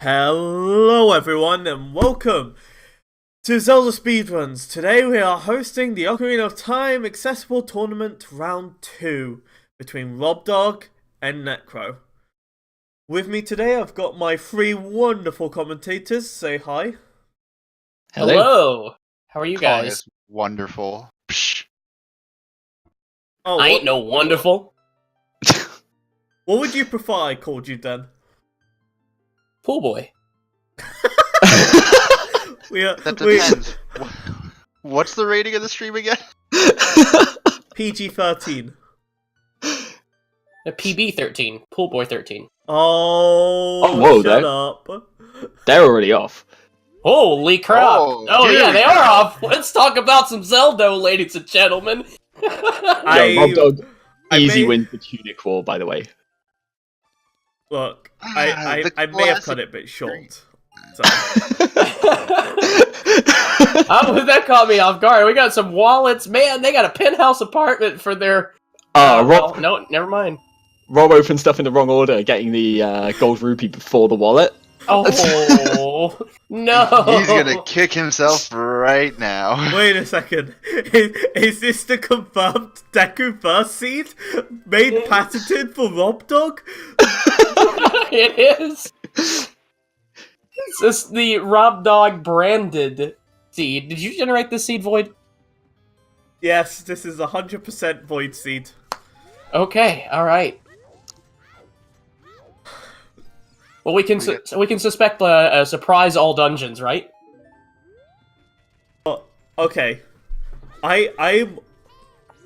Hello everyone and welcome to Zelda Speedruns. Today we are hosting the Ocarina of Time Accessible Tournament Round 2 between r0bd0g and Necro. With me today I've got my three wonderful commentators. Say hi. Hello. How are you Calling guys? us wonderful. Psh. Oh, I ain't no wonderful. What would you prefer I called you then? Pool boy. That depends. What's the rating of the stream again? PG-13. A PB-13. Pool boy 13. Oh, whoa, shut up. They're already off. Holy crap. Oh, yeah, dude. they are off. Let's talk about some Zelda, ladies and gentlemen. r0bd0g easy win for Tunic War, by the way. Look, I may have cut it a bit short. So. That caught me off guard. We got some wallets. Man, they got a penthouse apartment for their... Rob no, never mind. Rob opened stuff in the wrong order, getting the gold rupee before the wallet. Oh, no. He's gonna kick himself right now. Wait a second. Is this the confirmed Deku Burst seed? Made patented for r0bd0g? It is. This is the r0bd0g branded seed. Did you generate this seed, Void? Yes, this is 100% Void seed. Okay, alright. Well, we can suspect a surprise all dungeons, right? Okay. I'm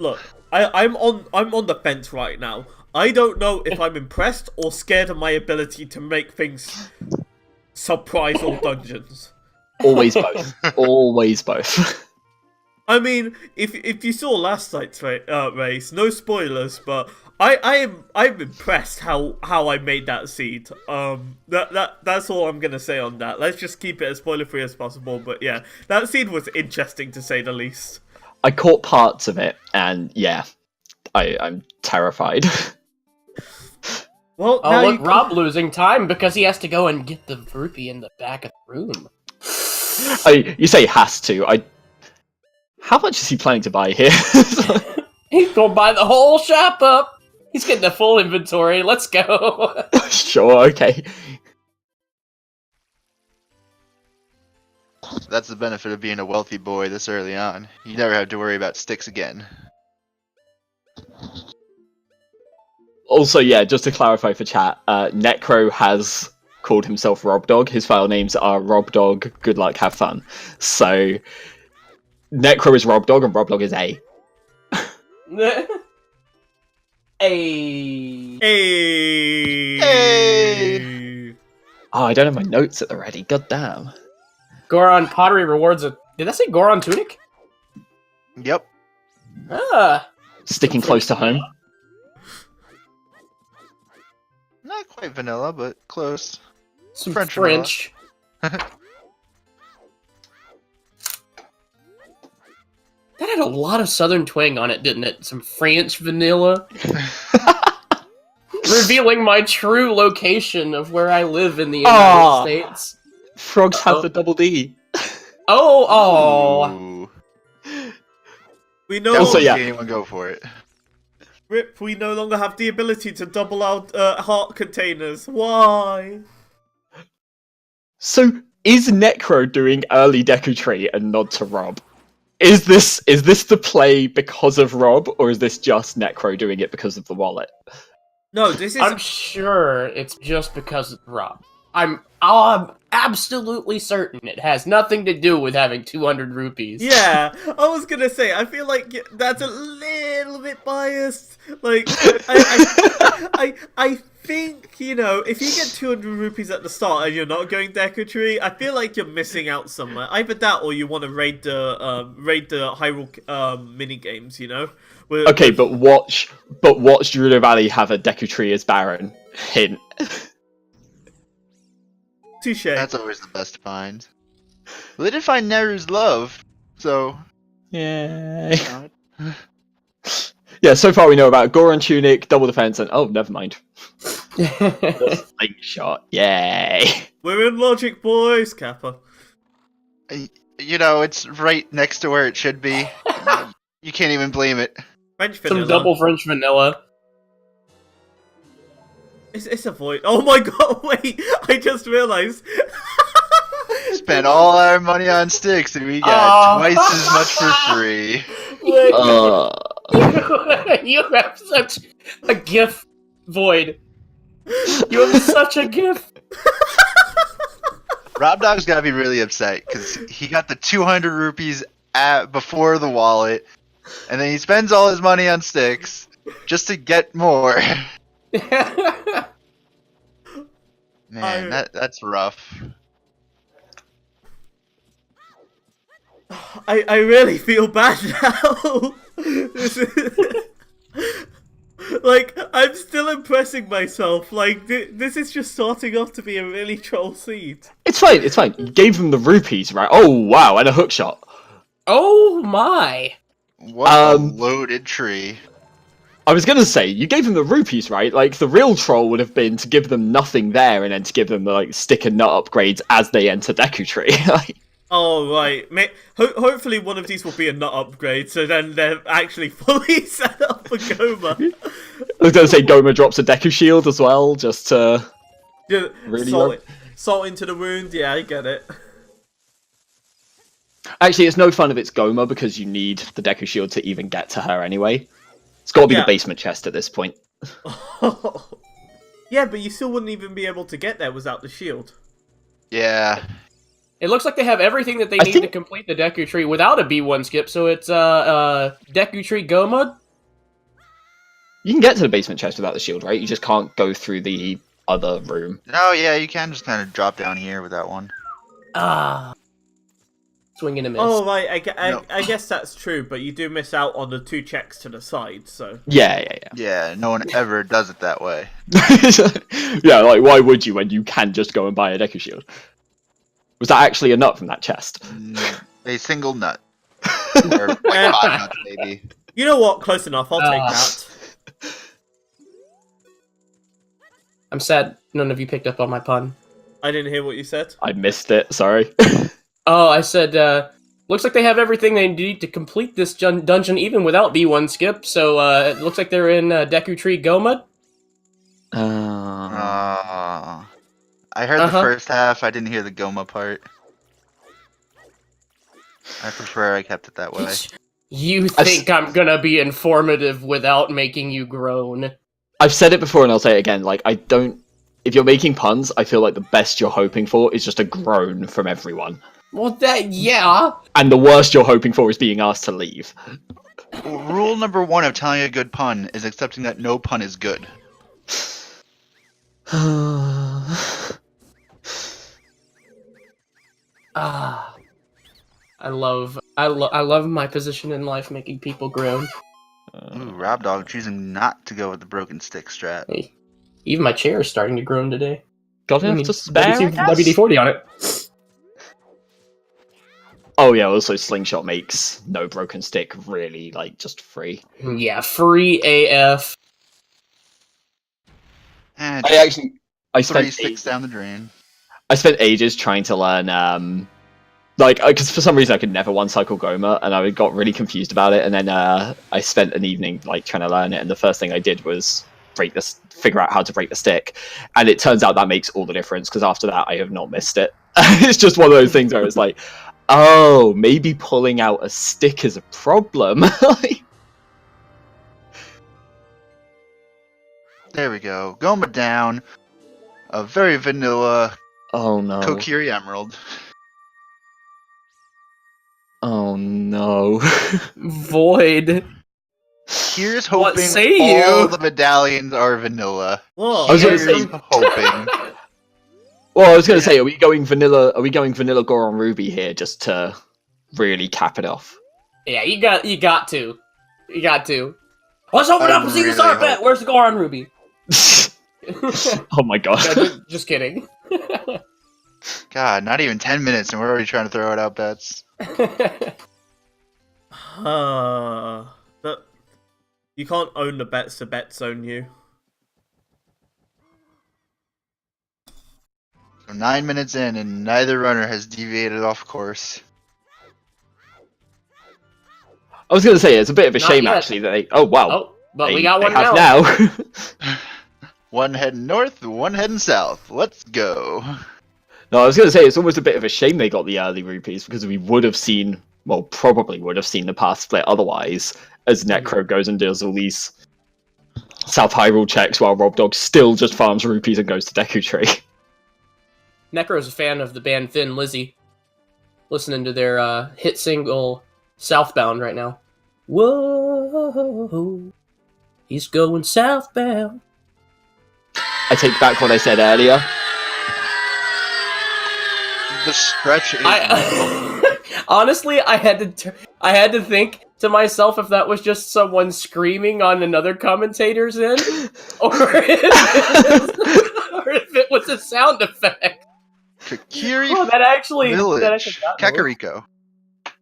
on the fence right now. I don't know if I'm impressed or scared of my ability to make things surprise all dungeons. Always both. Always both. I mean, if you saw last night's race, no spoilers, but I'm impressed how I made that seed. That's all I'm gonna say on that. Let's just keep it as spoiler free as possible. But yeah, that seed was interesting to say the least. I caught parts of it, and yeah, I'm terrified. Well, oh look, Rob losing time because he has to go and get the rupee in the back of the room. You say has to. How much is he planning to buy here? He's gonna buy the whole shop up. He's getting the full inventory. Let's go. Sure, okay. That's the benefit of being a wealthy boy this early on. You never have to worry about sticks again. Also, yeah, just to clarify for chat, Necro has called himself r0bd0g. His file names are r0bd0g, good luck, have fun. So, Necro is r0bd0g and r0bd0g is A. Hey. Hey. Oh, I don't have my notes at the ready, god damn. Goron pottery rewards a... Did I say Goron tunic? Yep. Ah. Sticking close to home. Not quite vanilla, but close. Some French. That had a lot of southern twang on it, didn't it? Some French vanilla. Revealing my true location of where I live in the United States. Frogs have the double D. Oh. Ooh. We know. Also, yeah. Anyone go for it. Rip, we no longer have the ability to double out heart containers. Why? So, is Necro doing early Deku Tree and nod to Rob? Is this the play because of Rob, or is this just Necro doing it because of the wallet? No, this is... I'm sure it's just because of Rob. I'm absolutely certain it has nothing to do with having 200 rupees. Yeah, I was gonna say, I feel like that's a little bit biased. Like, I think, you know, if you get 200 rupees at the start and you're not going Deku Tree, I feel like you're missing out somewhere. Either that or you want to raid the Hyrule mini games, you know? Okay, but watch Gerudo Valley have a Deku Tree as Baron. Hint. Touche. That's always the best find. Well, they did find Neru's love, so... Yay. Yeah, so far we know about Goron Tunic, Double Defense, and oh, never mind. Slingshot, yay! We're in logic, boys. Kappa. You know, it's right next to where it should be. You can't even blame it. French Some vanilla. double French vanilla. It's a void. Oh my god, wait! I just realized. Spent all our money on sticks and we got twice as much for free. You have such a gif, Void. You have such a gif. Rob Dog's gotta be really upset because he got the 200 rupees before the wallet, and then he spends all his money on sticks just to get more. Man, that's rough. I really feel bad now. This is... Like, I'm still impressing myself. Like, this is just starting off to be a really troll seed. It's fine, it's fine. You gave them the rupees, right? Oh, wow, and a hookshot. Oh my. What a loaded tree. I was gonna say, you gave them the rupees, right? Like, the real troll would have been to give them nothing there and then to give them the, like, stick and nut upgrades as they enter Deku Tree. Oh, right. Hopefully one of these will be a nut upgrade, so then they're actually fully set up for Goma. I was gonna say Goma drops a Deku Shield as well, just to... Yeah, really salt into the wound, yeah, I get it. Actually, it's no fun if it's Goma, because you need the Deku Shield to even get to her anyway. It's gotta be the basement chest at this point. Yeah, but you still wouldn't even be able to get there without the shield. Yeah. It looks like they have everything that they need to complete the Deku Tree without a B1 skip, so it's Deku Tree Goma. You can get to the basement chest without the shield, right? You just can't go through the other room. No, yeah, you can just kind of drop down here with that one. Swing and a miss. Oh, right, I guess that's true, but you do miss out on the 2 checks to the side, so... Yeah. Yeah, no one ever does it that way. Yeah, like, why would you when you can just go and buy a Deku Shield? Was that actually a nut from that chest? A single nut. Or like 5 nuts, maybe. You know what? Close enough. I'll take that. I'm sad none of you picked up on my pun. I didn't hear what you said. I missed it, sorry. Oh, I said, looks like they have everything they need to complete this dungeon even without B1 skip, so it looks like they're in Deku Tree Goma. I heard the first half, I didn't hear the Goma part. I prefer I kept it that way. You think I'm gonna be informative without making you groan? I've said it before and I'll say it again, like, I don't... If you're making puns, I feel like the best you're hoping for is just a groan from everyone. Well, yeah. And the worst you're hoping for is being asked to leave. Rule number 1 of telling a good pun is accepting that no pun is good. I love my position in life, making people groan. Ooh, Rob Dog choosing not to go with the broken stick strat. Hey, even my chair is starting to groan today. Got enough to spare, I guess? WD-40 on it. Oh yeah, also Slingshot makes no broken stick really, like, just free. Yeah, free AF. I spent 3 sticks down the drain. I spent ages trying to learn, like, because for some reason I could never one-cycle Goma, and I got really confused about it, and then I spent an evening, like, trying to learn it, and the first thing I did was figure out how to break the stick, and it turns out that makes all the difference, because after that I have not missed it. It's just one of those things where it's like, oh, maybe pulling out a stick is a problem. There we go. Goma down. A very vanilla Oh no. Kokiri Emerald. Oh no. Void. Here's hoping say all you? the medallions are vanilla. Whoa. I was gonna Here's say- hoping. Well, I was going to say, are we going vanilla Goron Ruby here just to really cap it off? Yeah, you got to. You got to. Let's open up and see the really start bet. hope- Where's the Goron Ruby? Oh my god. Just kidding. God, not even 10 minutes and we're already trying to throw it out bets. But you can't own the bets own you. 9 minutes in, and neither runner has deviated off course. I was going to say, it's a bit of a Not shame, yet. actually, that they... Oh, wow. Oh, but they, we got they one have now. One heading north, one heading south. Let's go. No, I was going to say, it's almost a bit of a shame they got the early rupees, because we would have seen, well, probably would have seen the path split otherwise, as Necro goes and does all these South Hyrule checks, while RobDog still just farms rupees and goes to Deku Tree. Necro's a fan of the band Thin Lizzy. Listening to their hit single Southbound right now. Whoa, he's going southbound. I take back what I said earlier. The stretch is Honestly, I had to think to myself if that was just someone screaming on another commentator's end, or if it was a sound effect. Kakiri Oh, that actually Village. got me. Kakariko.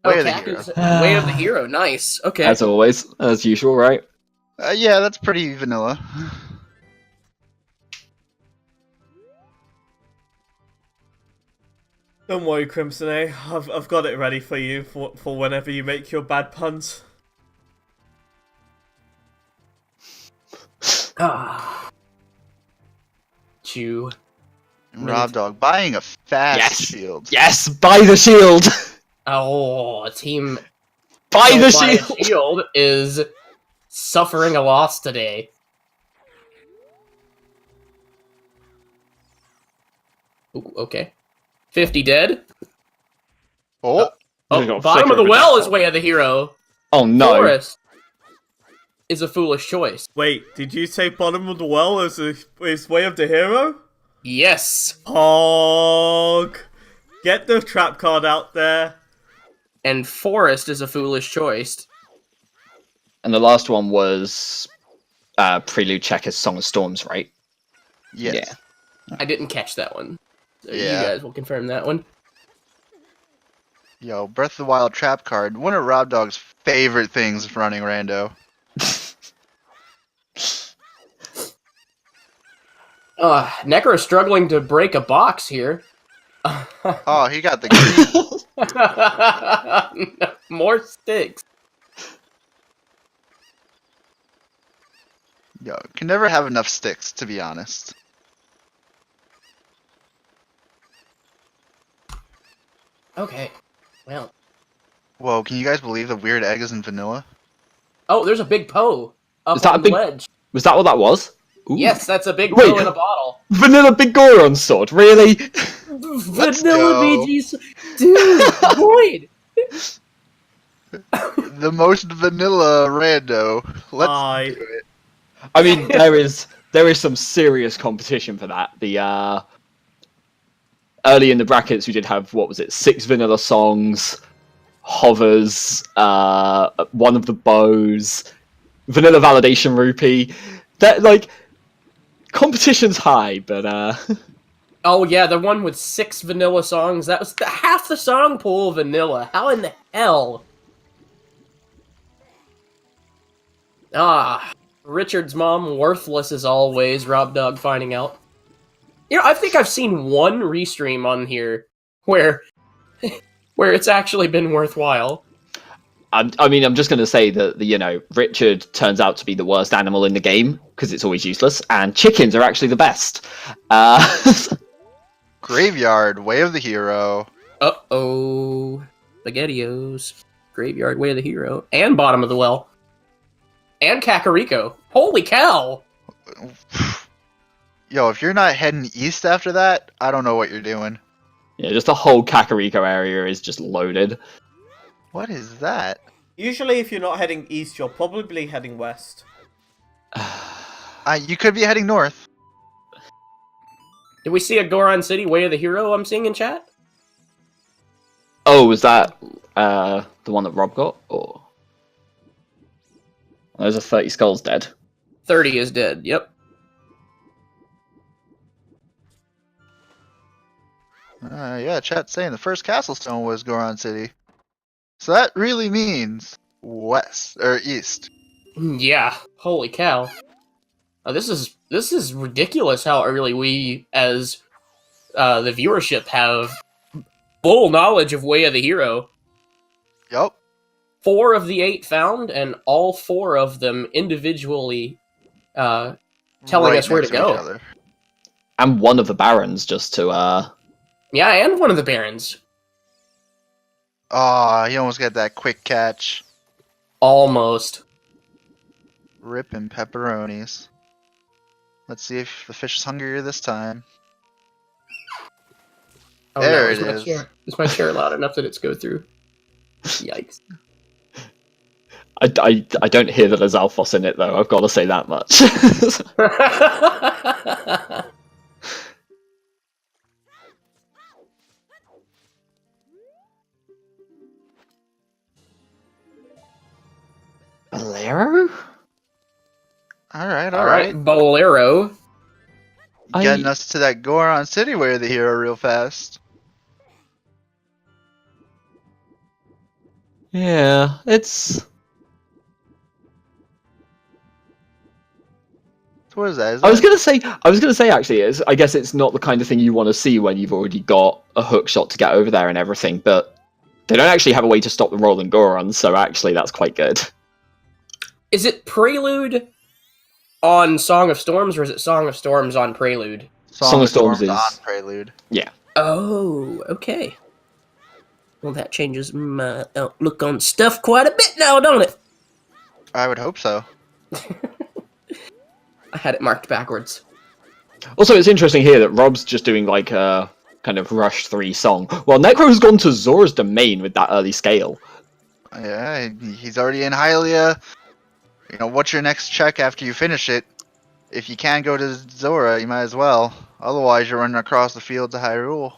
Oh, Way of the hero. Way of the hero. Nice. Okay. As always, as usual, right? Yeah, that's pretty vanilla. Don't worry, Crimson A. I've got it ready for you for whenever you make your bad puns. Ah. Chew. RobDog buying a fast Yes. shield. Yes, buy the shield! Oh, a team Buy the built by a shield! shield is suffering a loss today. Ooh, okay. 50 dead. Oh, Oh, They got bottom of flicker the well with is that. way of the hero. Oh no. Forest is a foolish choice. Wait, did you say bottom of the well is way of the hero? Yes. Hog. Get the trap card out there. And Forest is a foolish choice. And the last one was Prelude Checker's Song of Storms, right? yes. Yeah. I didn't catch that one. So Yeah. You guys will confirm that one. Yo, Breath of the Wild trap card. One of RobDog's favorite things running Rando. Necro's struggling to break a box here. Oh, he got the green. More sticks. Yo, can never have enough sticks, to be honest. Okay. Well. Whoa, can you guys believe the weird egg is in vanilla? Oh, there's a big Poe up Is that on a big- the ledge. Was that what that was? Ooh. Yes, that's a big Wait. Poe in a bottle. Vanilla Big Goron sword, really? Let's Vanilla go. BG. Dude, Void. The most vanilla Rando. Let's Aye. do it. I mean, there is some serious competition for that. The early in the brackets, we did have, what was it, 6 vanilla songs, hovers, one of the bows, vanilla validation rupee. That, like, competition's high, but Oh yeah, the one with 6 vanilla songs. That was half the song pool vanilla. How in the hell? Richard's mom worthless as always. RobDog finding out. You know, I think I've seen one restream on here where it's actually been worthwhile. I mean, I'm just going to say that, Richard turns out to be the worst animal in the game, because it's always useless, and chickens are actually the best. Graveyard, way of the hero. Uh-oh. SpaghettiOs. Graveyard, Way of the Hero. And Bottom of the Well. And Kakariko. Holy cow! Yo, if you're not heading east after that, I don't know what you're doing. Yeah, just the whole Kakariko area is just loaded. What is that? Usually, if you're not heading east, you're probably heading west. You could be heading north. Did we see a Goron City, Way of the Hero I'm seeing in chat? Oh, was that the one that Rob got? Or there's a 30 skulls dead. 30 is dead, yep. Yeah, chat's saying the first Castle Stone was Goron City. So that really means west, or east. Yeah, holy cow. This is ridiculous how early we, as the viewership have full knowledge of Way of the Hero. Yup. 4 of the 8 found, and all 4 of them individually telling us where to next each go. other. And one of the barons, just to Yeah, and one of the barons. Oh, you almost got that quick catch. Almost. Ripping pepperonis. Let's see if the fish is hungrier this time. Oh, There no, it is. Is my chair loud enough that it's go through? Yikes. I don't hear that there's Alphos in it though. I've got to say that much. Bolero? Alright. Bolero. Getting us to that Goron City Way of the Hero real fast. Yeah, it's. So what is that? I was gonna say actually, I guess it's not the kind of thing you want to see when you've already got a hook shot to get over there and everything, but they don't actually have a way to stop the rolling Gorons, so actually that's quite good. Is it Prelude on Song of Storms, or is it Song of Storms on Prelude? Song of Storms is on Prelude. Yeah. Oh, okay. Well, that changes my outlook on stuff quite a bit now, don't it? I would hope so. I had it marked backwards. Also, it's interesting here that Rob's just doing like a kind of Rush 3 song, while Necro's gone to Zora's Domain with that early scale. Yeah, he's already in Hylia. You know, what's your next check after you finish it? If you can't go to Zora, you might as well. Otherwise, you're running across the field to Hyrule.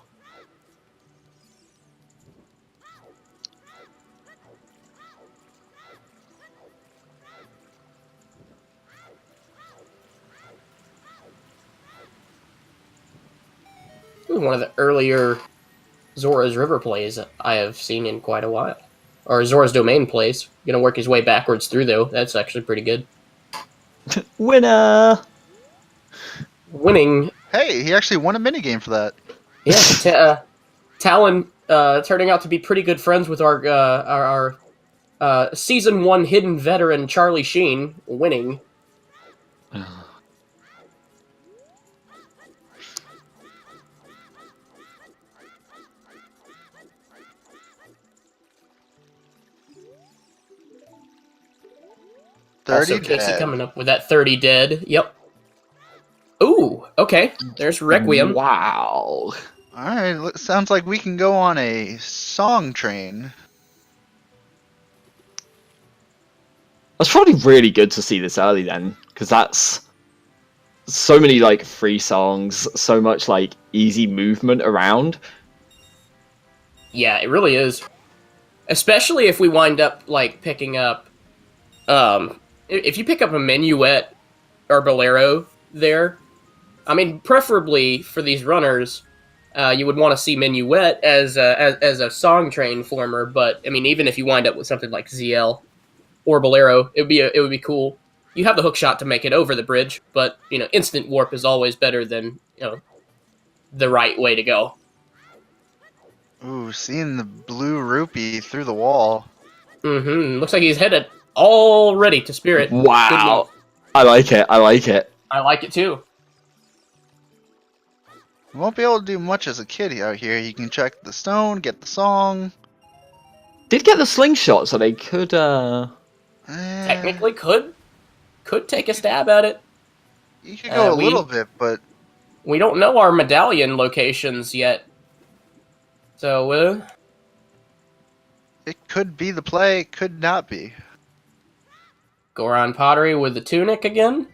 One of the earlier Zora's River plays I have seen in quite a while. Or Zora's Domain plays. Gonna work his way backwards through, though. That's actually pretty good. Winner! Winning. Hey, he actually won a minigame for that. Yeah, Talon turning out to be pretty good friends with our Season 1 hidden veteran, Charlie Sheen, winning. Also, Casey dead. coming up with that 30 dead. Yep. Ooh, okay. There's Requiem. Wow. Alright, sounds like we can go on a song train. That's probably really good to see this early then, because that's so many like free songs, so much like easy movement around. Yeah, it really is. Especially if we wind up like picking up if you pick up a Minuet or Bolero there, I mean, preferably for these runners, you would want to see Minuet as a song train former. But I mean, even if you wind up with something like ZL or Bolero, it would be cool. You have the hook shot to make it over the bridge, but you know, instant warp is always better than the right way to go. Ooh, seeing the blue rupee through the wall. Mm-hmm. Looks like he's headed already to Spirit. Wow. I like it. I like it too. You won't be able to do much as a kid out here. You can check the stone, get the song. Did get the slingshot, so they could Technically could take a stab at it. You could go a little bit, but we don't know our medallion locations yet. So it could be the play, it could not be. Goron Pottery with the tunic again.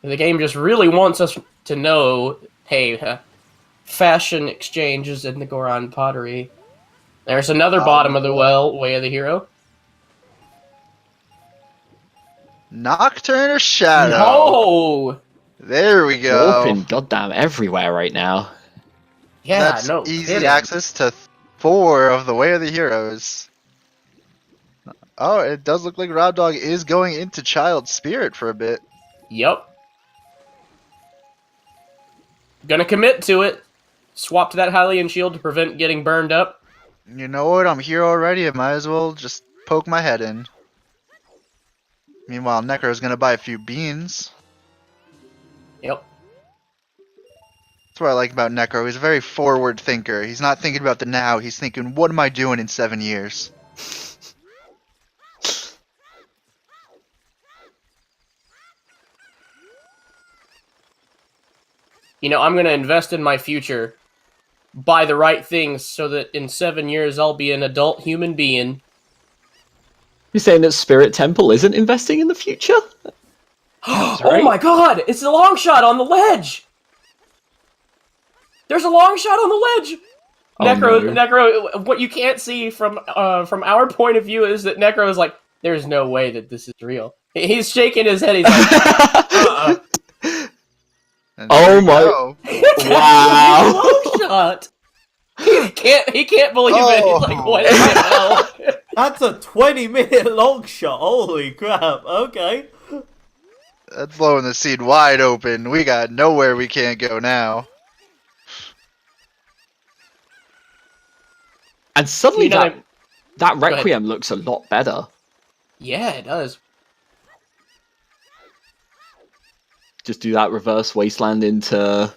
The game just really wants us to know, hey, fashion exchanges in the Goron Pottery. There's another bottom of the well, Way of the Hero. Nocturne or Shadow? No! There we go. warping goddamn everywhere right now. Yeah, That's no easy kidding. access to 4 of the Way of the Heroes. Oh, it does look like Rob Dog is going into Child Spirit for a bit. Yep. Gonna commit to it. Swap to that Hylian shield to prevent getting burned up. You know what? I'm here already. I might as well just poke my head in. Meanwhile, Necro's gonna buy a few beans. Yep. That's what I like about Necro. He's a very forward thinker. He's not thinking about the now. He's thinking, what am I doing in 7 years? You know, I'm gonna invest in my future. Buy the right things so that in 7 years I'll be an adult human being. You're saying that Spirit Temple isn't investing in the future? Right. Oh my god! It's a long shot on the ledge! There's a long shot on the ledge! Oh, Necro, no. Necro, what you can't see from our point of view is that Necro is like, there's no way that this is real. He's shaking his head, he's like, And Oh there you my- go. Wow. Long shot! He can't believe it. He's like, what the hell? That's a 20-minute long shot. Holy crap. Okay. That's blowing the seed wide open. We got nowhere we can't go now. And suddenly You know, that ahead. Requiem looks a lot better. yeah, it does. Just do that reverse wasteland into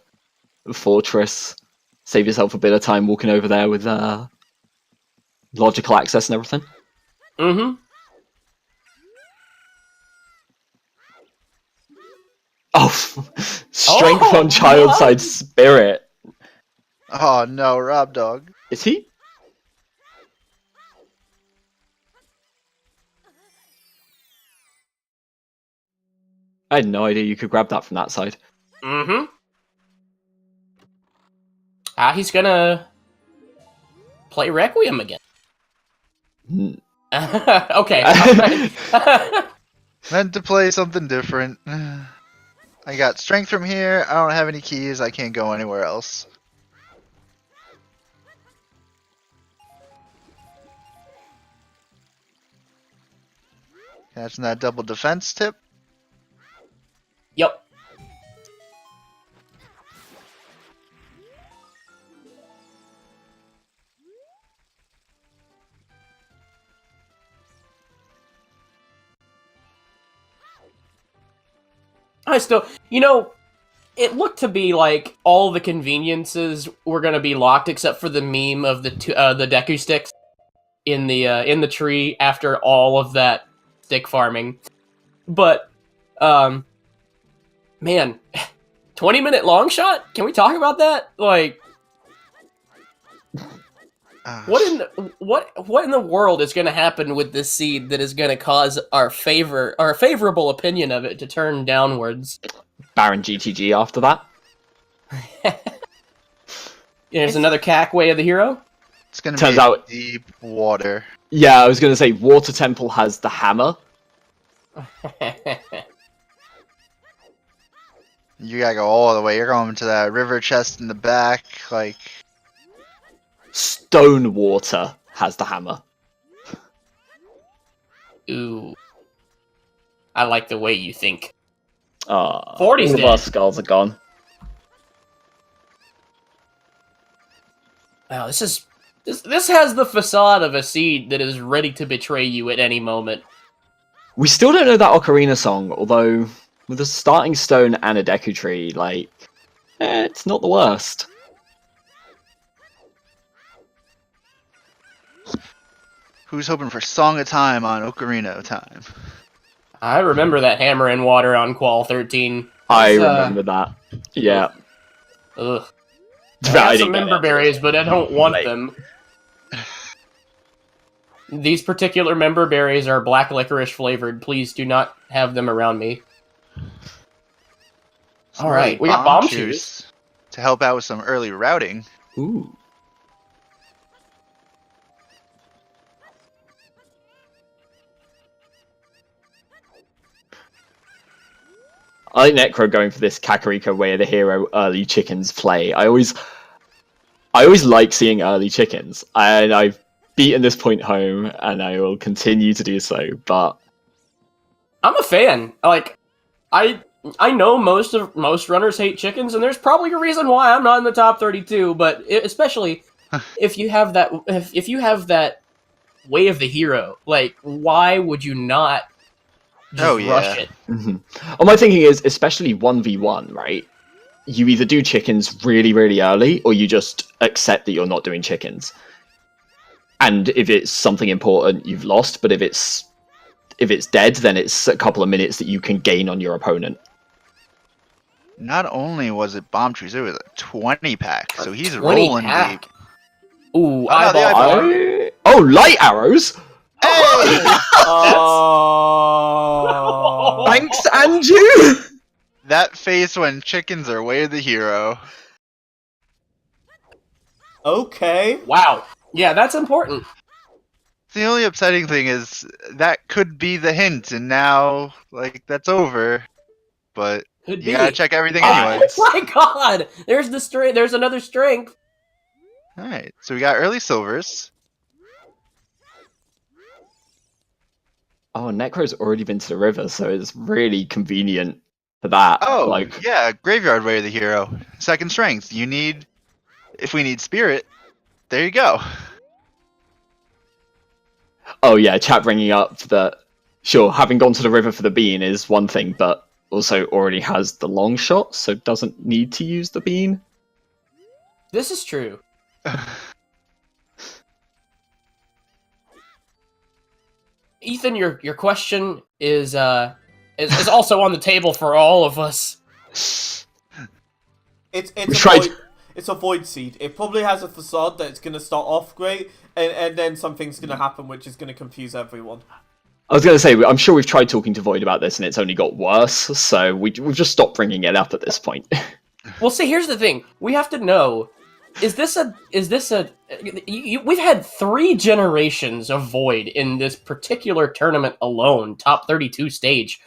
Fortress. Save yourself a bit of time walking over there with logical access and everything. Mm-hmm. Oh, strength Oh, on child what? side spirit. Oh no, Rob Dog. Is he? I had no idea you could grab that from that side. Mm-hmm. He's gonna play Requiem again. Hmm. Okay. Meant to play something different. I got strength from here. I don't have any keys. I can't go anywhere else. Catching that double defense tip. Yep. I still, it looked to be like all the conveniences were gonna be locked except for the meme of the Deku sticks in the tree after all of that stick farming. But, man, 20-minute long shot? Can we talk about that? Like, what in the world is going to happen with this seed that is going to cause our favorable opinion of it to turn downwards? Baron GTG after that. There's another cack way of the hero. It's gonna Turns be out- deep water. Yeah, I was going to say Water Temple has the hammer. You gotta go all the way. You're going to that river chest in the back. Like, Stone Water has the hammer. Ooh. I like the way you think. 40's all of dead. our skulls are gone. Wow, this has the facade of a seed that is ready to betray you at any moment. We still don't know that Ocarina song, although with a starting stone and a Deku tree, like, it's not the worst. who's hoping for Song of Time on Ocarina of Time? I remember that hammer in water on Qual 13. I It's, remember that. Yeah. Ugh. I I got didn't some get member it. berries, but I don't want Like- them. These particular member berries are black licorice flavored. Please do not have them around me. Some All right, early we got bomb juice. to help out with some early routing. Ooh. I like Necro going for this Kakariko way of the hero early chickens play. I always like seeing early chickens, and I've beaten this point home, and I will continue to do so. But I'm a fan. Like, I I know most runners hate chickens, and there's probably a reason why I'm not in the top 32. But especially if you have that, if you have that way of the hero, like why would you not just rush it? Well, my thinking is, especially 1v1, right? You either do chickens really, really early, or you just accept that you're not doing chickens. And if it's something important, you've lost. But if it's dead, then it's a couple of minutes that you can gain on your opponent. Not only was it bomb trees, it was a 20 pack. So he's 20 rolling pack. deep. Ooh, Oh, no, the eyeball. Oh, light arrows! Hey! Oh. Thanks, Andrew! That face when chickens are way of the hero. Okay. Wow. Yeah, that's important. The only upsetting thing is that could be the hint, and now, like, that's over. But Could you be. gotta check everything anyway. Oh my god! There's the strength. There's another strength. Alright, so we got early silvers. Oh, Necro's already been to the river, so it's really convenient for that. Oh, like, yeah, graveyard way of the hero. Second strength. If we need spirit, there you go. oh yeah, chat bringing up that, sure, having gone to the river for the bean is one thing, but also already has the long shot, so doesn't need to use the bean. This is true. Ethan, your question is also on the table for all of us. It's a void seed. It probably has a facade that it's going to start off great, and then something's going to happen which is going to confuse everyone. I was going to say, I'm sure we've tried talking to Void about this, and it's only got worse, so we've just stopped bringing it up at this point. Well, see, here's the thing. We have to know, we've had 3 generations of Void in this particular tournament alone, top 32 stage.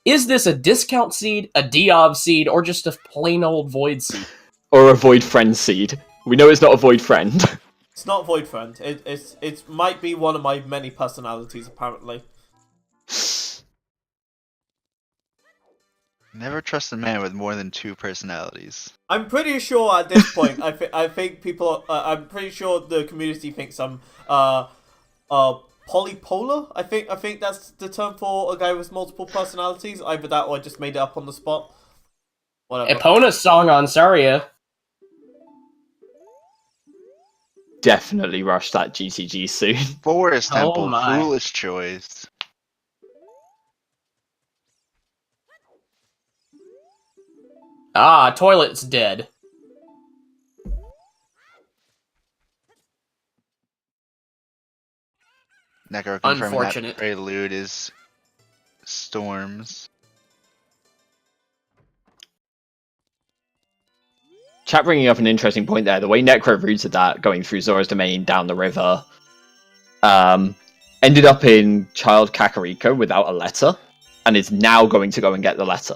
Is this a discount seed, a Diov seed, or just a plain old Void seed? Or a Void Friend seed. We know it's not a Void Friend. It's not Void Friend. It might be one of my many personalities, apparently. Never trust a man with more than 2 personalities. I'm pretty sure at this point, I think people. I'm pretty sure the community thinks I'm polypolar. I think that's the term for a guy with multiple personalities. Either that or I just made it up on the spot. Whatever. Epona's song on Saria. Definitely rush that GCG soon. Forest Temple, my. foolish choice. Ah, toilet's dead. Necro confirming Unfortunate. that prelude is storms. Chat bringing up an interesting point there. The way Necro routed that, going through Zora's domain down the river, ended up in Child Kakariko without a letter, and is now going to go and get the letter.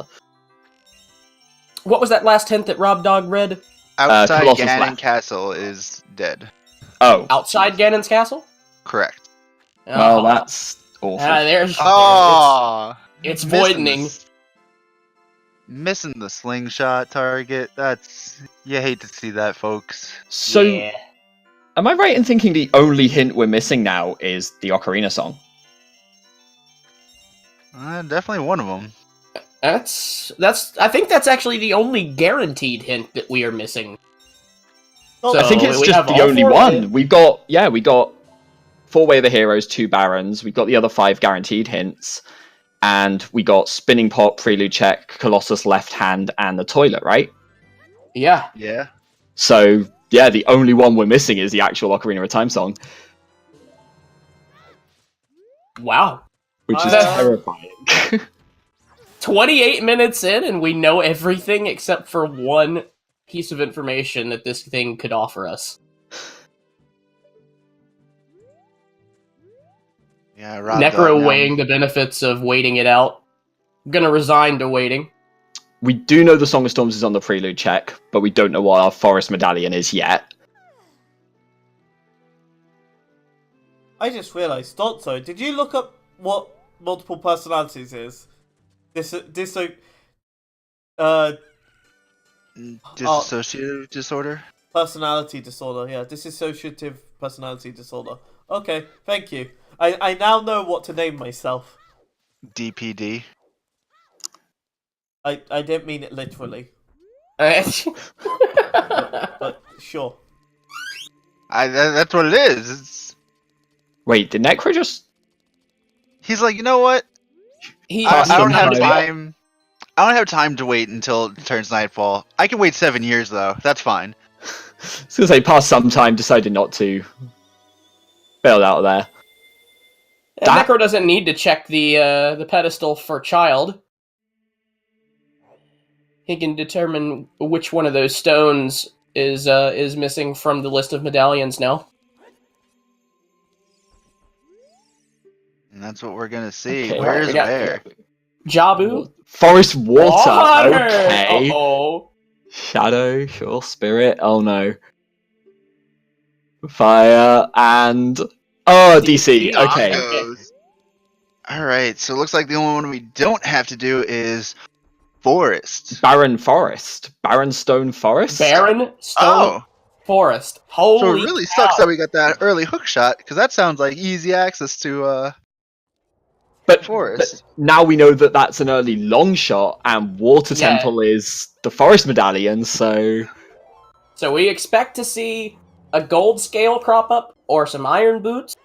What was that last hint that Rob Dog read? Outside Colossus Ganon left. Castle is dead. Oh, Outside Ganon's castle? Correct. well, Oh. that's awful. There's... Oh, It's voidening. Missing the slingshot target. You hate to see that, folks. So, Yeah. am I right in thinking the only hint we're missing now is the Ocarina song? Definitely one of them. I think that's actually the only guaranteed hint that we are missing. So, I think it's we just have the all only 4 one. hints. We got 4 Way of the Heroes, 2 Barons. We've got the other 5 guaranteed hints. And we got Spinning Pot, Prelude Check, Colossus Left Hand, and the Toilet, right? Yeah. Yeah. So, yeah, the only one we're missing is the actual Ocarina of Time song, Wow. which is Uh, terrifying. 28 minutes in, and we know everything except for one piece of information that this thing could offer us. Yeah, Rob Necro Dog, weighing the benefits of waiting it out. I'm gonna resign to waiting. We do know the Song of Storms is on the Prelude Check, but we don't know what our Forest Medallion is yet. I just realised, Dotso, did you look up what multiple personalities is? Uh, Dissociative disorder. personality disorder. Yeah, dissociative personality disorder. Okay, thank you. I now know what to name myself. DPD. I didn't mean it literally, That's but sure. That's what it is. Wait, did Necro just He's like, you know what? he, I don't have sometime- time. I don't have time to wait until it turns nightfall. I can wait 7 years though. That's fine. I was gonna say past some time decided not to bail out of there. That- Necro doesn't need to check the pedestal for child. He can determine which one of those stones is missing from the list of medallions now. And that's what we're gonna see. Okay. Where's We got- where? Jabu. Forest water. Water! Okay. Uh-oh. Shadow, sure. Spirit. Oh no. Fire and DC. DC. Okay. Goes. All right. So it looks like the only one we don't have to do is forest. Barren Forest. Barren Stone Forest. Barren Stone Oh, Forest. Holy so it really cow. sucks that we got that early hook shot because that sounds like easy access to But forest. now we know that that's an early long shot, and Water Yeah. Temple is the Forest Medallion. So So we expect to see a gold scale crop up or some iron boots.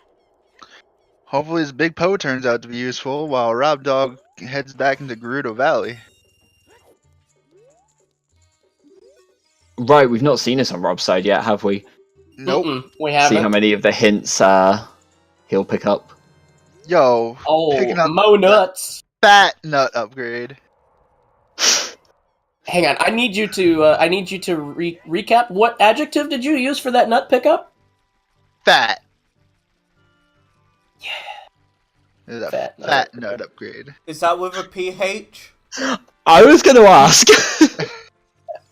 Hopefully, his big Poe turns out to be useful while Rob Dog heads back into Gerudo Valley. right, we've not seen this on Rob's side yet, have we? Nope. Mm-mm, we See how haven't. many of the hints he'll pick up. Yo, Oh, picking up Mo nuts. fat nut upgrade. Hang on, I need you to recap. What adjective did you use for that nut pickup? Fat. Yeah. Fat Fat nut nut upgrade. Is that with a PH? I was going to ask.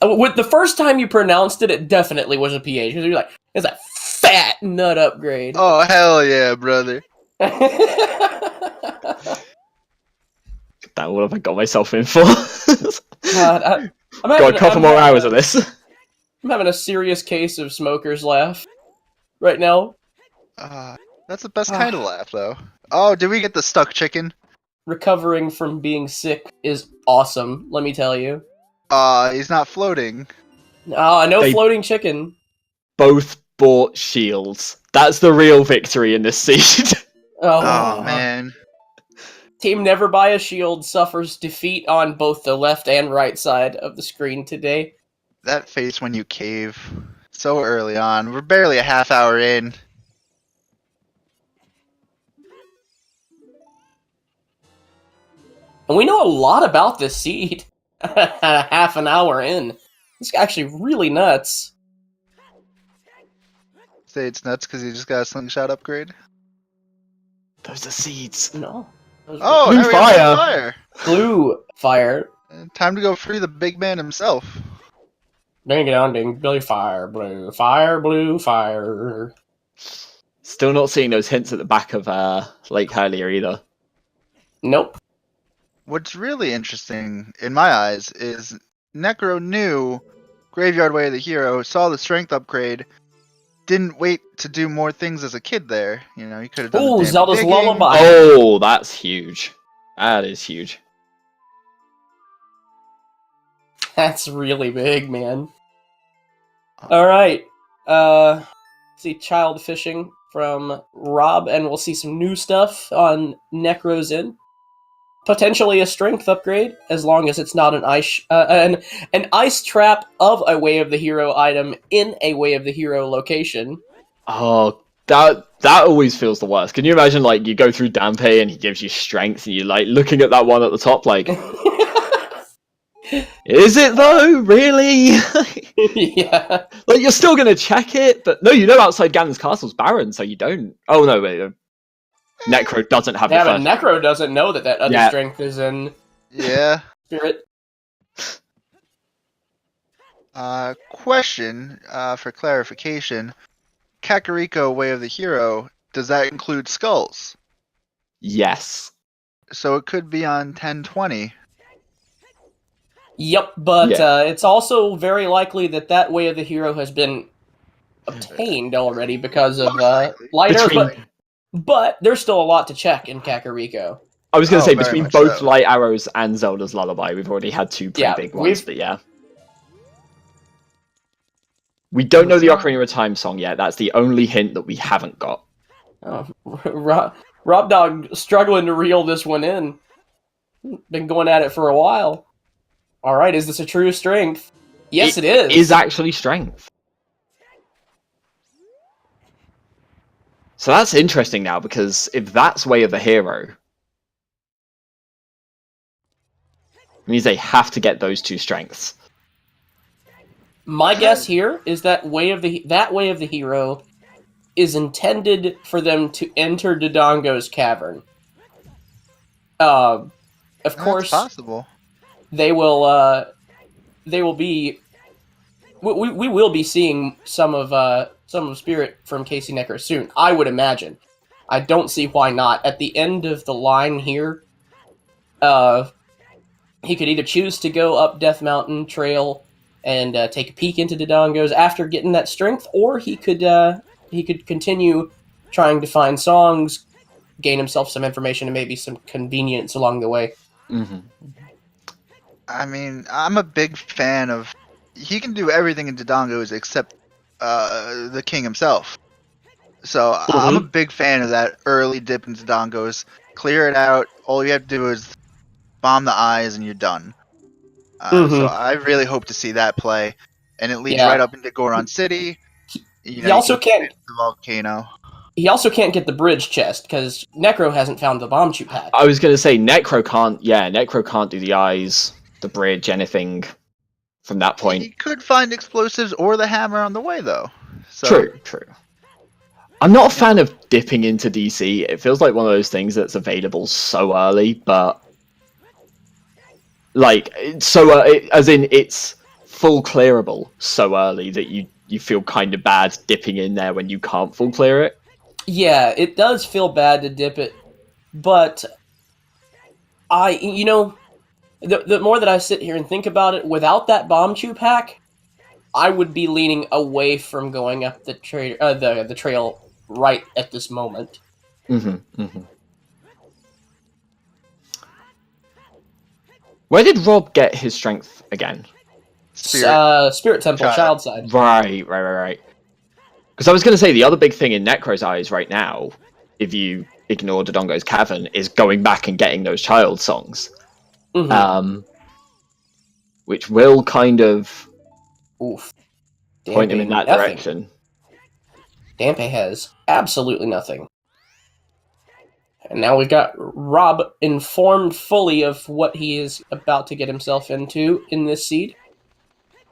With the first time you pronounced it, it definitely was a PH. Because you're like, it's a fat nut upgrade. Oh hell yeah, brother. That what have I got myself in for? God, I'm Got a couple more hours of this. I'm having a serious case of smoker's laugh right now. That's the best kind of laugh though. Oh, did we get the stuck chicken? Recovering from being sick is awesome, let me tell you. He's not floating. No They- floating chicken. Both bought shields. That's the real victory in this seed. Oh man. Team Never Buy a Shield suffers defeat on both the left and right side of the screen today. That face when you cave. So early on. We're barely a half hour in. And we know a lot about this seed. Half an hour in. It's actually really nuts. Say it's nuts because he just got a slingshot upgrade. Those are seeds. No. Oh, Blue now we have fire. fire. Blue fire. Time to go free the big man himself. Ding dong ding. Blue fire. Blue fire. Blue fire. Still not seeing those hints at the back of Lake Hylia either. Nope. What's really interesting, in my eyes, is Necro knew Graveyard Way of the Hero, saw the strength upgrade, didn't wait to do more things as a kid there. You know, he could have done the Ooh, damn Zelda's digging. Lullaby. Oh, that's huge. That is huge. That's really big, man. Alright. See child fishing from Rob, and we'll see some new stuff on Necro's Inn. Potentially a strength upgrade, as long as it's not an ice trap of a Way of the Hero item in a Way of the Hero location. Oh, that always feels the worst. Can you imagine, like, you go through Dampe and he gives you strength, and you're like looking at that one at the top, like, is it though? Really? Yeah. Like, you're still gonna check it, but no, you know outside Ganon's castle's barren, so you don't. Oh no, wait. Necro doesn't have Yeah, the but first. Necro doesn't know that other Yeah. strength is in Yeah. Spirit. Question, for clarification. Kakariko Way of the Hero, does that include skulls? Yes. So it could be on 1020. Yep, but Yeah. it's also very likely that that way of the hero has been obtained already because of light arrows. But there's still a lot to check in Kakariko. I was going to Oh, say, very between much both so. Light Arrows and Zelda's Lullaby, we've already had two pretty Yeah, big ones, we've- but yeah. We don't know the Ocarina of Time song yet. That's the only hint that we haven't got. Oh, Rob Dog struggling to reel this one in. Been going at it for a while. All right, is this a true strength? Yes, it is. It is actually strength. So that's interesting now, because if that's Way of the Hero, it means they have to get those two strengths. My guess here is that way of the hero is intended for them to enter Dodongo's cavern. Of course, That's possible. they will be. We will be seeing some of Spirit from KCNecro soon. I would imagine. I don't see why not. At the end of the line here, he could either choose to go up Death Mountain Trail and take a peek into Dodongo's after getting that strength, or he could continue trying to find songs, gain himself some information, and maybe some convenience along the way. Mm-hmm. I mean, I'm a big fan of. He can do everything in Dodongo's except the king himself. So I'm a big fan of that early dip into Dodongo's. Clear it out. All you have to do is bomb the eyes, and you're done. So I really hope to see that play, and it leads right up into Goron City. He also can't. The volcano. He also can't get the bridge chest because Necro hasn't found the bomb chute pack. I was going to say, Necro can't do the eyes, the bridge, anything from that point. He could find explosives or the hammer on the way, though. So, True. I'm not a fan of dipping into DC. It feels like one of those things that's available so early, but like as in it's full clearable so early that you feel kind of bad dipping in there when you can't full clear it. Yeah, it does feel bad to dip it, but the more that I sit here and think about it, without that bomb chew pack, I would be leaning away from going up the trail right at this moment. Where did Rob get his strength again? Spirit Temple, Child Side. Right. Because I was going to say, the other big thing in Necro's eyes right now, if you ignore Dodongo's Cavern, is going back and getting those child songs. Which will kind of point him in that direction. Dampe has absolutely nothing. And now we've got Rob informed fully of what he is about to get himself into in this seed.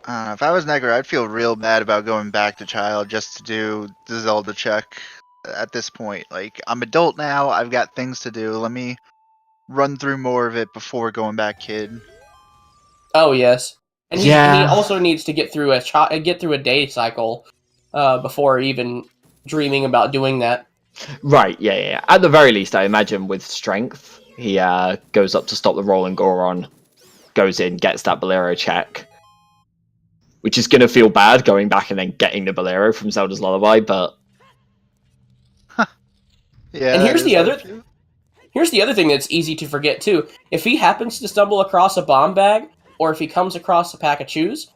if I was Negro, I'd feel real bad about going back to child just to do the Zelda check at this point. Like, I'm adult now, I've got things to do. Let me run through more of it before going back kid. Oh, yes. And he also needs to get through a day cycle before even dreaming about doing that. Right, yeah. At the very least, I imagine with strength, he goes up to stop the rolling Goron, goes in, gets that Bolero check, which is going to feel bad going back and then getting the Bolero from Zelda's Lullaby, but... Yeah. And here's the other thing that's easy to forget, too. If he happens to stumble across a bomb bag, or if he comes across a pack of chews,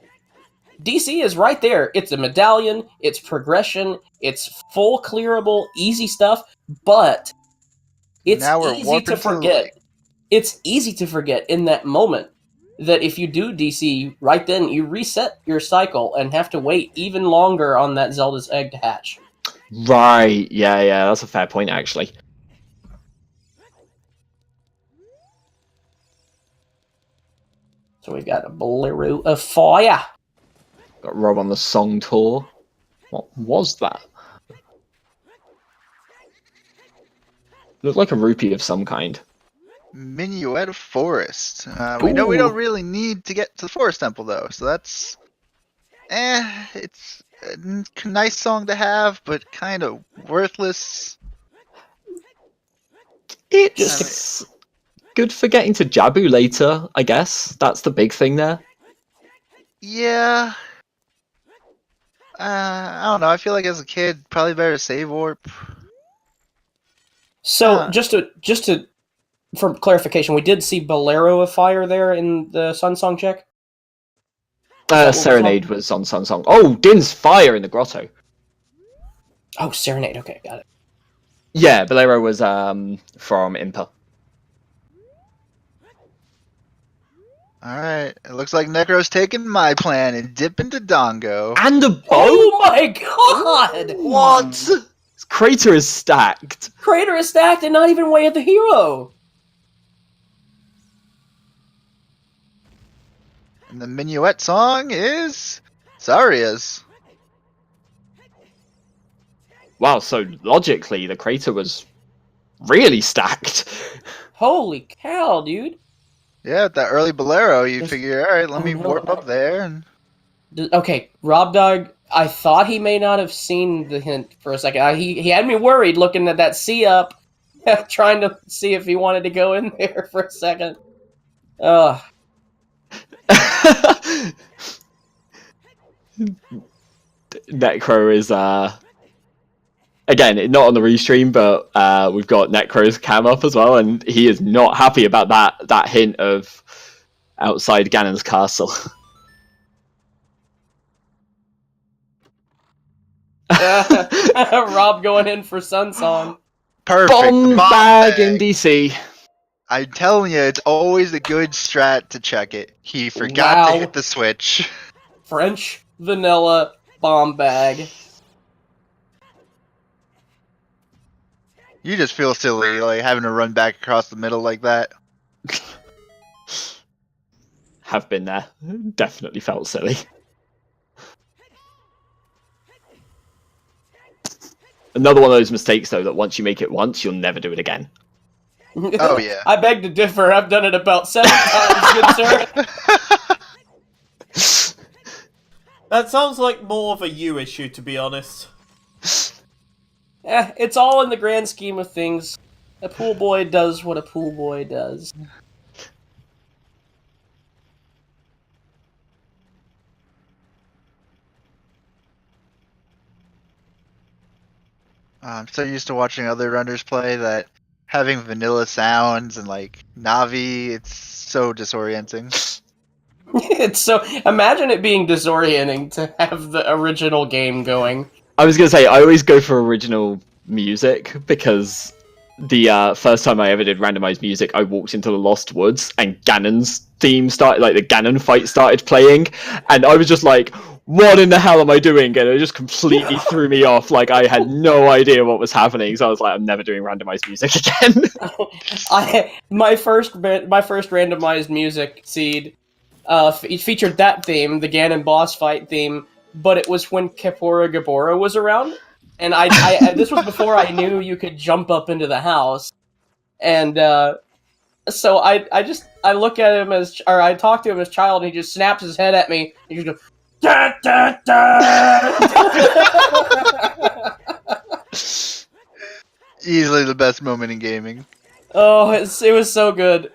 DC is right there. It's a medallion, it's progression, it's full clearable, easy stuff, but it's easy to forget. It's easy to forget in that moment that if you do DC right then, you reset your cycle and have to wait even longer on that Zelda's egg to hatch. Right, yeah, that's a fair point, actually. So we've got a Bolero of Fire. Got Rob on the song tour. What was that? Looked like a rupee of some kind. Minuet of Forest. We know we don't really need to get to the Forest Temple, though, so that's... it's a nice song to have, but kind of worthless. good for getting to Jabu later, I guess. That's the big thing there. Yeah. I don't know. I feel like as a kid, probably better to save warp. So just to for clarification, we did see Bolero of Fire there in the Sun Song check. Serenade was on Sunsong. Oh, Din's Fire in the grotto. Oh, Serenade. Okay, got it. Yeah, Bolero was from Impa. Alright, it looks like Necro's taking my plan and dipping to Dongo. And a bow? Oh my god! What? Crater is stacked. Crater is stacked and not even way at the hero. And the minuet song is Zarya's. Wow, so logically, the crater was really stacked. Holy cow, dude. Yeah, with that early Bolero, you figure, alright, let me warp up there. And Okay, Rob Dog, I thought he may not have seen the hint for a second. He had me worried looking at that C up, trying to see if he wanted to go in there for a second. Ugh. Necro is, again, not on the restream, but we've got Necro's cam up as well, and he is not happy about that hint of outside Ganon's castle. Rob going in for Sun Song. perfect. Bomb bag in DC. I'm telling you, it's always a good strat to check it. He forgot to hit the switch. French vanilla bomb bag. You just feel silly, like having to run back across the middle like that. Have been there. Definitely felt silly. Another one of those mistakes, though, that once you make it once, you'll never do it again. Oh, yeah. I beg to differ. I've done it about 7 times, good sir. That sounds like more of a you issue, to be honest. It's all in the grand scheme of things. A pool boy does what a pool boy does. I'm so used to watching other runners play that having vanilla sounds and like Navi, it's so disorienting. It's so imagine it being disorienting to have the original game going. I was gonna say, I always go for original music because the first time I ever did randomized music, I walked into the Lost Woods and Ganon's theme started, like the Ganon fight started playing, and I was just like, what in the hell am I doing? And it just completely threw me off. Like, I had no idea what was happening, so I was like, I'm never doing randomized music again. My first randomized music seed it featured that theme, the Ganon boss fight theme, but it was when Kapora Gabora was around, and I this was before I knew you could jump up into the house, and so I look at him or I talk to him as a child, and he just snaps his head at me, and he just goes, da, da, da. Easily the best moment in gaming. Oh, it was so good.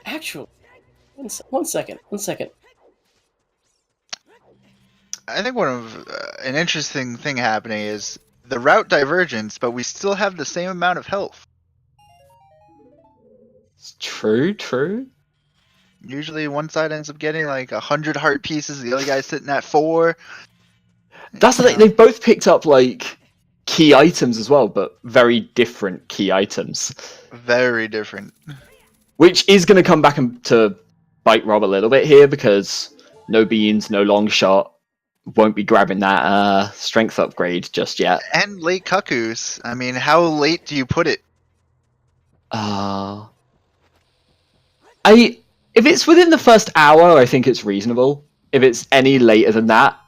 Actually, one second. I think one of an interesting thing happening is the route divergence, but we still have the same amount of health. True. Usually one side ends up getting like 100 heart pieces, the other guy's sitting at 4. That's the thing, they've both picked up, like, key items as well, but very different key items. Very different. Which is going to come back to bite Rob a little bit here, because no beans, no long shot, won't be grabbing that strength upgrade just yet. And late cuckoos. I mean, how late do you put it? If it's within the first hour, I think it's reasonable. If it's any later than that,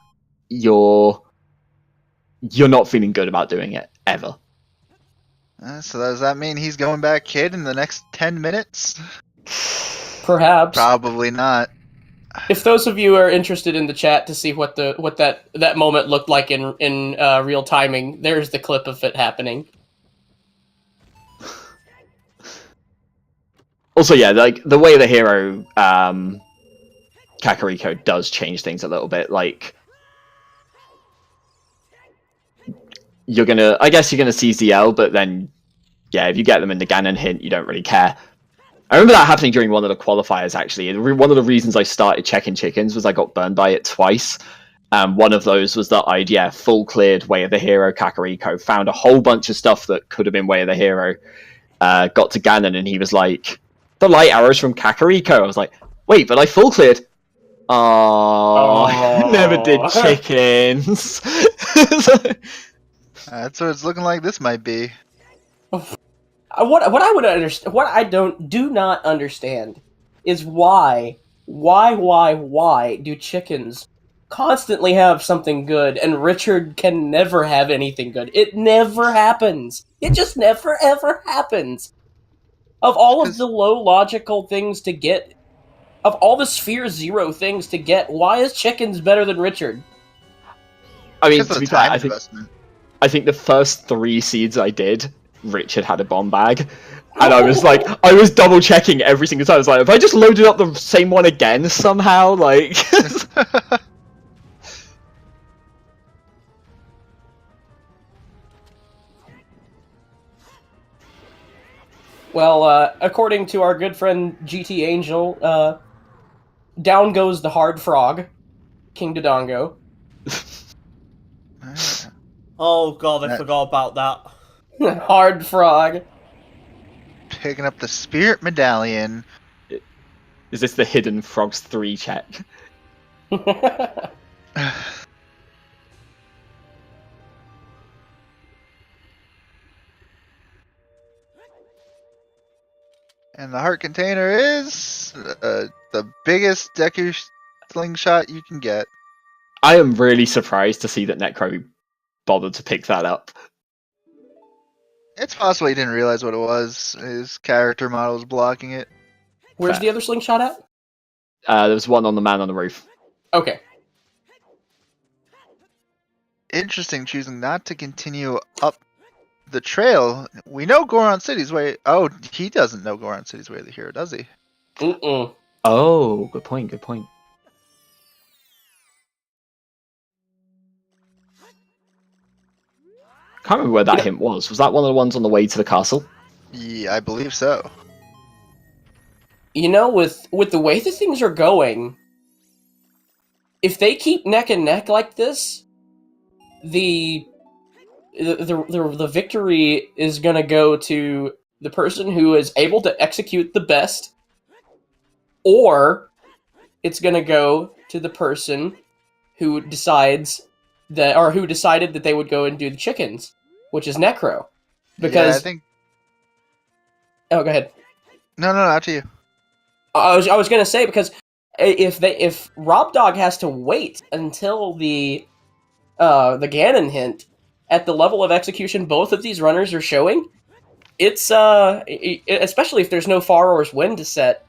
you're not feeling good about doing it, ever. So does that mean he's going back kid in the next 10 minutes? Perhaps. Probably not. If those of you are interested in the chat to see what that moment looked like in real timing, there's the clip of it happening. Also, yeah, like the way the hero Kakariko does change things a little bit. Like, I guess you're gonna see ZL, but then, yeah, if you get them in the Ganon hint, you don't really care. I remember that happening during one of the qualifiers, actually. One of the reasons I started checking chickens was I got burned by it twice. One of those was that I'd, full cleared Way of the Hero Kakariko, found a whole bunch of stuff that could have been Way of the Hero, got to Ganon, and he was like, the light arrows from Kakariko. I was like, wait, but I full cleared. Oh, never did chickens. That's what it's looking like this might be. What I would understand, what I do not understand, is why do chickens constantly have something good and Richard can never have anything good? It never happens. It just never ever happens. Of all of the low logical things to get, of all the Sphere Zero things to get, why is chickens better than Richard? I mean, to be fair, I think the first 3 seeds I did, Richard had a bomb bag. And I was like, I was double checking every single time. I was like, if I just loaded up the same one again somehow, like... Well, according to our good friend GT Angel, down goes the hard frog, King Dodongo. Oh god, I forgot about that. Hard frog. Picking up the Spirit Medallion. Is this the Hidden Frogs 3 check? And the heart container is the biggest Deku slingshot you can get. I am really surprised to see that Necro bothered to pick that up. It's possible he didn't realize what it was. His character model was blocking it. Where's the other slingshot at? There was one on the man on the roof. Okay. Interesting, choosing not to continue up the trail. We know Goron City's way. Oh, he doesn't know Goron City's way of the hero, does he? Mm-mm. Oh, good point, good point. Can't remember where that hint was. Was that one of the ones on the way to the castle? Yeah, I believe so. You know, with the way that things are going, if they keep neck and neck like this, the victory is gonna go to the person who is able to execute the best, or it's gonna go to the person who decides that, or who decided that they would go and do the chickens, which is Necro. Because yeah, I think. Oh, go ahead. No, after you. I was gonna say, because if Rob Dog has to wait until the Ganon hint at the level of execution both of these runners are showing, it's especially if there's no Faror's Wind to set.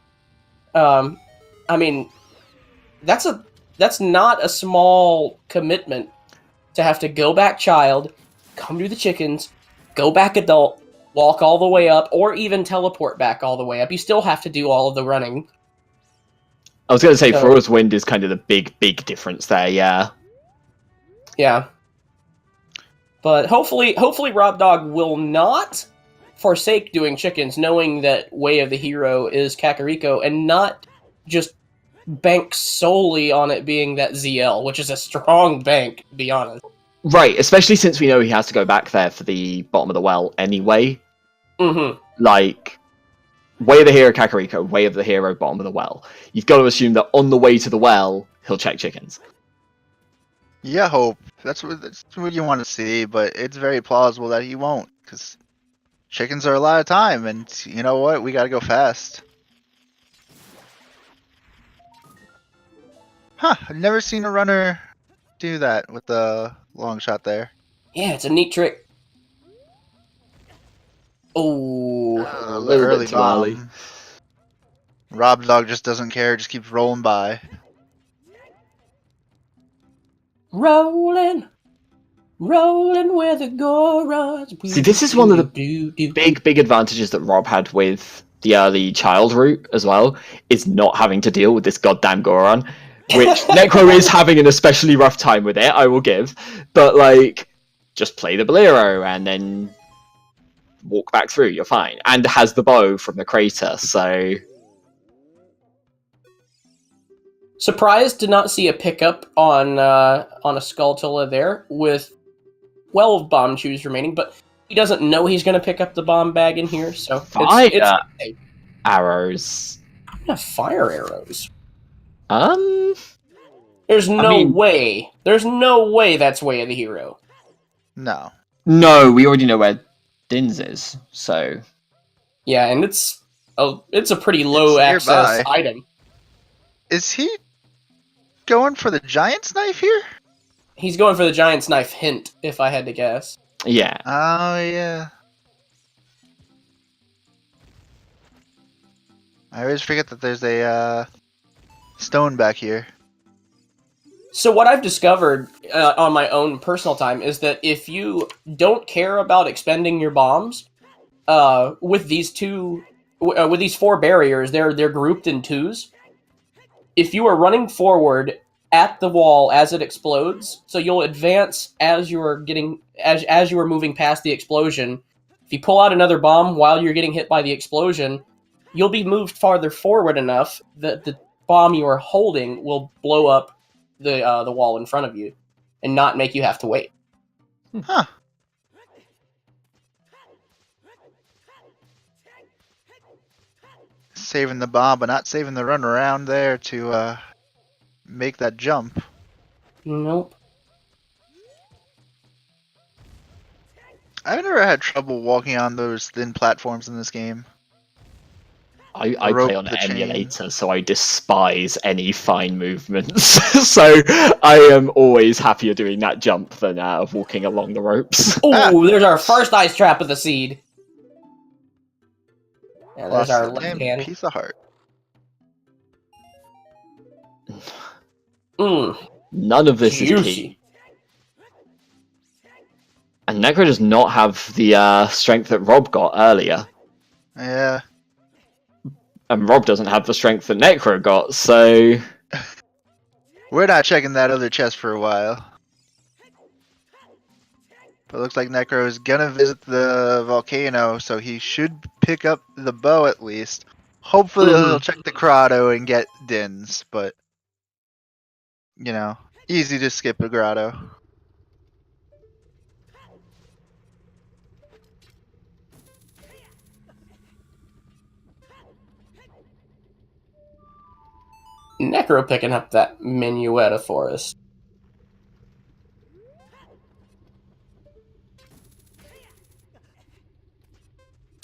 I mean, that's not a small commitment to have to go back child, come do the chickens, go back adult, walk all the way up, or even teleport back all the way up. You still have to do all of the running. I was going to say, Faror's Wind is kind of the big difference there, yeah. Yeah. But hopefully Rob Dog will not forsake doing chickens, knowing that Way of the Hero is Kakariko, and not just bank solely on it being that ZL, which is a strong bank, to be honest. Right, especially since we know he has to go back there for the bottom of the well anyway. Mm-hmm. Like, Way of the Hero Kakariko, Way of the Hero bottom of the well. You've got to assume that on the way to the well, he'll check chickens. Yeah, hope. That's what you want to see, but it's very plausible that he won't, because chickens are a lot of time, and you know what? We gotta go fast. Huh, I've never seen a runner do that with the long shot there. Yeah, it's a neat trick. Oh, A little early bomb. Rob Dog just doesn't care, just keeps rolling by. rolling where the Gorons. See, this is one of the big advantages that Rob had with the early child route as well, is not having to deal with this goddamn Goron, which Necro is having an especially rough time with it, I will give. But, like, just play the Bolero and then walk back through, you're fine. And has the bow from the crater, so... Surprised to not see a pickup on a Skulltula there with 12 bomb chews remaining, but he doesn't know he's going to pick up the bomb bag in here, so it's arrows. I'm gonna fire arrows. There's no way. There's no way that's Way of the Hero. No. No, we already know where Din's is, so... Yeah, and it's a pretty low access item. Is he going for the Giant's Knife here? He's going for the Giant's Knife hint, if I had to guess. Yeah. Oh, yeah. I always forget that there's a stone back here. So what I've discovered on my own personal time is that if you don't care about expending your bombs, with these four barriers, they're grouped in twos. If you are running forward at the wall as it explodes, so you'll advance as you are moving past the explosion. If you pull out another bomb while you're getting hit by the explosion, you'll be moved farther forward enough that the bomb you are holding will blow up the wall in front of you and not make you have to wait. Huh. Saving the bomb, but not saving the run around there to make that jump. Nope. I've never had trouble walking on those thin platforms in this game. I play on an emulator, so I despise any fine movements. So I am always happier doing that jump than walking along the ropes. Oh, there's our first ice trap of the seed. Yeah, there's Plus our the left damn hand. piece of heart. None of this is key. And Necro does not have the strength that Rob got earlier. Yeah. And Rob doesn't have the strength that Necro got, so... We're not checking that other chest for a while. But it looks like Necro is gonna visit the volcano, so he should pick up the bow at least. Hopefully he'll check the grotto and get Dins, but... You know, easy to skip a grotto. Necro picking up that minuetta for us.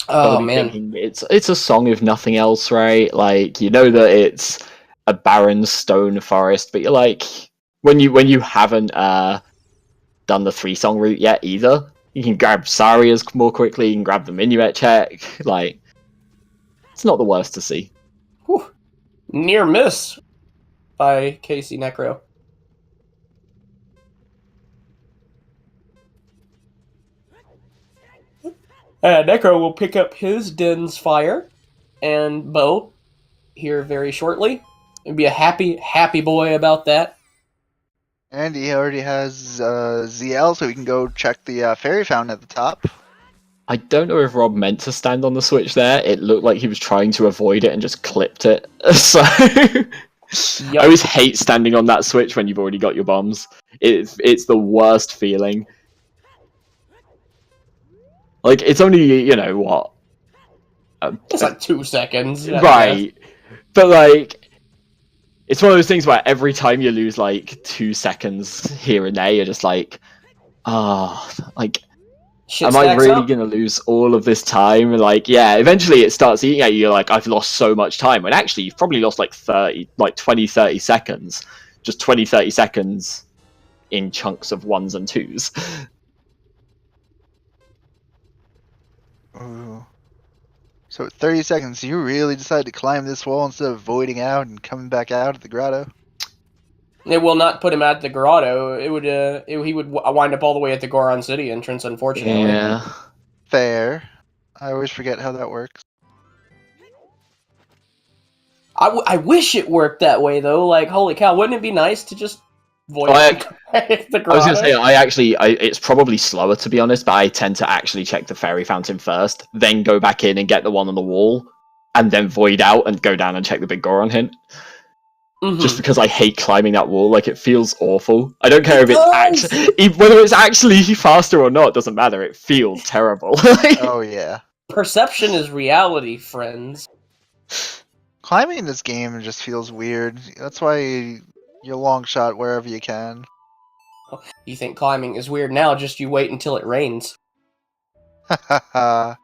Oh man, it's a song if nothing else, right? Like, you know that it's a barren stone forest, but you're like, when you haven't done the 3-song route yet either, you can grab Saria's more quickly, you can grab the minuet check, like, it's not the worst to see. Whew. Near miss by KCNecro. Necro will pick up his Din's Fire and bow here very shortly. And be a happy boy about that. And he already has ZL, so we can go check the fairy fountain at the top. I don't know if Rob meant to stand on the switch there. It looked like he was trying to avoid it and just clipped it. So... Yep. I always hate standing on that switch when you've already got your bombs. It's the worst feeling. Like, it's only, you know, what? It's like 2 seconds. Right. But, like, it's one of those things where every time you lose, like, 2 seconds here and there, you're just like, like... Am I really going to lose all of this time? Like, yeah, eventually it starts eating at you. You're like, I've lost so much time. When actually, you've probably lost like 20, 30 seconds. Just 20, 30 seconds in chunks of 1s and 2s. Ooh. So 30 seconds, you really decided to climb this wall instead of voiding out and coming back out at the grotto? It will not put him at the grotto. He would wind up all the way at the Goron City entrance, unfortunately. Yeah. Fair. I always forget how that works. I wish it worked that way though. Like, holy cow, wouldn't it be nice to just void the I was gonna say, grotto? it's probably slower to be honest, but I tend to actually check the fairy fountain first, then go back in and get the one on the wall, and then void out and go down and check the big Goron hint. Mhm. Just because I hate climbing that wall, like it feels awful. I don't care It if it's actually whether it's actually faster or not. Doesn't matter. It feels terrible. Oh yeah. Perception is reality, friends. Climbing in this game just feels weird. That's why you long shot wherever you can. You think climbing is weird now, just you wait until it rains. Breath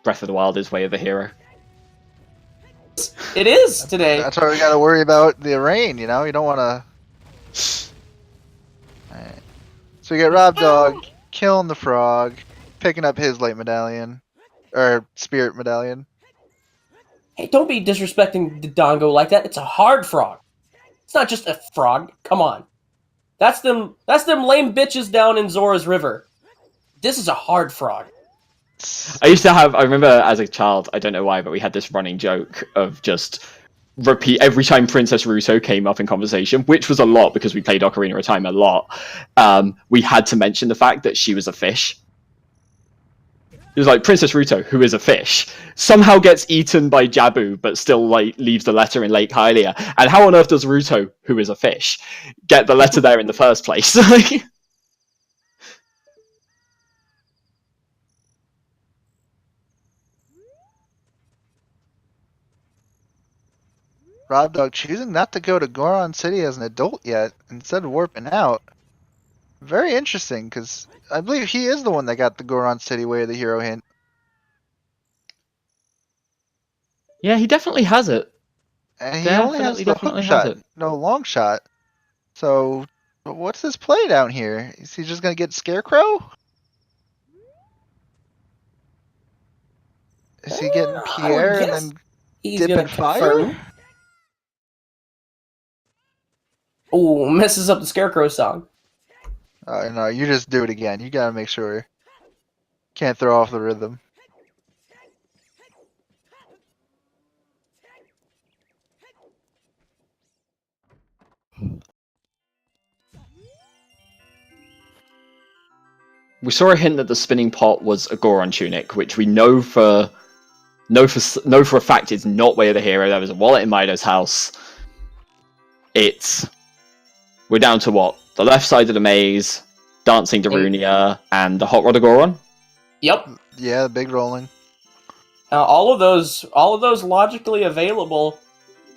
of the Wild is way of the hero. It is today. That's why we gotta worry about the rain, you know? You don't wanna... Alright. So we get Rob Dog killing the frog, picking up his light medallion. Or spirit medallion. Hey, don't be disrespecting the Dongo like that. It's a hard frog. It's not just a frog. Come on. That's them lame bitches down in Zora's River. This is a hard frog. I remember as a child, I don't know why, but we had this running joke of just repeat every time Princess Russo came up in conversation, which was a lot because we played Ocarina of Time a lot. We had to mention the fact that she was a fish. It was like Princess Ruto, who is a fish, somehow gets eaten by Jabu, but still like leaves the letter in Lake Hylia. And how on earth does Ruto, who is a fish, get the letter there in the first place? Rob Dog choosing not to go to Goron City as an adult yet, instead of warping out. Very interesting, because I believe he is the one that got the Goron City Way of the Hero hint. Yeah, he definitely has it. And he only has the Definitely hook has shot, it. no long shot. So, what's his play down here? Is he just gonna get Scarecrow? Is he getting Pierre and then He's dip gonna in fire? confirm. Ooh, messes up the Scarecrow song. No, you just do it again. You gotta make sure. Can't throw off the rhythm. We saw a hint that the spinning pot was a Goron tunic, which we know for a fact is not Way of the Hero. There was a wallet in Mido's house. We're down to what? The left side of the maze, Dancing Darunia, and the Hot Rod of Goron. Yep. Yeah, the big rolling. All of those logically available.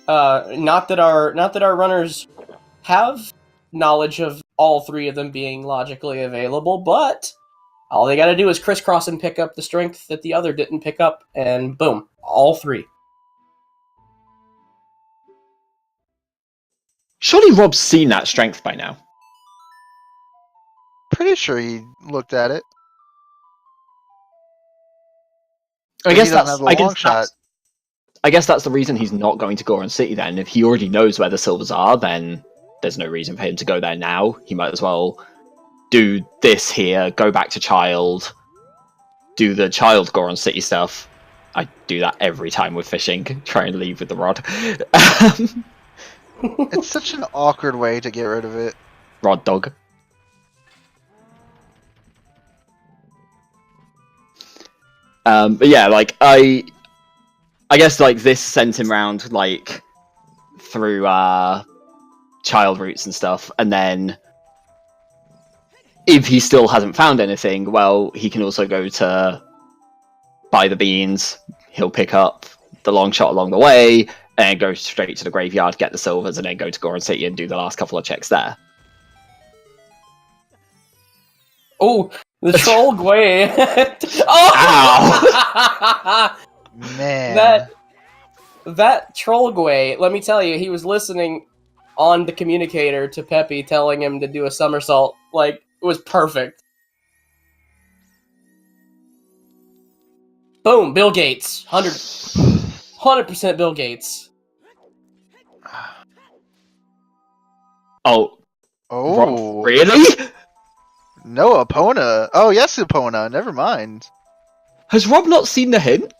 Not that our runners have knowledge of all three of them being logically available, but all they got to do is crisscross and pick up the strength that the other didn't pick up, and boom, all three. Surely Rob's seen that strength by now. Pretty sure he looked at it. I guess that's the reason he's not going to Goron City then. If he already knows where the silvers are, then there's no reason for him to go there now. He might as well do this here, go back to Child, do the Child Goron City stuff. I do that every time with fishing, try and leave with the rod. It's such an awkward way to get rid of it. Rod dog. But yeah, like I guess like this sent him round like through child routes and stuff, and then if he still hasn't found anything, well, he can also go to buy the beans. He'll pick up the long shot along the way, and go straight to the graveyard, get the silvers, and then go to Goron City and do the last couple of checks there. Oh, the troll Gwei. Oh! Man. That troll Gwei, let me tell you, he was listening on the communicator to Peppy telling him to do a somersault. Like, it was perfect. Boom, Bill Gates. 100% Bill Gates. Oh. Oh. Really? No, Epona. Oh, yes, Epona. Never mind. Has Rob not seen the hint?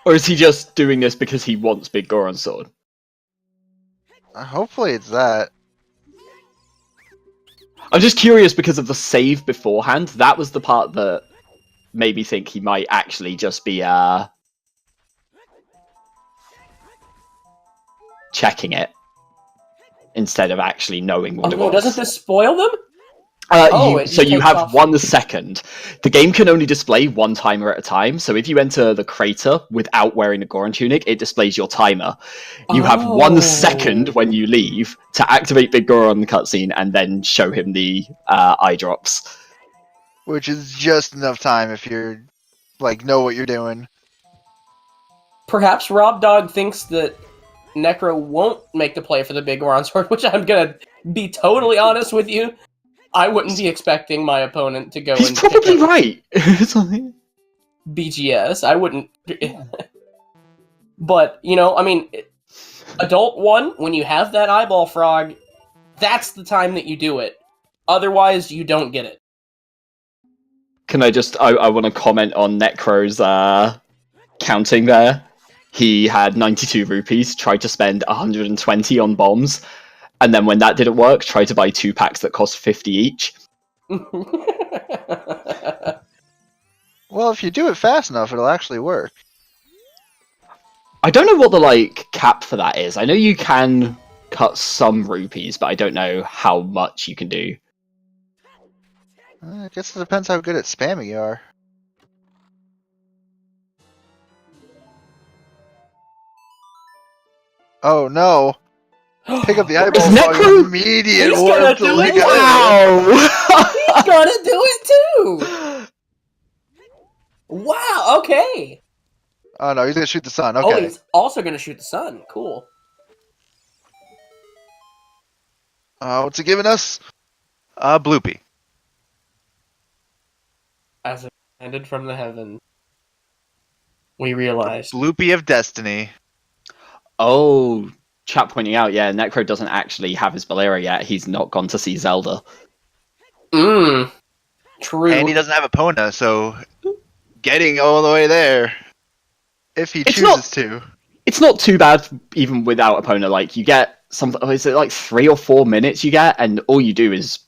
Or is he just doing this because he wants Big Goron's sword? Hopefully it's that. I'm just curious because of the save beforehand. That was the part that made me think he might actually just be checking it instead of actually knowing what it was. Doesn't this spoil them? So you takes have off. 1 second. The game can only display 1 timer at a time. So if you enter the crater without wearing the Goron tunic, it displays your timer. You have 1 second when you leave to activate Big Goron cutscene and then show him the eye drops. Which is just enough time if you're, like, know what you're doing. Perhaps r0bd0g thinks that Necro won't make the play for the Big Goron sword, which I'm gonna be totally honest with you. I wouldn't be expecting my opponent to go He's and probably pick up right. BGS. I wouldn't. But, you know, I mean, Adult 1, when you have that eyeball frog, that's the time that you do it. Otherwise, you don't get it. Can I just... I want to comment on Necro's counting there. He had 92 rupees, tried to spend 120 on bombs, and then when that didn't work, tried to buy 2 packs that cost 50 each. Well, if you do it fast enough, it'll actually work. I don't know what the, like, cap for that is. I know you can cut some rupees, but I don't know how much you can do. I guess it depends how good at spamming you are. Oh no! Pick up the eyeball Is frog Necro- immediate He's orb gonna to do leak it! out. Wow! He's gonna do it too! Wow, okay. Oh no, he's gonna shoot the sun. Oh, Okay. he's also gonna shoot the sun. Cool. What's he giving us? Bloopy. As it landed from the heaven, we realized. Bloopy of Destiny. Oh, chat pointing out, yeah, Necro doesn't actually have his Bolero yet. He's not gone to see Zelda. True. And he doesn't have Epona, so getting all the way there, if he It's chooses to. It's not too bad even without Epona. Like, you get something, is it like 3 or 4 minutes you get, and all you do is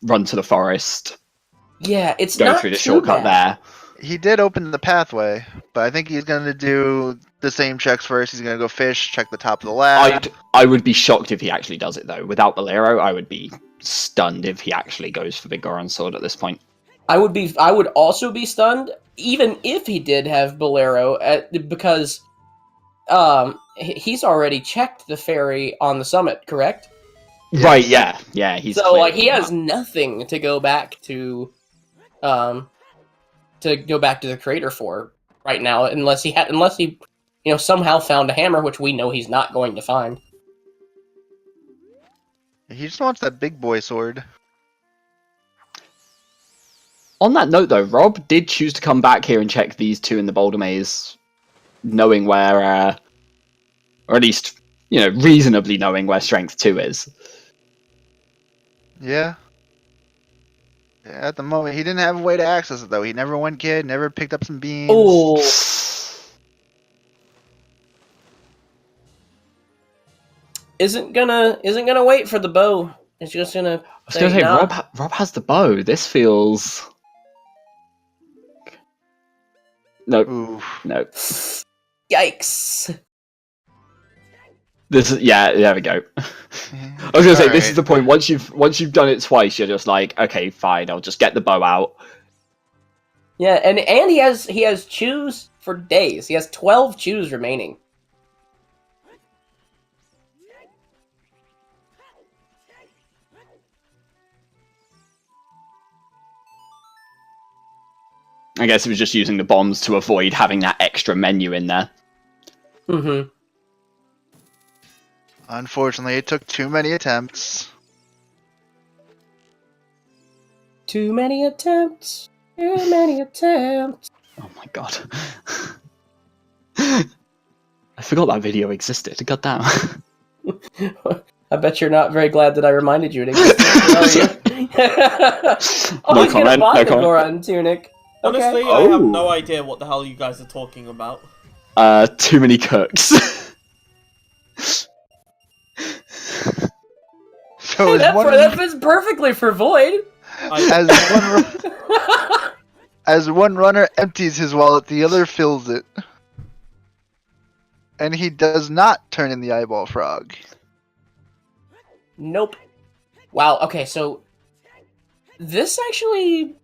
run to the forest, Yeah, it's go not through the too shortcut bad. there. He did open the pathway, but I think he's gonna do the same checks first. He's gonna go fish, check the top of the lab. I would be shocked if he actually does it though. Without Bolero, I would be stunned if he actually goes for Big Goron's sword at this point. I would also be stunned, even if he did have Bolero, because he's already checked the ferry on the summit, correct? Yes. Right, yeah, he's So like clearly he has not. nothing to go back to the crater for right now, unless he somehow found a hammer, which we know he's not going to find. He just wants that big boy sword. On that note though, Rob did choose to come back here and check these 2 in the Boulder Maze, knowing where, or at least, reasonably knowing where Strength 2 is. Yeah. At the moment, he didn't have a way to access it though. He never went kid, never picked up some beans. Oh, isn't gonna wait for the bow. It's just gonna. I was going to say, nah. Rob has the bow. This feels... No, Oof. no. Yikes! This is, yeah, there we go. I was gonna say, this is the point. Once you've done it twice, you're just like, okay, fine, I'll just get the bow out. Yeah, and he has chews for days. He has 12 chews remaining. I guess it was just using the bombs to avoid having that extra menu in there. Mm-hmm. Unfortunately, it took too many attempts. Too many attempts. Too many attempts. Oh my god. I forgot that video existed. God damn. I bet you're not very glad that I reminded you it existed, are you? Oh, No he's gonna comment, buy no the comment. Goron tunic. Okay. Honestly, I have Oh. no idea what the hell you guys are talking about. Too many cooks. So That fits perfectly for Void. as one runner empties his wallet, the other fills it. And he does not turn in the eyeball frog. Nope. Wow. Okay, so this actually,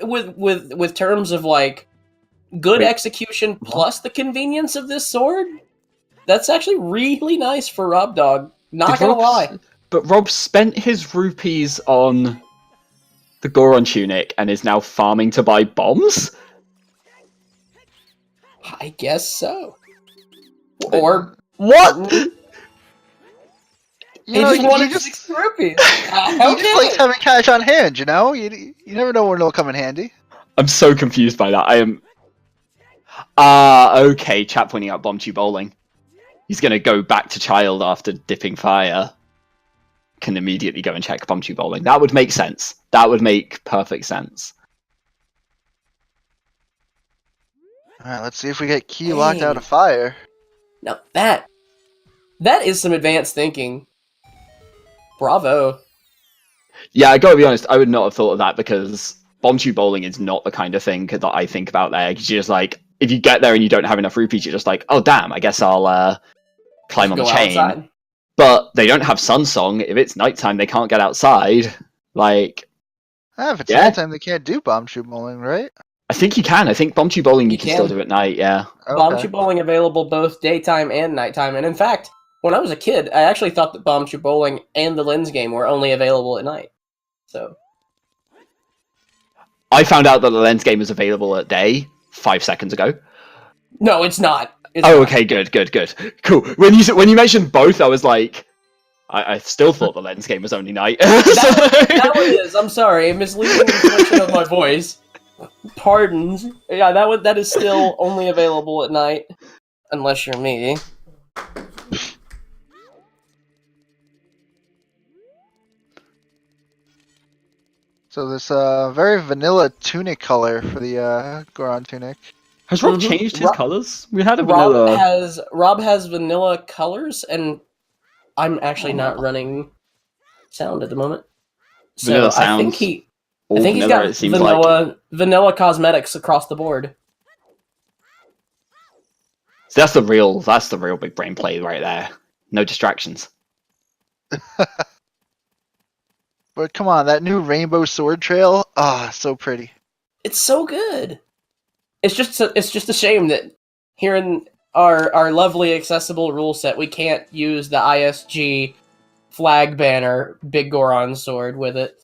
with terms of like good execution plus the convenience of this sword, that's actually really nice for Rob Dog. Not gonna lie. But Rob spent his rupees on the Goron tunic and is now farming to buy bombs? I guess so. Or what? He just wanted 6 rupees. He just likes having cash on hand, you know? You never know when it'll come in handy. I'm so confused by that. I am... okay, chap pointing out Bomb Tube Bowling. He's gonna go back to child after dipping fire. Can immediately go and check Bomb Tube Bowling. That would make sense. That would make perfect sense. Alright, let's see if we get Key locked out of fire. Now that is some advanced thinking. Bravo. Yeah, I gotta be honest, I would not have thought of that because Bomb Tube Bowling is not the kind of thing that I think about there. Because you're just like, if you get there and you don't have enough rupees, you're just like, oh damn, I guess I'll climb on the chain. Outside. But they don't have Sun Song. If it's nighttime, they can't get outside. Like, if it's nighttime, they can't do Bomb Tube Bowling, right? I think you can. I think Bomb Tube Bowling you can still do at night, yeah. Okay. Bomb Tube Bowling available both daytime and nighttime. And in fact, when I was a kid, I actually thought that Bomb Tube Bowling and the Lens game were only available at night. So I found out that the Lens game is available at day 5 seconds ago. No, it's not. Okay, good. Cool. When you mentioned both, I was like, I still thought the Lens game was only night. That one is. I'm sorry, misleading inflection of my voice. Pardons. Yeah, that is still only available at night, unless you're me. So this very vanilla tunic color for the Goron tunic. Has Rob changed his colors? We had a vanilla. Rob has vanilla colors, and I'm actually not running sound at the moment. So Vanilla sounds. I think he's got vanilla cosmetics across the board. So that's the real big brain play right there. No distractions. But come on, that new rainbow sword trail, so pretty. It's so good. It's just a shame that here in our lovely accessible rule set, we can't use the ISG flag banner Big Goron sword with it.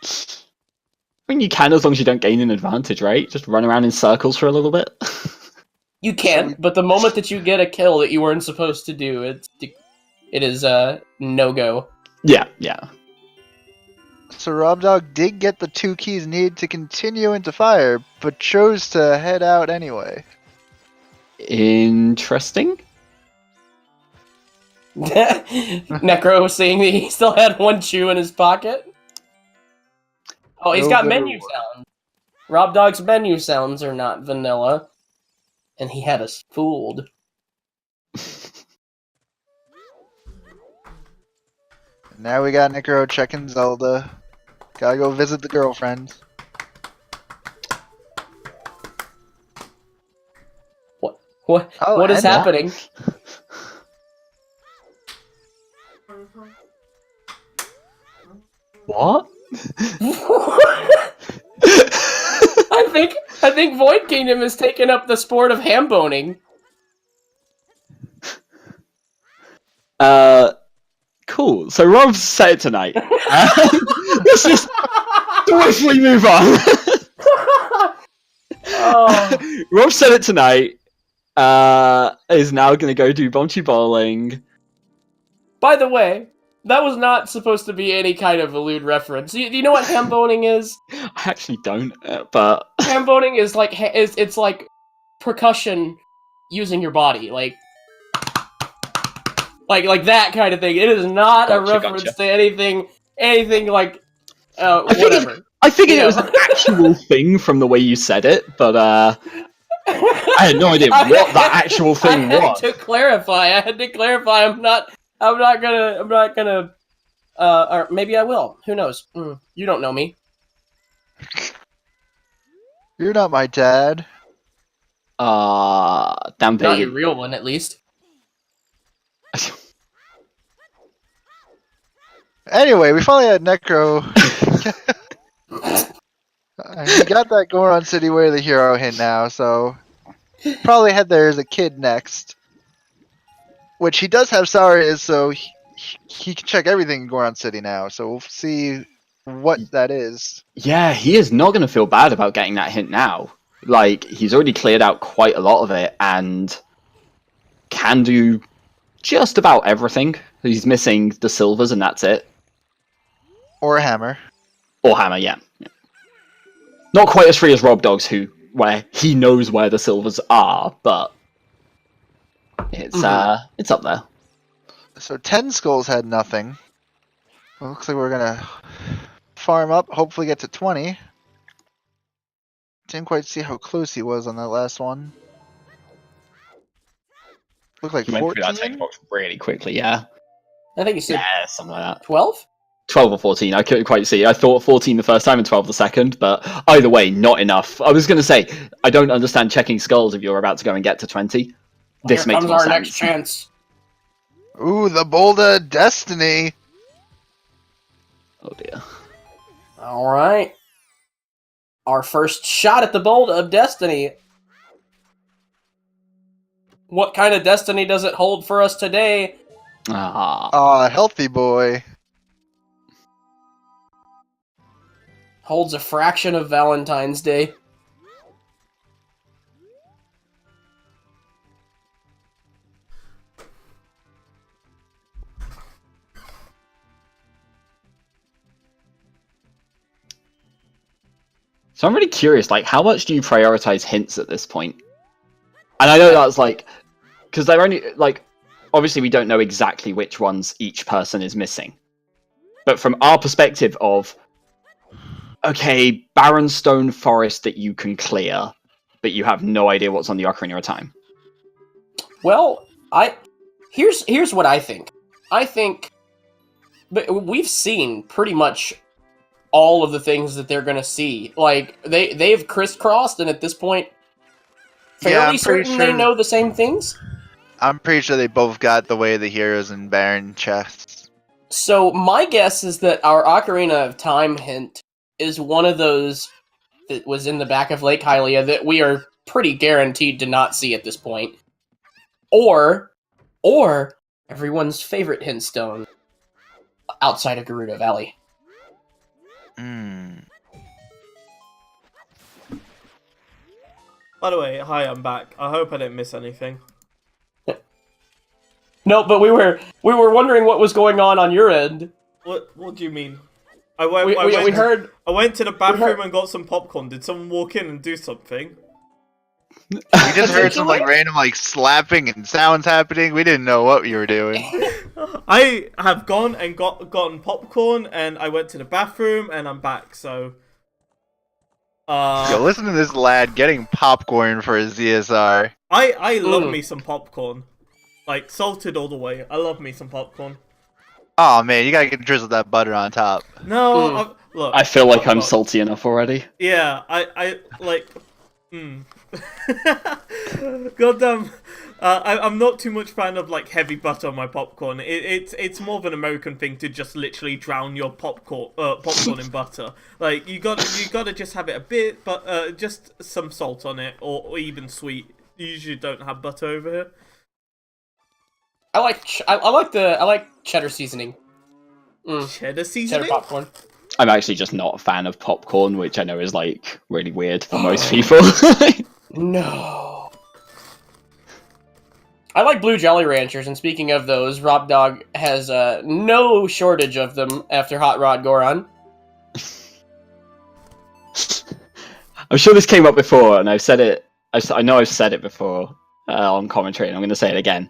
I mean, you can as long as you don't gain an advantage, right? Just run around in circles for a little bit. You can, but the moment that you get a kill that you weren't supposed to do, it is a no-go. Yeah. So Rob Dog did get the 2 keys needed to continue into fire, but chose to head out anyway. Interesting. Necro seeing that he still had 1 chew in his pocket. Oh, he's got menu sounds. Rob Dog's menu sounds are not vanilla. And he had us fooled. Now we got Necro checking Zelda. Gotta go visit the girlfriend. What is happening? What? I think Void Kingdom has taken up the sport of ham boning. Cool. So Rob's set it tonight. Let's just swiftly move on. Rob set it tonight. Is now going to go do Bomb Tube Bowling. By the way, that was not supposed to be any kind of a lewd reference. Do you know what ham boning is? I actually don't, but ham boning is like it's like percussion using your body, like that kind of thing. It is not a reference to anything like whatever. I figured it was an actual thing from the way you said it, but I had no idea what that actual thing I had was. to clarify. I'm not gonna. Or maybe I will. Who knows? You don't know me. You're not my dad. Damn Not your baby. real one, at least. Anyway, we finally had Necro. He got that Goron City Way of the Hero hint now, so probably head there as a kid next. Which he does have Sarias, so he can check everything in Goron City now. So we'll see what that is. Yeah, he is not going to feel bad about getting that hint now. Like, he's already cleared out quite a lot of it and can do just about everything. He's missing the silvers and that's it. Or a hammer. Or hammer, yeah. Not quite as free as Robdog's, where he knows where the silvers are, but it's up there. So 10 skulls had nothing. Well, looks like we're gonna farm up, hopefully get to 20. Didn't quite see how close he was on that last one. Looked like He went through that 14. text box really quickly, yeah. I think you said Yeah, something like that. 12. 12 or 14, I couldn't quite see. I thought 14 the first time and 12 the second, but either way, not enough. I was going to say, I don't understand checking skulls if you're about to go and get to 20. This Here makes comes more our sense. next chance. Ooh, the Boulder Destiny. Oh dear. All right. Our first shot at the bolt of destiny. What kind of destiny does it hold for us today? Ah. Healthy boy. Holds a fraction of Valentine's Day. So I'm really curious, like, how much do you prioritize hints at this point? And I know that's like, because they're only, like, obviously we don't know exactly which ones each person is missing. But from our perspective of, okay, barren stone forest that you can clear, but you have no idea what's on the Ocarina of Time. Well, here's what I think. I think we've seen pretty much all of the things that they're gonna see. Like they've crisscrossed, and at this point, fairly certain they know the same things. I'm pretty sure they both got the Way of the Heroes and Baron chests. So my guess is that our Ocarina of Time hint is one of those that was in the back of Lake Hylia that we are pretty guaranteed to not see at this point. Or everyone's favorite hint stone outside of Gerudo Valley. By the way, hi, I'm back. I hope I didn't miss anything. No, but we were wondering what was going on your end. What do you mean? I went to the bathroom and got some popcorn. Did someone walk in and do something? We just heard some random slapping and sounds happening. We didn't know what you were doing. I have gone and gotten popcorn, and I went to the bathroom, and I'm back. So, Yo, listen to this lad getting popcorn for his ZSR. I love me some popcorn, like salted all the way. I love me some popcorn. Oh man, you gotta drizzle that butter on top. No, look. I feel like I'm salty enough already. Yeah, I like. Goddamn. I'm not too much fan of heavy butter on my popcorn. It's more of an American thing to just literally drown your popcorn in butter. Like you gotta just have it a bit, but just some salt on it, or even sweet. You usually don't have butter over here. I like cheddar seaseasoning. Cheddar seasoning? Cheddar popcorn. I'm actually just not a fan of popcorn, which I know is really weird for most people. No. I like blue Jolly Ranchers, and speaking of those, Rob Dog has no shortage of them after Hot Rod Goron. I'm sure this came up before, and I've said it. I know I've said it before on commentary, and I'm going to say it again.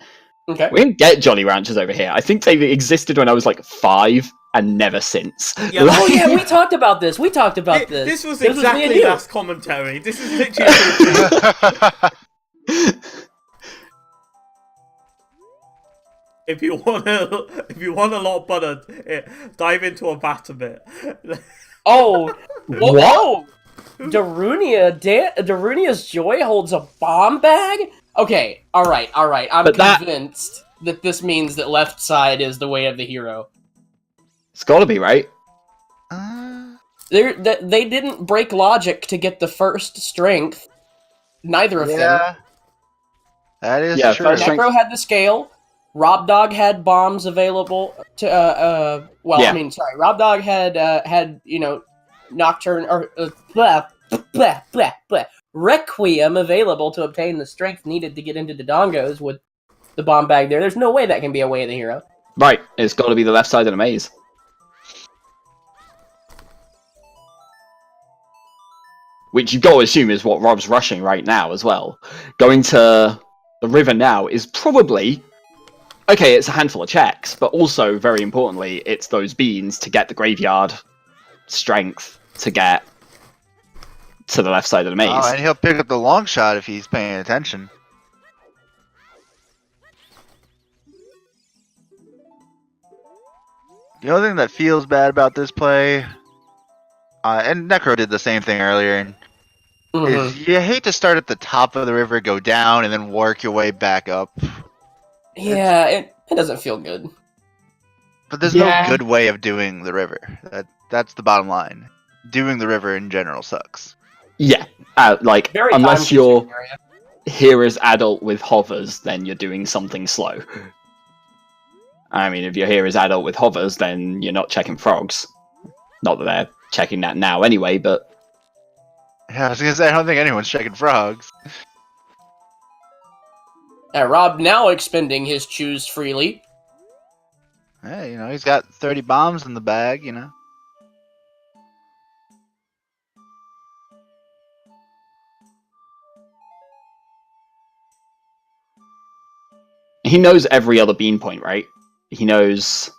Okay. We didn't get Jolly Ranchers over here. I think they existed when I was 5, and never since. Yeah, Oh yeah, we talked about this. We talked about this. This was me and exactly you. last commentary. This is literally. If you want a lot of butter, dive into a vat a bit. Oh, What? Whoa! Darunia's Joy holds a bomb bag? Okay, alright. I'm But that- convinced that this means that left side is the way of the hero. It's gotta be, right? They didn't break logic to get the first strength. Neither of them. Yeah, that is Yeah, true. first strength- Necro had the scale. Rob Dog had bombs available to. Yeah. Rob Dog had Nocturne or blah, blah, blah, blah, Requiem available to obtain the strength needed to get into the Dongos with the bomb bag there. There's no way that can be a way of the hero. Right, it's gotta be the left side of the maze. Which you've got to assume is what Rob's rushing right now as well. Going to the river now is probably... Okay, it's a handful of checks, but also, very importantly, it's those beans to get the graveyard strength to get to the left side of the maze. Oh, and he'll pick up the long shot if he's paying attention. The only thing that feels bad about this play, and Necro did the same thing earlier, is you hate to start at the top of the river, go down, and then work your way back up. Yeah, it doesn't feel good. But there's Yeah. no good way of doing the river. That's the bottom line. Doing the river in general sucks. Yeah, Very unless time-consuming you're area. here as adult with hovers, then you're doing something slow. I mean, if you're here as adult with hovers, then you're not checking frogs. Not that they're checking that now anyway, but... Yeah, I was gonna say, I don't think anyone's checking frogs. Rob now expending his choose freely. Hey, he's got 30 bombs in the bag, He knows every other bean point, right? He knows...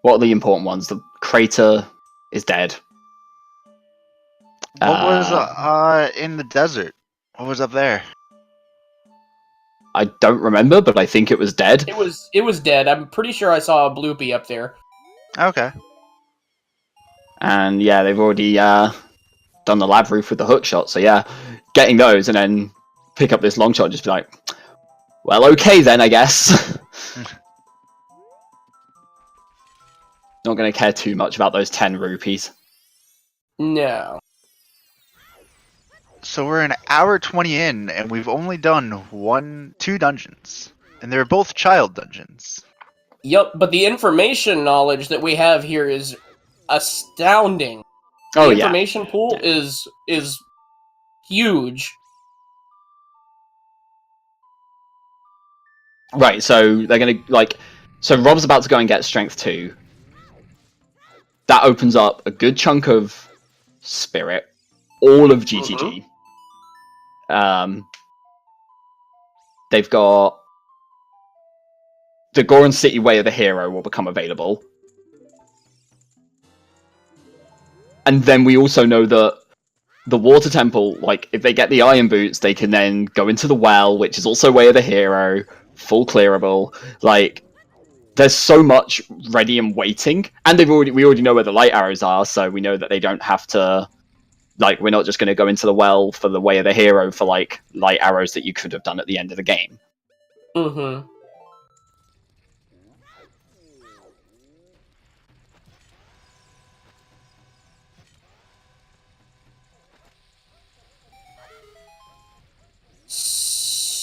What are the important ones? The crater is dead. What was in the desert? What was up there? I don't remember, but I think it was dead. It was dead. I'm pretty sure I saw a bloopy up there. Okay. And yeah, they've already done the lab roof with the hook shot, so yeah, getting those and then pick up this long shot and just be like, well, okay then, I guess. Not going to care too much about those 10 rupees. No. So we're an hour 20 in, and we've only done 2 dungeons. And they're both child dungeons. Yup, but the information knowledge that we have here is astounding. Oh, The yeah. information pool is huge. Right, so they're going to, so Rob's about to go and get Strength 2. That opens up a good chunk of Spirit, all of GTG. They've got the Goron City Way of the Hero will become available. And then we also know that the Water Temple, if they get the Iron Boots, they can then go into the well, which is also Way of the Hero, full clearable. There's so much ready and waiting, and we already know where the light arrows are, so we know that they don't have to. We're not just going to go into the well for the Way of the Hero for light arrows that you could have done at the end of the game. Mm-hmm.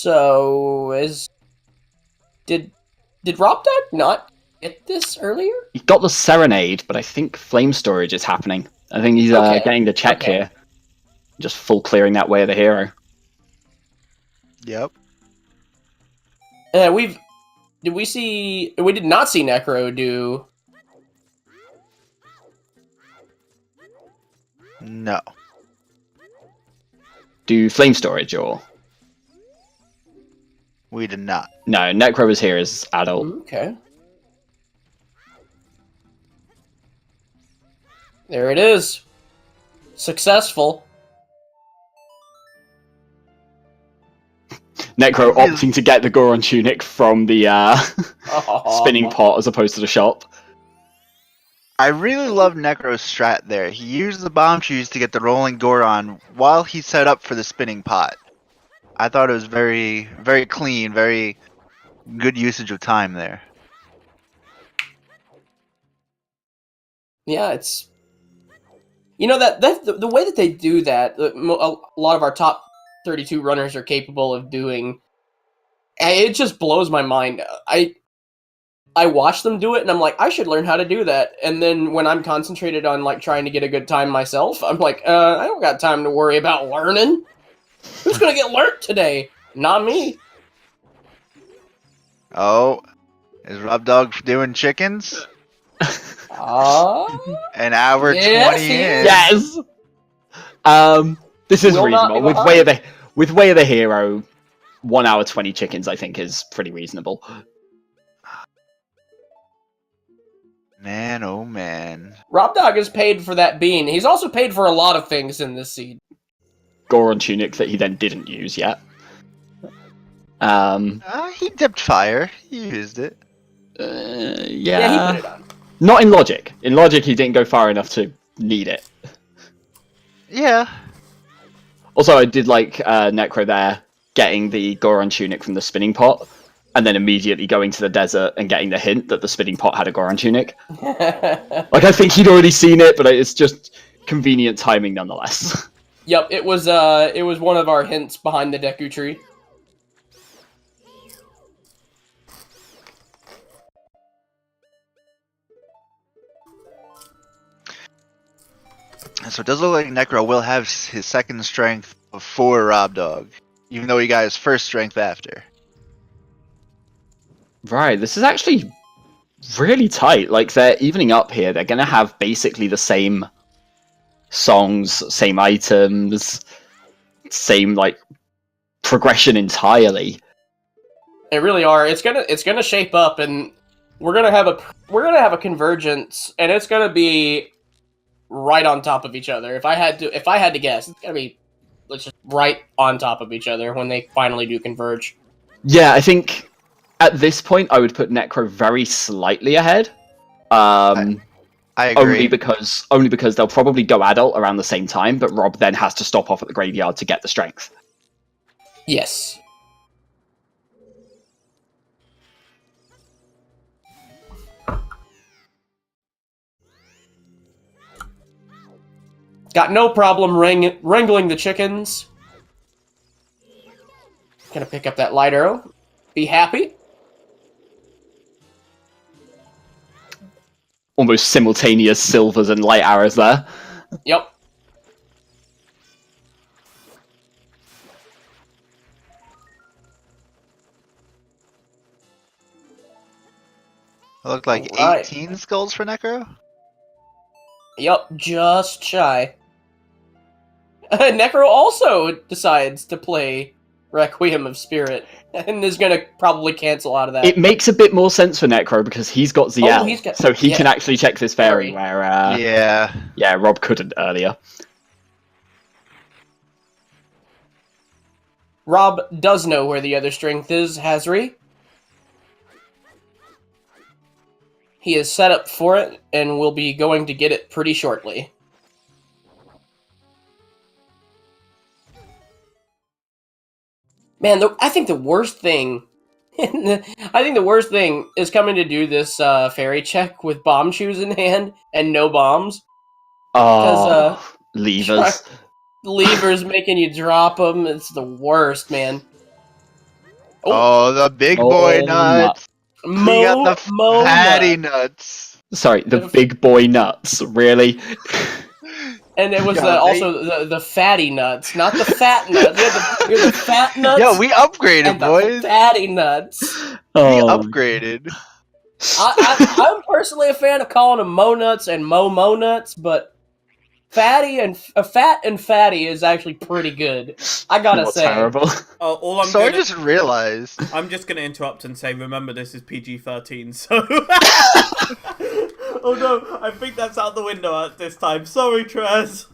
So did Rob Dog not get this earlier? He got the Serenade, but I think Flame Storage is happening. I think he's Okay. getting the check here. Just full clearing that Way of the Hero. Yep. We did not see Necro do. No. Do Flame Storage or... We did not. No, Necro was here as adult. Okay. There it is. Successful. Necro opting to get the Goron tunic from the spinning pot as opposed to the shop. I really love Necro's strat there. He used the bomb shoes to get the rolling Goron while he set up for the spinning pot. I thought it was very, very clean, very good usage of time there. Yeah, it's... You know, that the way that they do that, a lot of our top 32 runners are capable of doing, it just blows my mind. I watch them do it, and I'm like, I should learn how to do that. And then when I'm concentrated on like trying to get a good time myself, I'm like, I don't got time to worry about learning. Who's gonna get learnt today? Not me. Oh, is r0bd0g doing chickens? An hour 20 in. Yes. This is reasonable with way of the hero. 1 hour 20 chickens, I think, is pretty reasonable. Man, oh man. r0bd0g is paid for that bean. He's also paid for a lot of things in this seed. Goron tunic that he then didn't use yet. He dipped fire. He used it. Yeah, he put it on. Not in logic. In logic, he didn't go far enough to need it. Yeah. Also, I did like Necro there getting the Goron tunic from the spinning pot, and then immediately going to the desert and getting the hint that the spinning pot had a Goron tunic. Like, I think he'd already seen it, but it's just convenient timing nonetheless. Yep, it was one of our hints behind the Deku tree. So it does look like Necro will have his second strength before r0bd0g, even though he got his first strength after. Right, this is actually really tight. Like, they're evening up here. They're going to have basically the same songs, same items, same, like, progression entirely. They really are. It's gonna shape up, and we're gonna have a convergence, and it's gonna be right on top of each other. If I had to guess, it's gonna be just right on top of each other when they finally do converge. Yeah, I think at this point I would put Necro very slightly ahead. I agree. Only because they'll probably go adult around the same time, but Rob then has to stop off at the graveyard to get the strength. Yes. Got no problem wrangling the chickens. Gonna pick up that light arrow. Be happy. Almost simultaneous silvers and light arrows there. Yep. It looked like Alright. 18 skulls for Necro. Yep, just shy. Necro also decides to play Requiem of Spirit, and is gonna probably cancel out of that. It makes a bit more sense for Necro because he's got ZL, so he can actually check this fairy, where yeah, Rob couldn't earlier. Rob does know where the other strength is, Hazri. He is set up for it, and will be going to get it pretty shortly. Man, I think the worst thing... I think the worst thing is coming to do this fairy check with bomb shoes in hand and no bombs. Oh, levers. Levers making you drop them. It's the worst, man. Oh, the big boy nuts. We got the fatty nuts. Sorry, the big boy nuts. Really? And it was also the fatty nuts, not the fat nuts. You're the fat nuts. Yeah, we upgraded, boys. The fatty nuts. We upgraded. I'm personally a fan of calling them mo nuts and mo nuts, but Fatty and fat and fatty is actually pretty good. I gotta Not say. terrible. All I'm So I gonna, just realized. I'm just gonna interrupt and say, remember, this is PG-13, so. Oh no, I think that's out the window at this time. Sorry, Trez.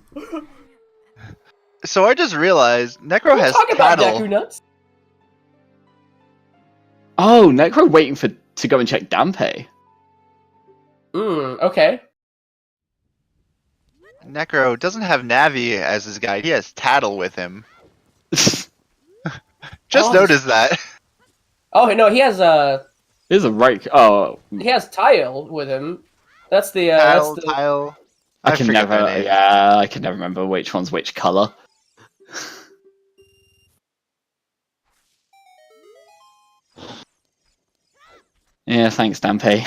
So I just realized Necro has Talk about Deku tattle. nuts. Oh, Necro waiting to go and check Dampe. Okay. Necro doesn't have Navi as his guide. He has tattle with him. Just noticed that. Oh no, he has Here's a rake. Oh, he has Tile with him. That's the Tattle, tile. I can forget never. their names. Yeah, I can never remember which one's which color. Yeah, thanks, Dampe.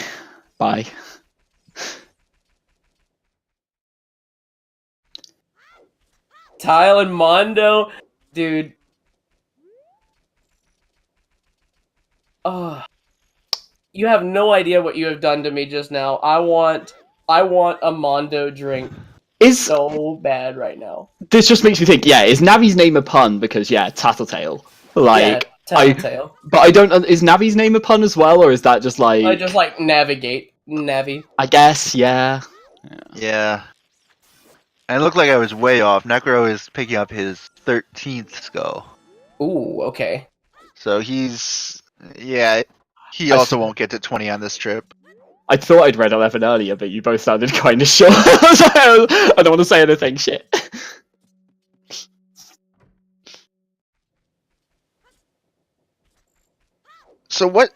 Bye. Tile and Mondo, dude. Oh, you have no idea what you have done to me just now. I want a Mondo drink Is so bad right now. this just makes me think? Yeah, is Navi's name a pun? Because yeah, Tattletale. Like, Yeah, Tattletale. but I don't. Is Navi's name a pun as well, or is that just like? I just like navigate, Navi. I guess, yeah. Yeah. And it looked like I was way off. Necro is picking up his 13th skull. Ooh, okay. So he's... Yeah, he I also s- won't get to 20 on this trip. I thought I'd read 11 earlier, but you both sounded kind of sure. I don't want to say anything shit. So what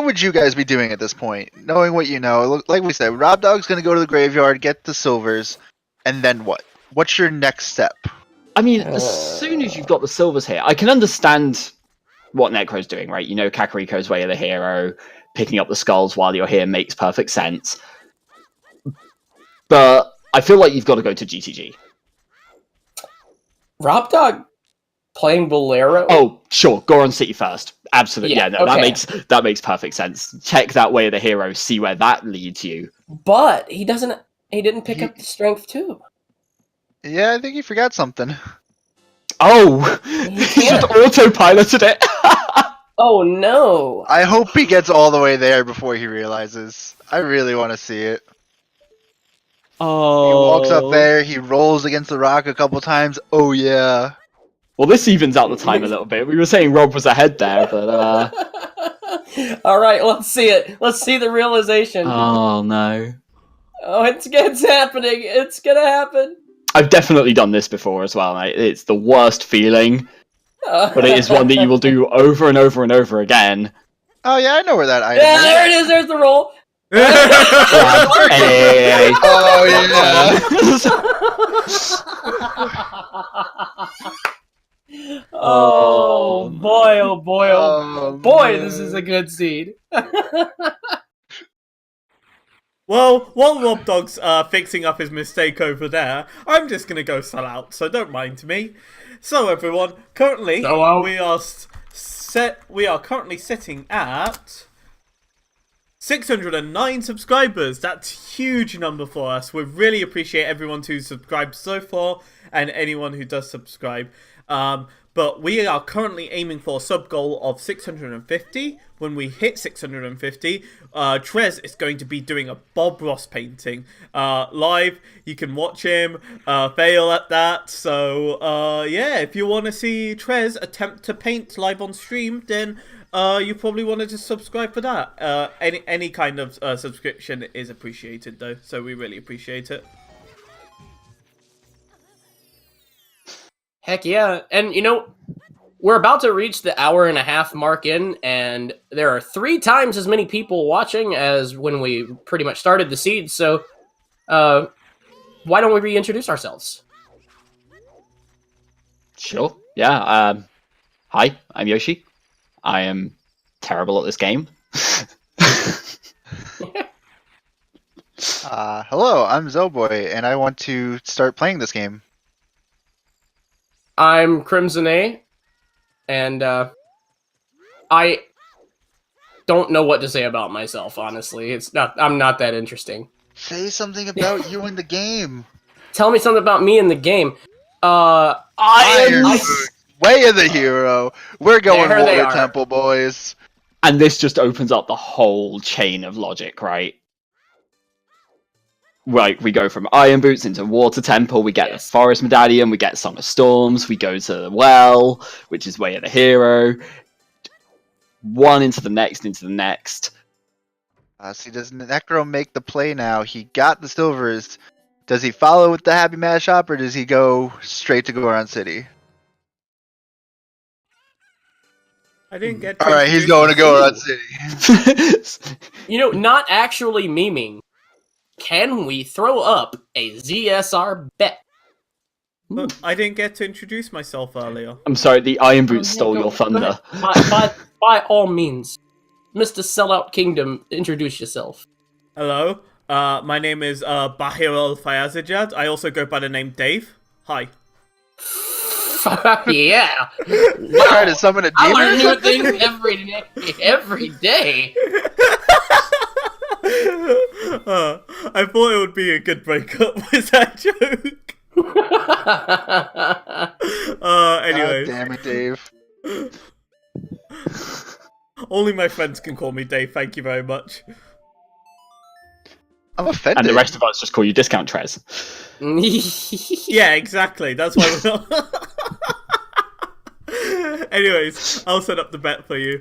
would you guys be doing at this point? Knowing what you know, like we said, Rob Dog's going to go to the graveyard, get the silvers, and then what? What's your next step? I mean, as soon as you've got the silvers here, I can understand what Necro's doing, right? You know, Kakariko's way of the hero, picking up the skulls while you're here makes perfect sense. But I feel like you've got to go to GTG. Rob Dog playing Bolero. Oh, sure, Goron City first. Absolutely, Yeah, yeah, no, okay. that makes perfect sense. Check that way of the hero, see where that leads you. But he didn't pick up the strength too. Yeah, I think you forgot something. Oh, he just autopiloted it. Oh no. I hope he gets all the way there before he realizes. I really want to see it. Oh, He walks up there, he rolls against the rock a couple times. Oh yeah. Well, this evens out the time a little bit. We were saying Rob was ahead there, but All right, let's see it. Let's see the realization. oh no. Oh, it's happening. It's gonna happen. I've definitely done this before as well, mate. It's the worst feeling, but it is one that you will do over and over and over again. Oh yeah, I know where that item Yeah, is. there it is. There's the roll. Hey. Oh yeah. Oh boy! Oh boy! Oh Oh, boy! man. This is a good seed. Well, while Rob Dog's fixing up his mistake over there, I'm just gonna go sell out, so don't mind me. So everyone, currently Sell out. we are currently sitting at 609 subscribers. That's a huge number for us. We really appreciate everyone who's subscribed so far and anyone who does subscribe. But we are currently aiming for a sub goal of 650. When we hit 650, Trez is going to be doing a Bob Ross painting live. You can watch him fail at that. So yeah, if you want to see Trez attempt to paint live on stream, then you probably want to just subscribe for that. Any kind of subscription is appreciated though, so we really appreciate it. Heck yeah. And, you know, we're about to reach the hour-and-a-half mark in, and there are 3 times as many people watching as when we pretty much started the seed, so why don't we reintroduce ourselves? Sure. Yeah. Hi, I'm Yoshi. I am terrible at this game. Hello, I'm Zoboy, and I want to start playing this game. I'm Crimson A, and I don't know what to say about myself, honestly. I'm not that interesting. Say something about you in the game. Tell me something about me in the game. Iron Boots, way of the hero. We're going There they Water are. Temple, boys. And this just opens up the whole chain of logic, right? Like, we go from Iron Boots into Water Temple, we get the Forest Medallion, we get Song of Storms, we go to the Well, which is Way of the Hero. One into the next, into the next. See, does Necro make the play now? He got the silvers. Does he follow with the Happy Mad Shop, or does he go straight to Goron City? I didn't get to Alright, he's introduce going to myself. Goron City. You know, not actually memeing. Can we throw up a ZSR bet? But I didn't get to introduce myself earlier. I'm sorry, the Iron Boots Yeah, stole go- your go thunder. ahead. By all means, Mr. Sellout Kingdom, introduce yourself. Hello, my name is Bahir Al-Fayazijad. I also go by the name Dave. Hi. Yeah. Trying to summon a I demon or learn new something? things every day. I thought it would be a good breakup with that joke. Anyways. God damn it, Dave. Only my friends can call me Dave, thank you very much. I'm offended. And the rest of us just call you Discount Trez. Yeah, exactly, that's why we're not... Anyways, I'll set up the bet for you.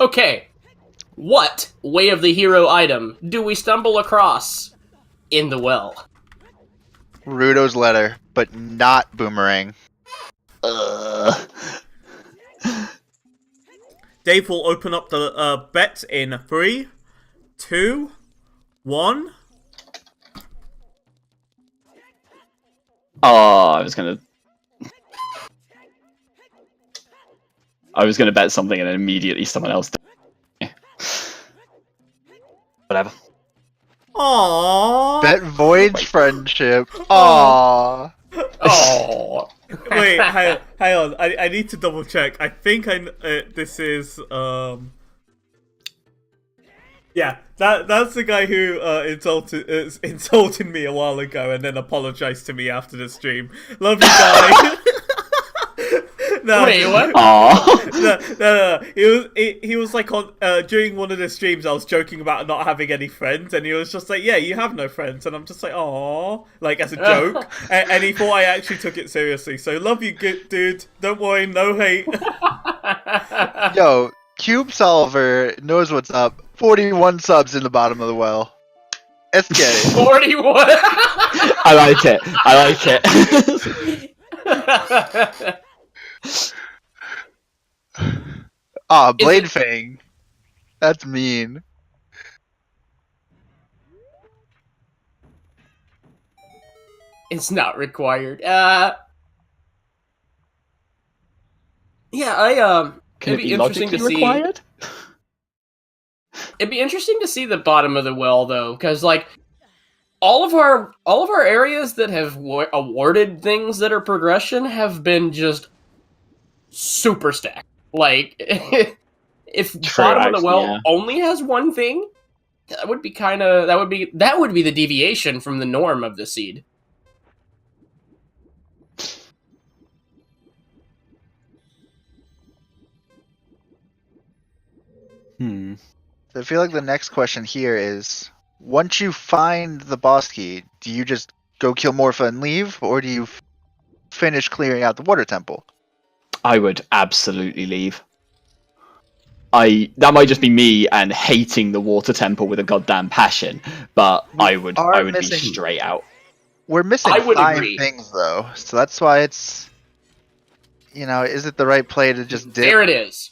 Okay. What Way of the Hero item do we stumble across in the well? Rudo's letter, but not Boomerang. Dave will open up the bet in 3, 2, 1. Oh, I was gonna bet something and then immediately someone else did. Whatever. Aww. Bet voids friendship. Aww. Oh. Wait, hang on. I need to double check. I think this is yeah, that's the guy who insulted me a while ago and then apologized to me after the stream. Love you, guy. No. Wait, what? Aww. No. He was like on during one of the streams. I was joking about not having any friends, and he was just like, "Yeah, you have no friends," and I'm just like, "Aww," like as a joke, and he thought I actually took it seriously. So love you, good dude. Don't worry, no hate. Yo, Cube Solver knows what's up. 41 subs in the bottom of the well. Let's get it. 41. I like it. I like it. Blade Fang. That's mean. It's not required. Yeah, Can it'd it be be interesting to logically see. required? It'd be interesting to see the bottom of the well, though, because like all of our areas that have awarded things that are progression have been just super stacked. Like, if True, bottom of the actually, well yeah. only has one thing, that would be the deviation from the norm of the seed. So I feel like the next question here is, once you find the boss key, do you just go kill Morpha and leave, or do you finish clearing out the water temple? I would absolutely leave. That might just be me and hating the water temple with a goddamn passion, but I would be missing- straight out. We're missing I would 5 agree. things, though, so that's why it's... is it the right play to just dip? There it is.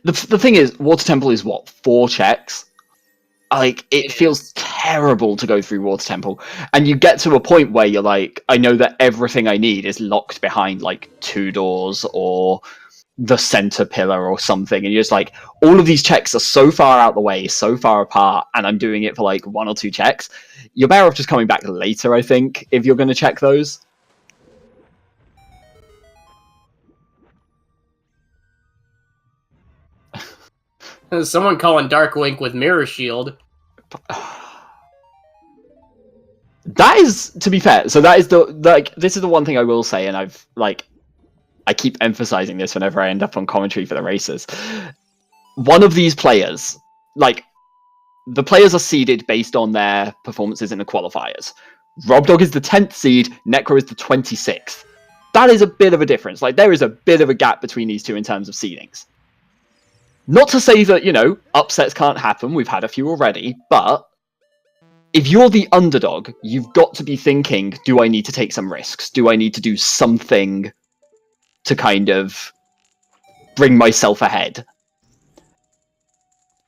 The thing is, water temple is what, 4 checks? Like, it feels terrible to go through water temple, and you get to a point where you're like, I know that everything I need is locked behind like 2 doors or the center pillar or something, and you're just like, all of these checks are so far out the way, so far apart, and I'm doing it for like 1 or 2 checks. You're better off just coming back later, I think, if you're going to check those. Someone calling Darkwink with Mirror Shield. That That is, to be fair, so that is this is the one thing I will say, and I keep emphasizing this whenever I end up on commentary for the races. One of these players, the players are seeded based on their performances in the qualifiers. r0bd0g is the 10th seed, Necro is the 26th. That is a bit of a difference. There is a bit of a gap between these two in terms of seedings. Not to say that, upsets can't happen, we've had a few already, but if you're the underdog, you've got to be thinking, do I need to take some risks? Do I need to do something to kind of bring myself ahead?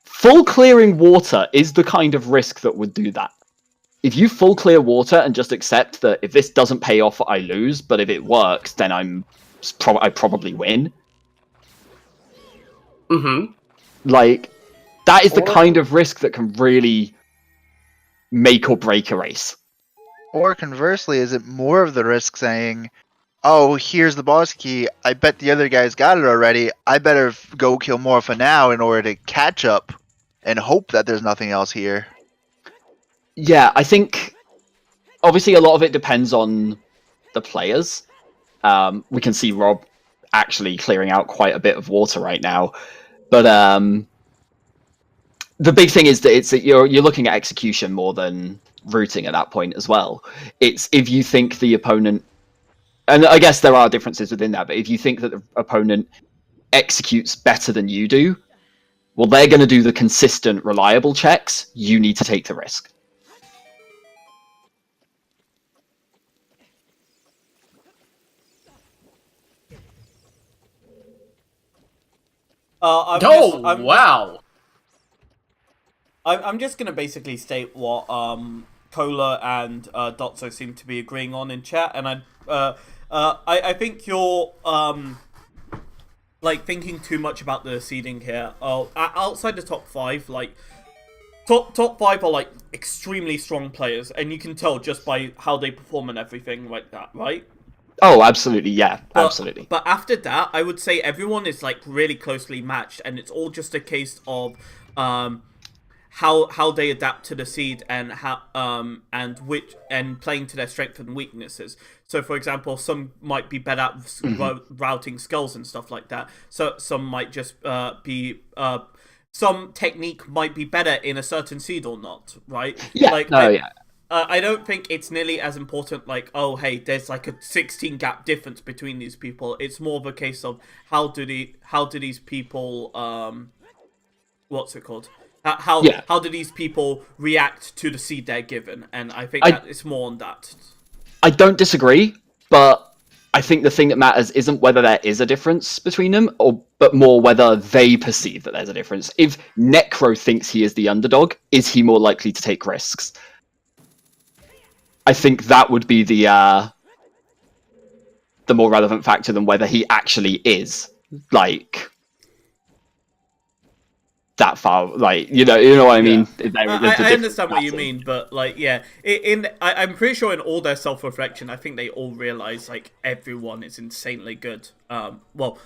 Full clearing water is the kind of risk that would do that. If you full clear water and just accept that if this doesn't pay off, I lose, but if it works, then I probably win. Mm-hmm. That is the kind of risk that can really make or break a race. Or conversely, is it more of the risk saying, oh, here's the boss key, I bet the other guy's got it already, I better go kill Morpha now in order to catch up and hope that there's nothing else here? Yeah, I think obviously a lot of it depends on the players. We can see Rob actually clearing out quite a bit of water right now, but the big thing is that you're looking at execution more than routing at that point as well. It's if you think the opponent, and I guess there are differences within that, but if you think that the opponent executes better than you do, well, they're going to do the consistent, reliable checks. You need to take the risk. Wow! I'm just gonna basically state what Cola and Dotso seem to be agreeing on in chat, and I think you're thinking too much about the seeding here. Outside the top 5, top 5 are extremely strong players, and you can tell just by how they perform and everything like that, right? Oh, absolutely, yeah, absolutely. But after that, I would say everyone is really closely matched, and it's all just a case of how they adapt to the seed and how and playing to their strengths and weaknesses. So, for example, some might be better at routing skulls and stuff like that. So some might just be some technique might be better in a certain seed or not, right? Yeah. Yeah. I don't think it's nearly as important, oh, hey, there's a 16 gap difference between these people. It's more of a case of how do these people, what's it called? How do these people react to the seed they're given? And I think that it's more on that. I don't disagree, but I think the thing that matters isn't whether there is a difference between them, but more whether they perceive that there's a difference. If Necro thinks he is the underdog, is he more likely to take risks? I think that would be the more relevant factor than whether he actually is that far. You know what I mean. I understand what you mean, but yeah, I'm pretty sure in all their self-reflection, I think they all realize everyone is insanely good. Well,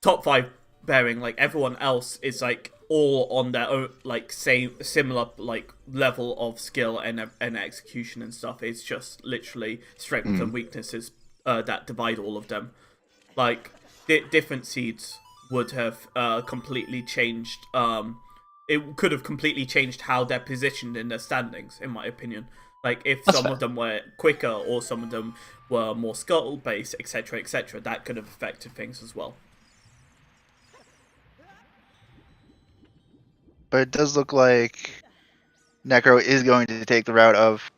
top 5 bearing everyone else is all on their own similar level of skill and execution and stuff. It's just literally strengths and weaknesses that divide all of them. Different seeds would have completely changed. It could have completely changed how they're positioned in their standings, in my opinion. If some of them were quicker or some of them were more skull based, etc., that could have affected things as well. But it does look like Necro is going to take the route of,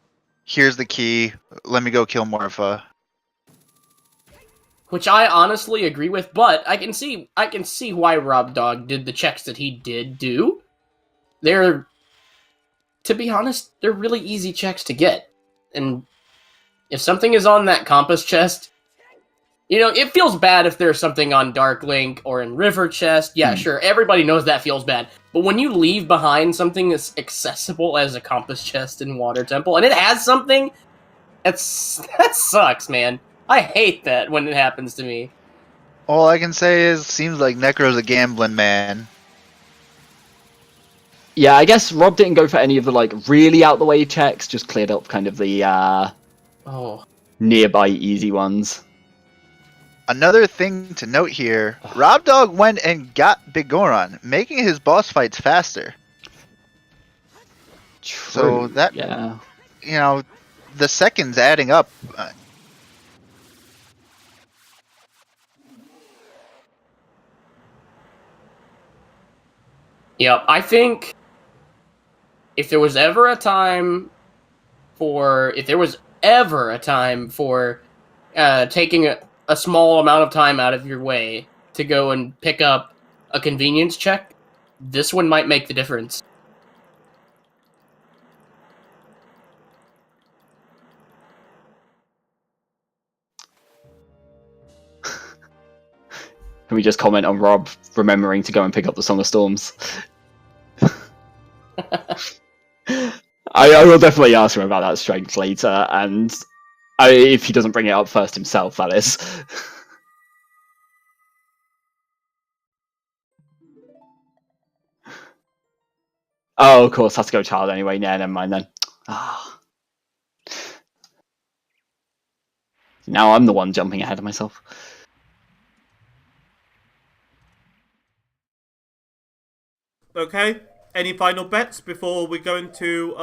here's the key, let me go kill Morpha. Which I honestly agree with, but I can see why r0bd0g did the checks that he did do. To be honest, they're really easy checks to get. And if something is on that compass chest, it feels bad if there's something on Dark Link or in River Chest. Yeah, sure, everybody knows that feels bad. But when you leave behind something as accessible as a compass chest in Water Temple, and it has something, that sucks, man. I hate that when it happens to me. All I can say is, seems like Necro's a gambling man. Yeah, I guess Rob didn't go for any of the like really out the way checks. Just cleared up kind of the nearby easy ones. Another thing to note here, r0bd0g went and got Big Goron, making his boss fights faster. True. So that, yeah. you know, the seconds adding up. Yeah, I think if there was ever a time for taking a small amount of time out of your way to go and pick up a convenience check, this one might make the difference. Can we just comment on Rob remembering to go and pick up the Song of Storms? I will definitely ask him about that strength later, and if he doesn't bring it up first himself, that is. Oh, of course, has to go child anyway. Yeah, never mind then. Now I'm the one jumping ahead of myself. Okay. Any final bets before we go into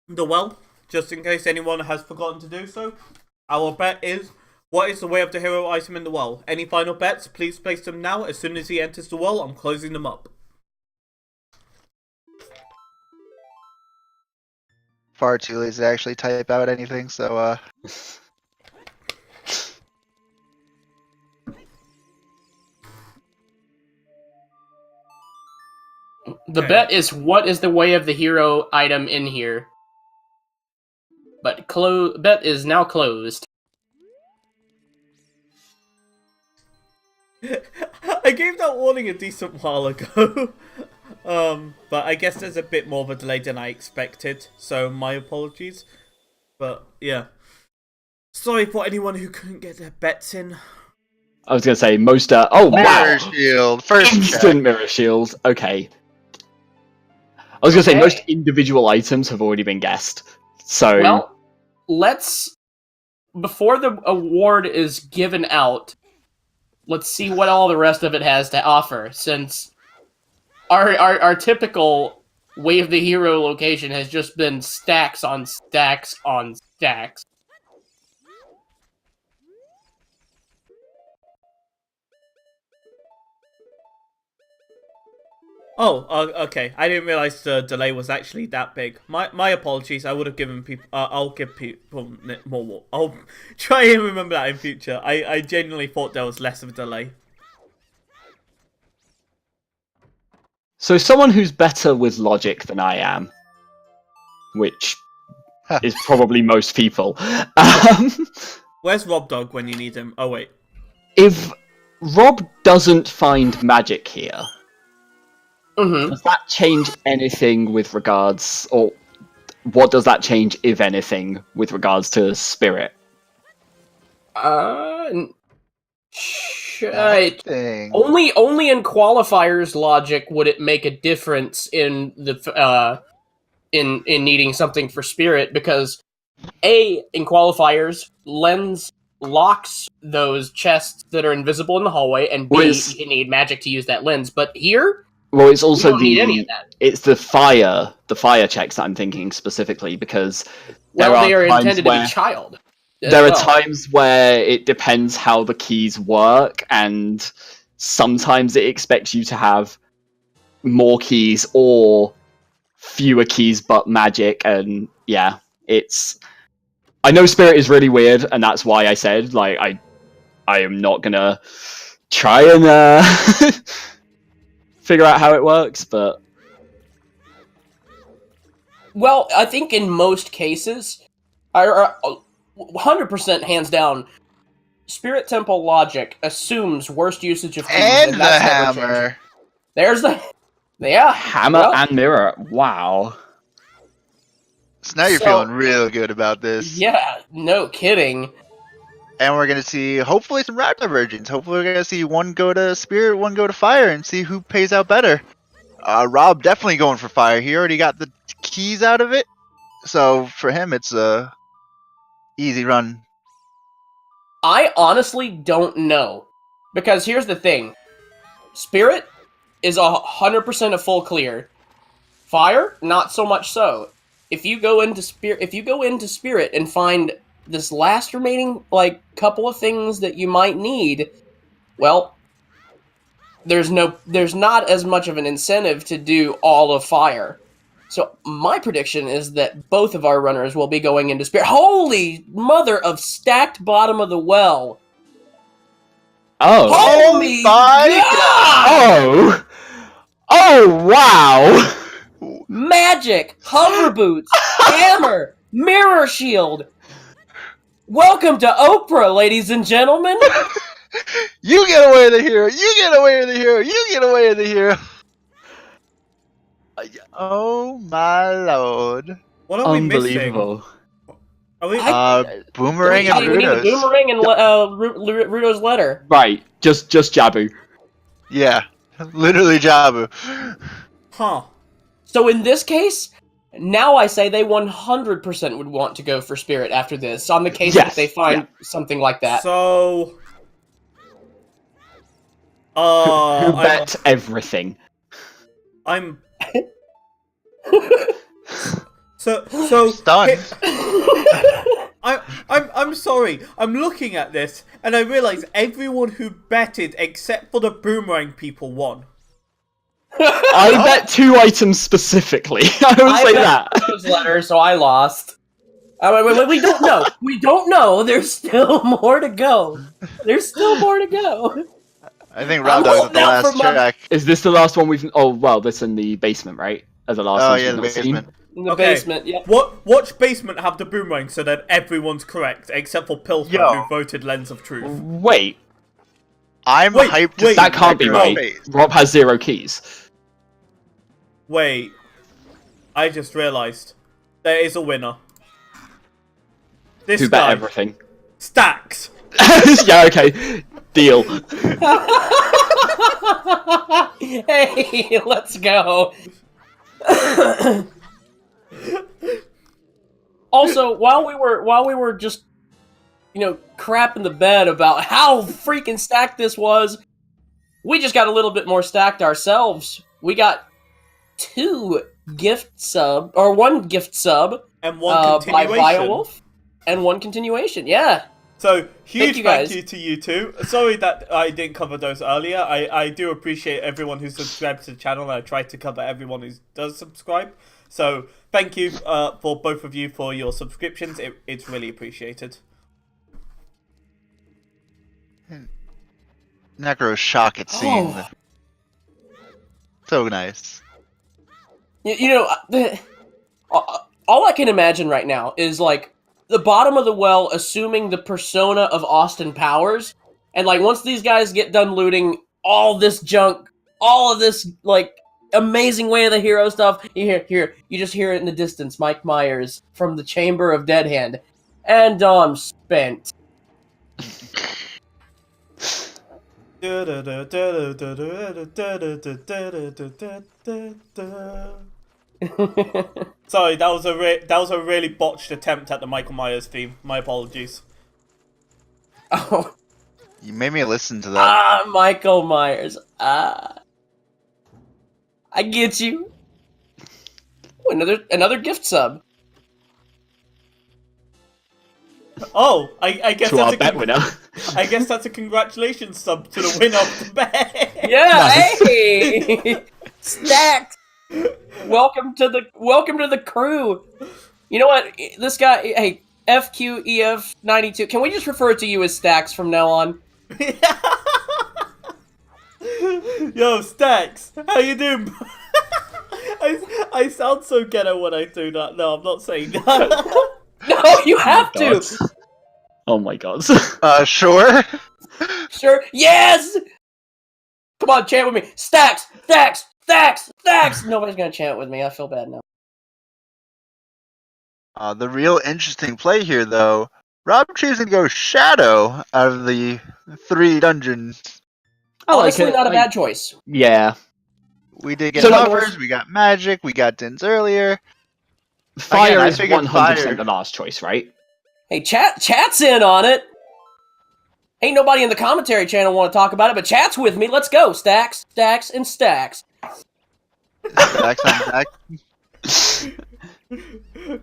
the well? Just in case anyone has forgotten to do so. Our bet is, what is the way of the hero item in the well? Any final bets? Please place them now. As soon as he enters the well, I'm closing them up. Far too lazy to actually type out anything, so The bet is, what is the way of the hero item in here? But bet is now closed. I gave that warning a decent while ago. But I guess there's a bit more of a delay than I expected, so my apologies. But yeah, sorry for anyone who couldn't get their bets in. I was gonna say most. Oh Mirror wow! Shield, first Instant check. mirror shield. Okay. I was gonna say most individual items have already been guessed. So well, before the award is given out, let's see what all the rest of it has to offer, since our typical way of the hero location has just been stacks on stacks on stacks. Oh, okay. I didn't realize the delay was actually that big. My apologies. I would have given people. I'll give people more. I'll try and remember that in future. I genuinely thought there was less of a delay. So someone who's better with logic than I am, which is probably most people. Where's r0bd0g when you need him? Oh wait. If Rob doesn't find magic here, does that change anything with regards, or what does that change, if anything, with regards to spirit? Only in qualifiers logic would it make a difference in the in needing something for spirit, because in qualifiers, lens locks those chests that are invisible in the hallway, and B, you need magic to use that lens. But here, well, it's also don't need any of that. It's the fire checks that I'm thinking specifically, because they are intended to be child. There are times where it depends how the keys work, and sometimes it expects you to have more keys or fewer keys but magic, and yeah, it's... I know spirit is really weird, and that's why I said, like, I am not gonna try and figure out how it works, but... Well, I think in most cases, 100% hands down, Spirit Temple logic assumes worst usage of keys, and the that's hammer. There's the... Yeah. Hammer and mirror. Wow. So now you're feeling real good about this. Yeah, no kidding. And we're going to see, hopefully, some route divergence. Hopefully we're going to see one go to spirit, one go to fire, and see who pays out better. Rob definitely going for fire. He already got the keys out of it, so for him it's a easy run. I honestly don't know. Because here's the thing. Spirit is 100% a full clear. Fire, not so much so. If you go into Spirit and find this last remaining like couple of things that you might need, well, there's not as much of an incentive to do all of Fire. So my prediction is that both of our runners will be going into Spirit. Holy mother of stacked bottom of the well! Oh. Holy my God! Oh. Oh wow. Magic, hover boots, hammer, mirror shield. Welcome to Oprah, ladies and gentlemen. You get away with the hero. You get away with the hero. You get away with the hero. Oh my lord. What are we missing? Unbelievable. Are we? Boomerang and We need the Rudos. boomerang and Rudo's letter. Right, just Jabu. Yeah, literally Jabu. Huh. So in this case, now I say they 100% would want to go for Spirit after this, on the case that Yes, they find something like that. So. Who bet everything? I'm. So. Stunned. I'm sorry. I'm looking at this and I realize everyone who betted except for the boomerang people won. I bet 2 items specifically. I will say that. Rudo's letter, so I lost. We don't know. We don't know. There's still more to go. There's still more to go. I think Rob Dog's at the last track. Is this the last one we've... Oh, well, that's in the basement, right? As the last one Yeah, we've the not seen. basement. In the basement, yeah. Watch basement have the boomerang so that everyone's correct except for Pilfer Yo. who voted Lens of Truth. Wait, I'm Wait, hyped to wait, see that can't be Necro's right. face. Rob has 0 keys. Wait, I just realized there is a winner. This Who bet guy, everything? Stacks. Yeah, okay. Deal. Hey, let's go. Also, while we were just, crapping the bed about how freaking stacked this was, we just got a little bit more stacked ourselves. We got 1 gift sub And one by continuation. Violwolf and 1 continuation. Yeah. So, huge you thank guys. you to you two. Sorry that I didn't cover those earlier. I do appreciate everyone who subscribes to the channel, and I try to cover everyone who does subscribe. So, thank you for both of you for your subscriptions. It's really appreciated. Necro's shock at seeing Oh. so nice. All I can imagine right now is, like, the bottom of the well assuming the persona of Austin Powers, and, like, once these guys get done looting all this junk, all of this, like, amazing Way of the Hero stuff, you just hear it in the distance, Mike Myers from the Chamber of Dead Hand, and I'm spent. Sorry, that was a really botched attempt at the Michael Myers theme. My apologies. Oh, You made me listen to that. Michael Myers. I get you. Ooh, another gift sub. Oh, I guess To our that's bet winner. I guess that's a congratulations sub to the winner of the bet. Yeah, Nice. hey, stacked. Welcome to the crew. You know what? This guy, hey, FQEF92. Can we just refer to you as Stacks from now on? Yo, Stacks, how you doing? I sound so ghetto when I do that. No, I'm not saying that. No, you have to. Oh my god. Sure. Sure. Yes. Come on, chant with me. Stacks, Stacks, Stacks, Stacks. Nobody's gonna chant with me. I feel bad now. The real interesting play here, though, Rob choosing to go Shadow out of the 3 dungeons. I like Honestly, it. not a bad choice. Yeah. We did get So, hovers, we got magic, we got Dins earlier. Fire Again, I is figured 100% fire- the last choice, right? Hey, chat's in on it. Ain't nobody in the commentary channel want to talk about it, but chat's with me. Let's go. Stacks, stacks, and stacks. Stacks on stack.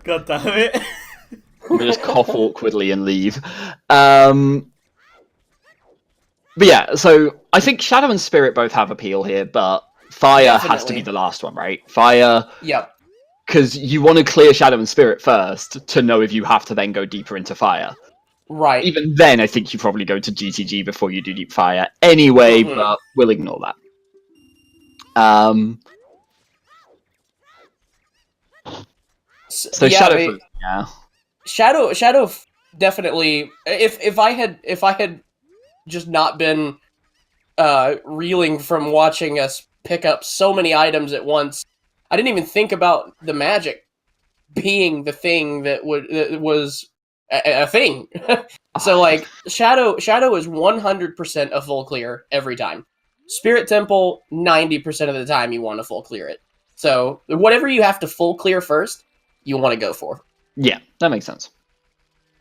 God damn it. We just cough awkwardly and leave. But yeah, so I think Shadow and Spirit both have appeal here, but Fire has to Definitely. be the last one, right? Fire, Yep. because you want to clear Shadow and Spirit first to know if you have to then go deeper into Fire. Right. Even then, I think you probably go to GTG before you do Deep Fire anyway, Mhm. but we'll ignore that. So yeah, Shadow, I mean, yeah. Shadow definitely. If I had just not been reeling from watching us pick up so many items at once, I didn't even think about the magic being the thing that was a thing. So like Shadow is 100% a full clear every time. Spirit Temple 90% of the time you want to full clear it. So whatever you have to full clear first, you want to go for. Yeah, that makes sense.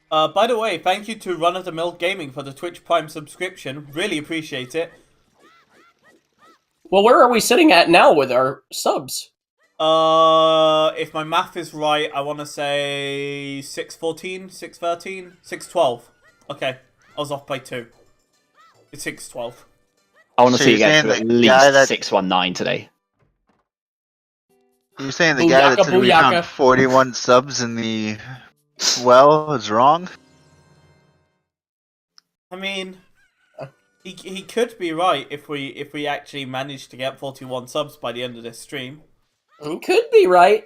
By the way, thank you to Run of the Mill Gaming for the Twitch Prime subscription. Really appreciate it. Well, where are we sitting at now with our subs? If my math is right, I want to say 614, 613, 612. Okay, I was off by 2. It's 612. I want to So see you you're get saying to at the least guy that- 619 today. You're saying the guy that said we Booyaka. found 41 subs in the well is wrong? I mean, he could be right if we actually manage to get 41 subs by the end of this stream. You could be right.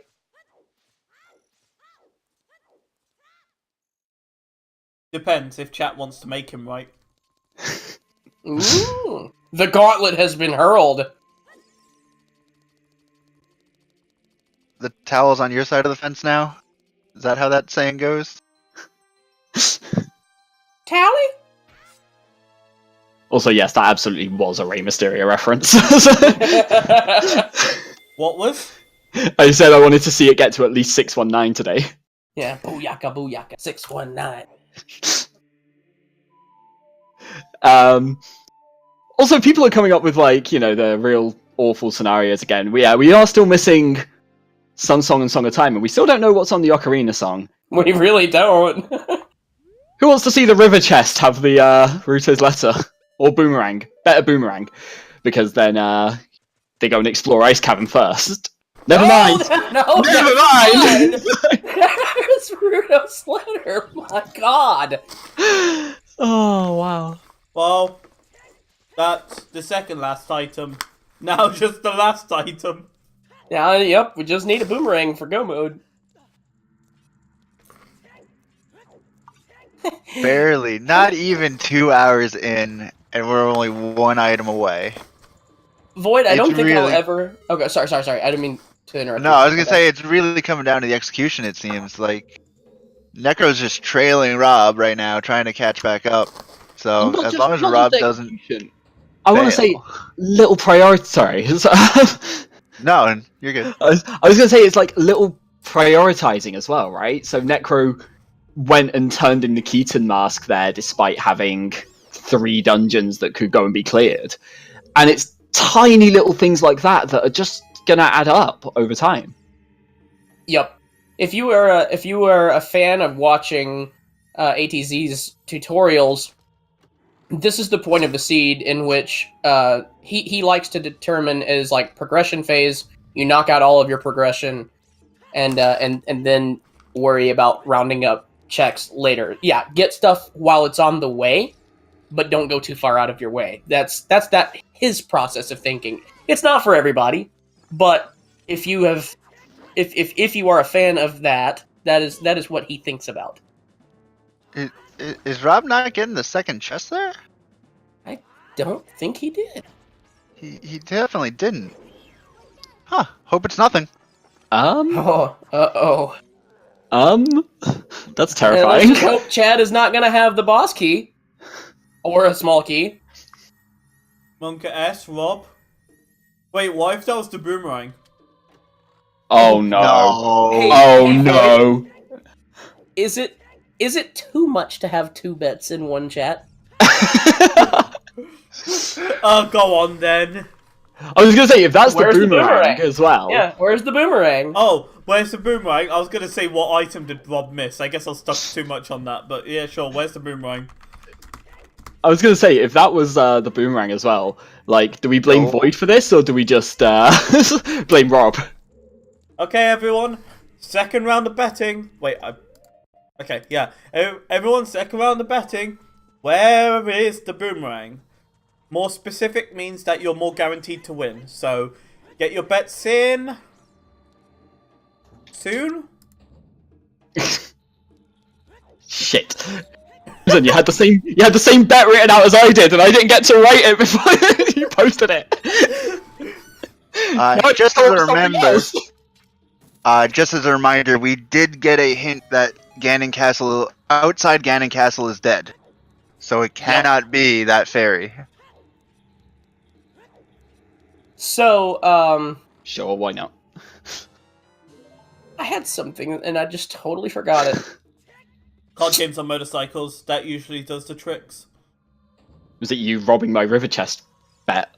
Depends if chat wants to make him right. Ooh. The gauntlet has been hurled. The towel's on your side of the fence now? Is that how that saying goes? Tally? Also, yes, that absolutely was a Rey Mysterio reference. What was? I said I wanted to see it get to at least 619 today. Yeah, booyaka, booyaka. 619. Also, people are coming up with, like, you know, the real awful scenarios again. We are still missing Sun Song and Song of Time, and we still don't know what's on the Ocarina song. We really don't. Who wants to see the River Chest have the Ruto's letter? Or Boomerang. Better Boomerang. Because then they go and explore Ice Cavern first. Never mind! No, Never mind! It's Rudo's letter. My God. Oh, wow. Well, that's the second last item. Now just the last item. Yeah, yep. We just need a boomerang for go mode. Barely. Not even 2 hours in, and we're only one item away. Void, I It's don't think I'll really- ever. Okay, sorry. I didn't mean to interrupt. No, you. I was gonna Okay. say it's really coming down to the execution. It seems like Necro's just trailing Rob right now, trying to catch back up. So Not as just- long as not Rob just doesn't, execution. I want to say fail. little priority. Sorry. No, you're good. I was going to say it's like little prioritizing as well, right? So Necro went and turned in the Keaton mask there despite having 3 dungeons that could go and be cleared. And it's tiny little things like that that are just going to add up over time. Yep. If you are a fan of watching ATZ's tutorials, this is the point of the seed in which he likes to determine as like progression phase. You knock out all of your progression, and then worry about rounding up checks later. Yeah, get stuff while it's on the way, but don't go too far out of your way. That's his process of thinking. It's not for everybody, but if you have, if you are a fan of that is what he thinks about. Is Rob not getting the second chest there? Don't think he did. He definitely didn't. Huh. Hope it's nothing. Oh, That's Let's terrifying. just hope Chad is not gonna have the boss key or a small key. Monka S, Rob. Wait, what if that was the boomerang? Oh no. No. Hey, Oh hey, no. Is it too much to have 2 bets in one chat? Go on then. I was gonna say, if that's Where's the the boomerang, boomerang? as well. Yeah, where's the boomerang? Oh, where's the boomerang? I was gonna say, what item did Rob miss? I guess I was stuck too much on that, but yeah, sure. Where's the boomerang? I was gonna say, if that was the boomerang as well, like, do we blame No. Void for this, or do we just blame Rob? Okay, everyone. Second round of betting. Wait, okay, yeah. Everyone, second round of betting. Where is the boomerang? More specific means that you're more guaranteed to win. So, get your bets in soon. Shit. Listen, you had the same bet written out as I did, and I didn't get to write it before you posted it. No, Just as a something remember, else. just as a reminder, we did get a hint that outside Ganon Castle is dead. So it cannot be that fairy. So, Sure, why not? I had something and I just totally forgot it. Card games on motorcycles. That usually does the tricks. Was it you robbing my river chest bet?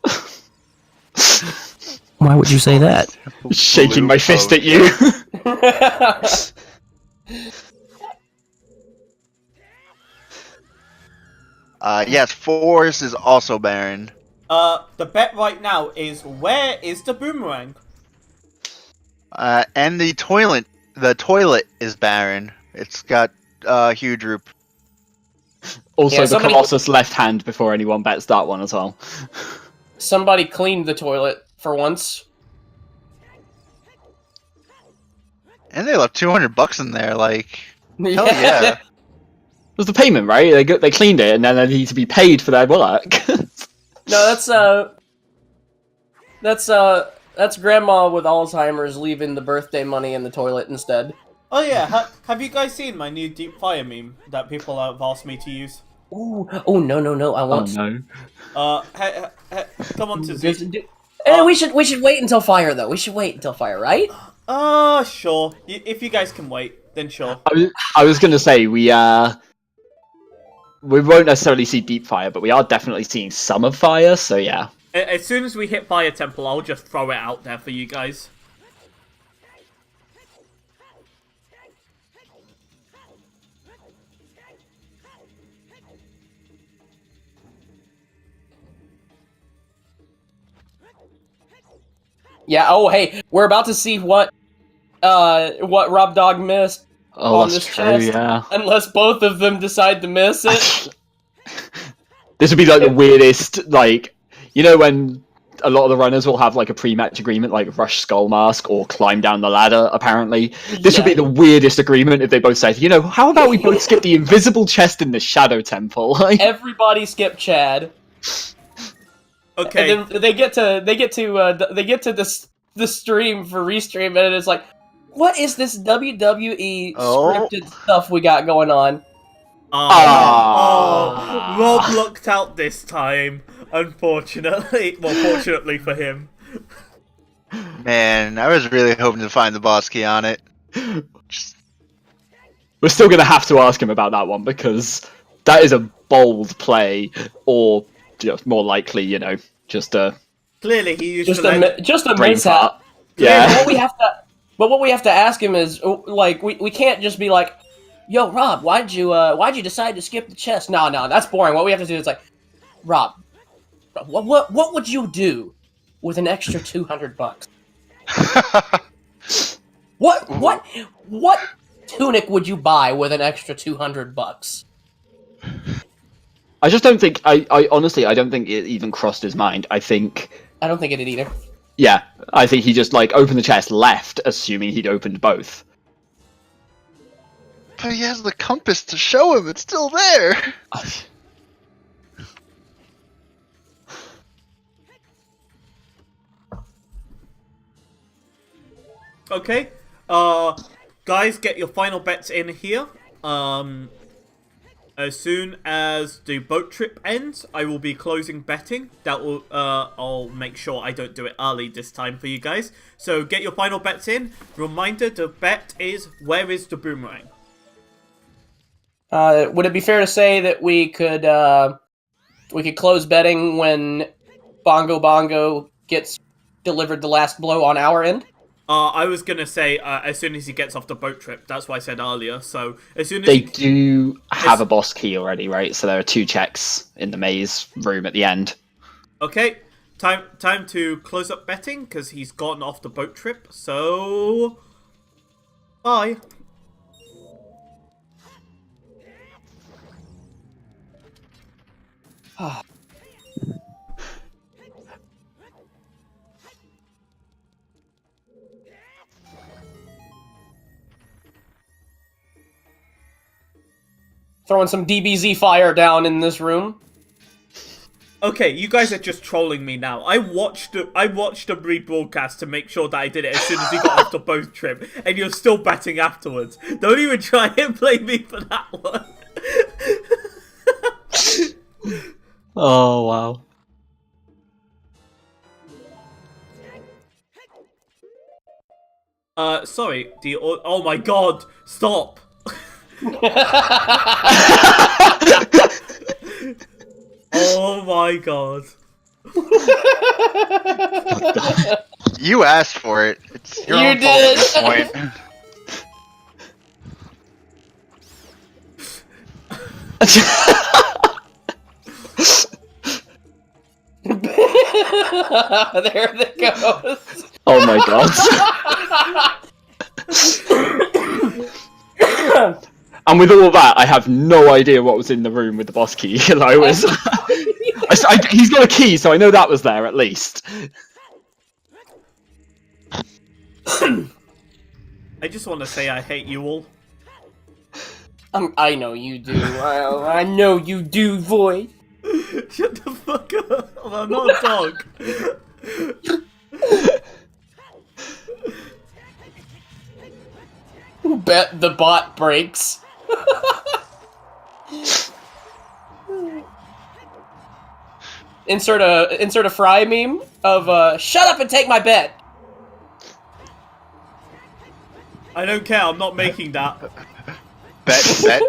Why would you say that? Shaking my fist at you. Yes, Forest is also barren. The bet right now is, where is the boomerang? And the toilet is barren. It's got huge roop. Also, Yeah, the somebody- Colossus left hand before anyone bets that one as well. Somebody cleaned the toilet for once. And they left $200 in there, like, hell yeah. It was the payment, right? They cleaned it, and then they need to be paid for their work. No, that's grandma with Alzheimer's leaving the birthday money in the toilet instead. Oh yeah, have you guys seen my new deep fire meme that people have asked me to use? Ooh, oh no, I Oh want. no. Come on to Z. We should wait until fire though. We should wait until fire, right? Sure. If you guys can wait, then sure. I was gonna say we won't necessarily see deep fire, but we are definitely seeing some of fire. So yeah. As soon as we hit Fire Temple, I'll just throw it out there for you guys. Yeah. Oh, hey, we're about to see what Rob Dog missed Oh, on that's this true. chest. Yeah. Unless both of them decide to miss it. This would be like the weirdest, like, you know, when a lot of the runners will have like a pre-match agreement, like rush Skull Mask or climb down the ladder. Apparently, this would be the weirdest agreement if they both said, you know, how about we both skip the invisible chest in the Shadow Temple? Like, Everybody skip Chad. Okay. And then they get to the stream for restream, and it's like, what is this WWE scripted stuff we got going on? Rob lucked out this time, unfortunately. Well, fortunately for him. Man, I was really hoping to find the boss key on it. we're still gonna have to ask him about that one because that is a bold play, or just more likely, you know, just a Clearly, he used Just to a brain mishap. fart. But Yeah. what we have to ask him is, like, we can't just be like, yo, Rob, why'd you decide to skip the chest? No, that's boring. What we have to do is like, Rob, what would you do with an extra $200? What tunic would you buy with an extra $200? I just don't think. I honestly, I don't think it even crossed his mind. I don't think it did either. Yeah, I think he just like opened the chest, left, assuming he'd opened both. But he has the compass to show him it's still there. Okay. Guys, get your final bets in here. As soon as the boat trip ends, I will be closing betting. That will, I'll make sure I don't do it early this time for you guys. So get your final bets in. Reminder, the bet is, where is the boomerang? Would it be fair to say that we could close betting when Bongo Bongo gets delivered the last blow on our end? I was gonna say as soon as he gets off the boat trip. That's what I said earlier. So as soon as They do have a boss key already, right? So there are 2 checks in the maze room at the end. Okay, time to close up betting because he's gotten off the boat trip. So bye. Throwing some DBZ fire down in this room. Okay, you guys are just trolling me now. I watched the rebroadcast to make sure that I did it as soon as he got off the boat trip, and you're still betting afterwards. Don't even try and blame me for that one. Oh, wow. Sorry, oh my god, stop! Oh my god. You asked for it. It's your You own fault at this did. point. There it goes. Oh my god. And with all that, I have no idea what was in the room with the boss key. He's got a key, so I know that was there at least. I just want to say I hate you all. I know you do. I know you do, Void. Shut the fuck up. I'm not a dog. Bet the bot breaks. Insert a Fry meme of shut up and take my bet. I don't care, I'm not making that. Bet.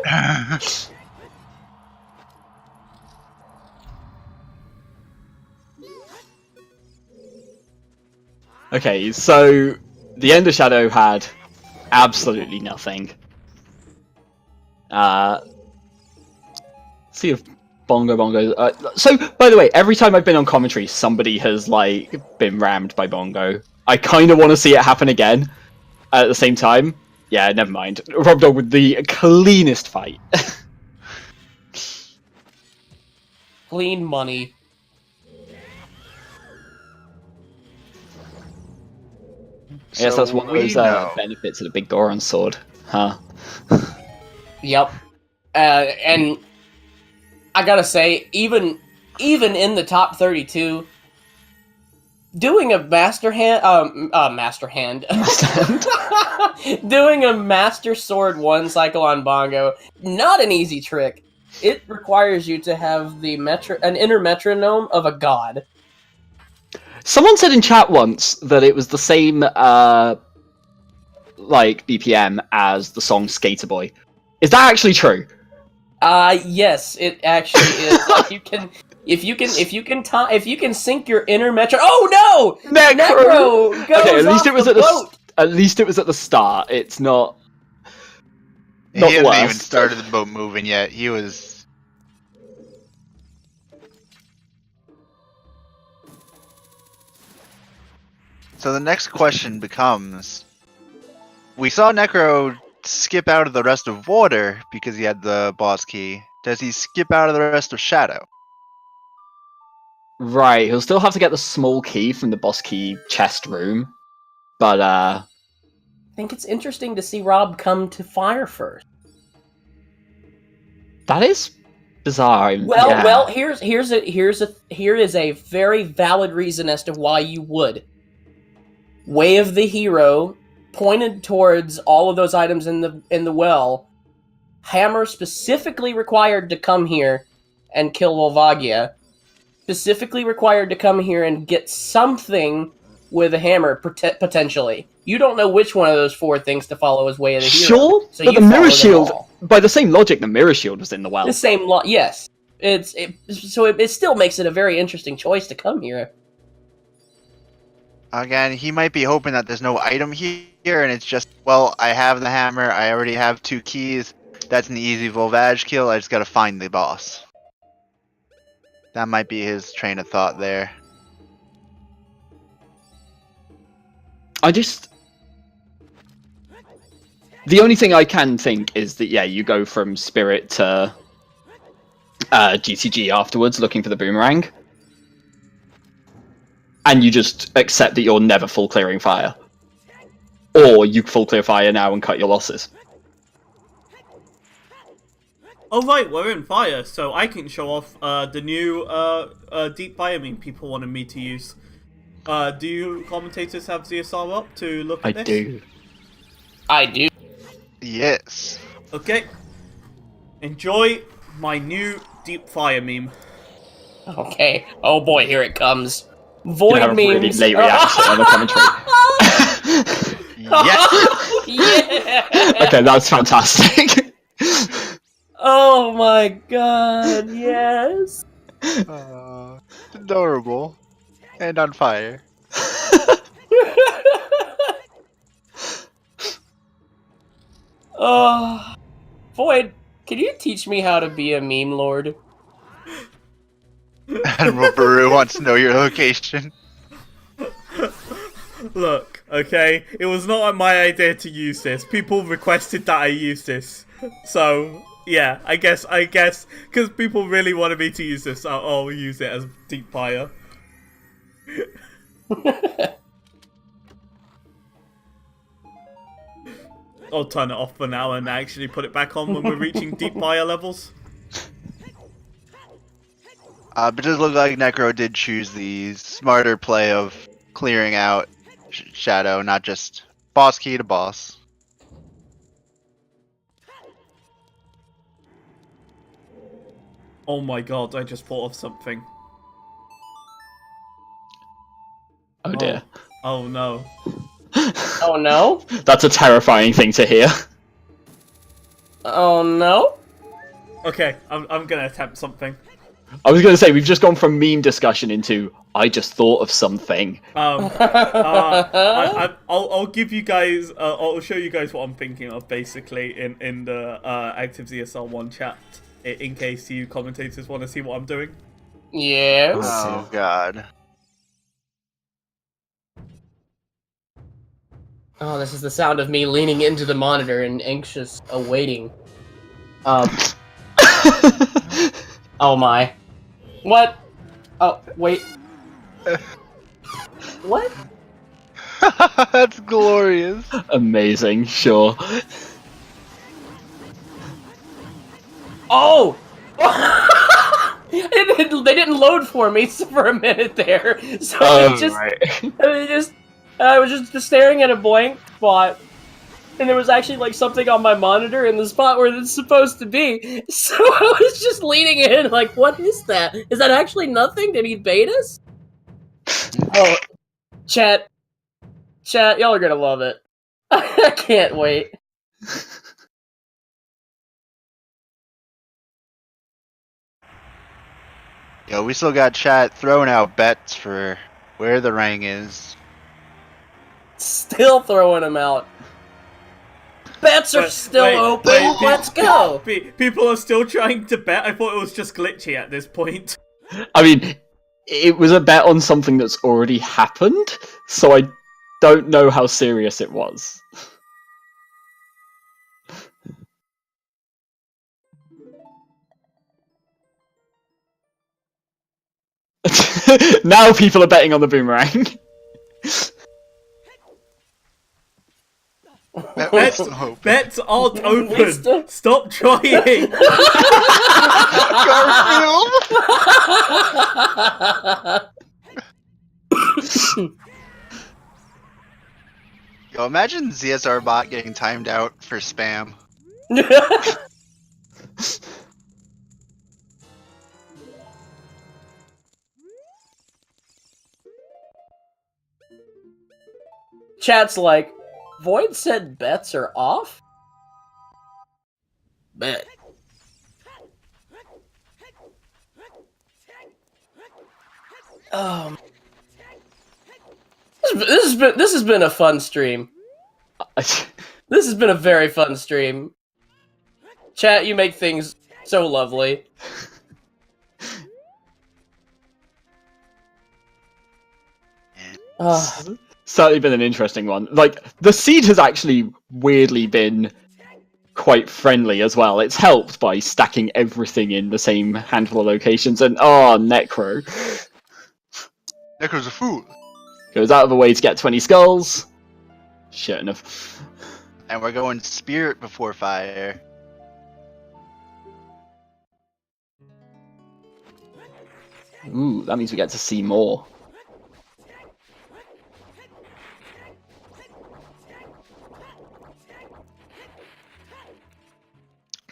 Okay, so the Ender Shadow had absolutely nothing. See if Bongo. So, by the way, every time I've been on commentary, somebody has like been rammed by Bongo. I kind of want to see it happen again. At the same time, yeah, never mind. Robdog with the cleanest fight. Clean money. I guess that's one of those benefits of the big Goron sword, huh? Yep. And I gotta say, even in the top 32, doing a master hand, doing a master sword one cycle on Bongo, not an easy trick. It requires you to have an inner metronome of a god. Someone said in chat once that it was the same, like, BPM as the song Skater Boy. Is that actually true? Yes, it actually is. If you can sync your inner metro. Oh no! Necro goes okay, at least it was off at boat. At least it was at the start. It's not. He hadn't worst. even started the boat moving yet. He was. So the next question becomes: we saw Necro skip out of the rest of Water because he had the boss key. Does he skip out of the rest of Shadow? Right, he'll still have to get the small key from the boss key chest room, but I think it's interesting to see Rob come to Fire first. that is bizarre. Well, here is a very valid reason as to why you would. Way of the Hero pointed towards all of those items in the well. hammer specifically required to come here and kill Volvagia, specifically required to come here and get something with a hammer, potentially. You don't know which one of those 4 things to follow as Way of the Hero. Sure, so but you the mirror follow them shield, all. by the same logic, the mirror shield was in the well. The same yes. So it still makes it a very interesting choice to come here. Again, he might be hoping that there's no item here, and it's just, well, I have the hammer, I already have 2 keys, that's an easy Volvage kill, I just gotta find the boss. That might be his train of thought there. The only thing I can think is that, yeah, you go from Spirit to GTG afterwards, looking for the boomerang. And you just accept that you're never full clearing fire. Or you full clear fire now and cut your losses. Oh right, we're in fire, so I can show off the new deep bioming people wanted me to use. Do you commentators have ZSR up to look at this? I do. Yes. Okay. Enjoy my new deep fire meme. Okay. Oh boy, here it comes. You Void have a really memes. late reaction on the commentary. Yes! Yeah. Okay, that's fantastic. Oh my god, yes. Adorable. And on fire. Oh, Void, can you teach me how to be a meme lord? Admiral Baru wants to know your location. Look, okay, it was not my idea to use this. People requested that I use this. So, yeah, I guess, because people really wanted me to use this, I'll use it as deep fire. I'll turn it off for now and actually put it back on when we're reaching deep fire levels. But it does look like Necro did choose the smarter play of clearing out Shadow, not just boss key to boss. Oh my god, I just thought of something. Oh dear. Oh no. Oh no? That's a terrifying thing to hear. Oh no? Okay, I'm gonna attempt something. I was going to say, we've just gone from meme discussion into, I just thought of something. I'll give you guys, I'll show you guys what I'm thinking of, basically, in the Active ZSL1 chat, in case you commentators want to see what I'm doing. Yes. Oh god. Oh, this is the sound of me leaning into the monitor and anxious awaiting. Oh my. What? Oh, wait. What? That's glorious. Amazing, sure. Oh! They didn't load for me for a minute there. So I was just staring at a blank spot. And there was actually like something on my monitor in the spot where it's supposed to be. So I was just leaning in like, what is that? Is that actually nothing? Did he bait us? Oh, chat, y'all are gonna love it. I can't wait. Yo, we still got chat throwing out bets for where the rang is. Still throwing them out. Bets are still open. Let's go. People are still trying to bet. I thought it was just glitchy at this point. I mean, it was a bet on something that's already happened, so I don't know how serious it was. Now people are betting on the boomerang. Bets aren't open. Stop trying. Garfield! Yo, imagine ZSR bot getting timed out for spam. Chat's like, Void said bets are off? Bet. This has been a fun stream. This has been a very fun stream. Chat, you make things so lovely. Certainly been an interesting one. Like, the seed has actually weirdly been quite friendly as well. It's helped by stacking everything in the same handful of locations, and Necro. Necro's a fool. Goes out of the way to get 20 skulls. Shit enough. And we're going spirit before fire. Ooh, that means we get to see more.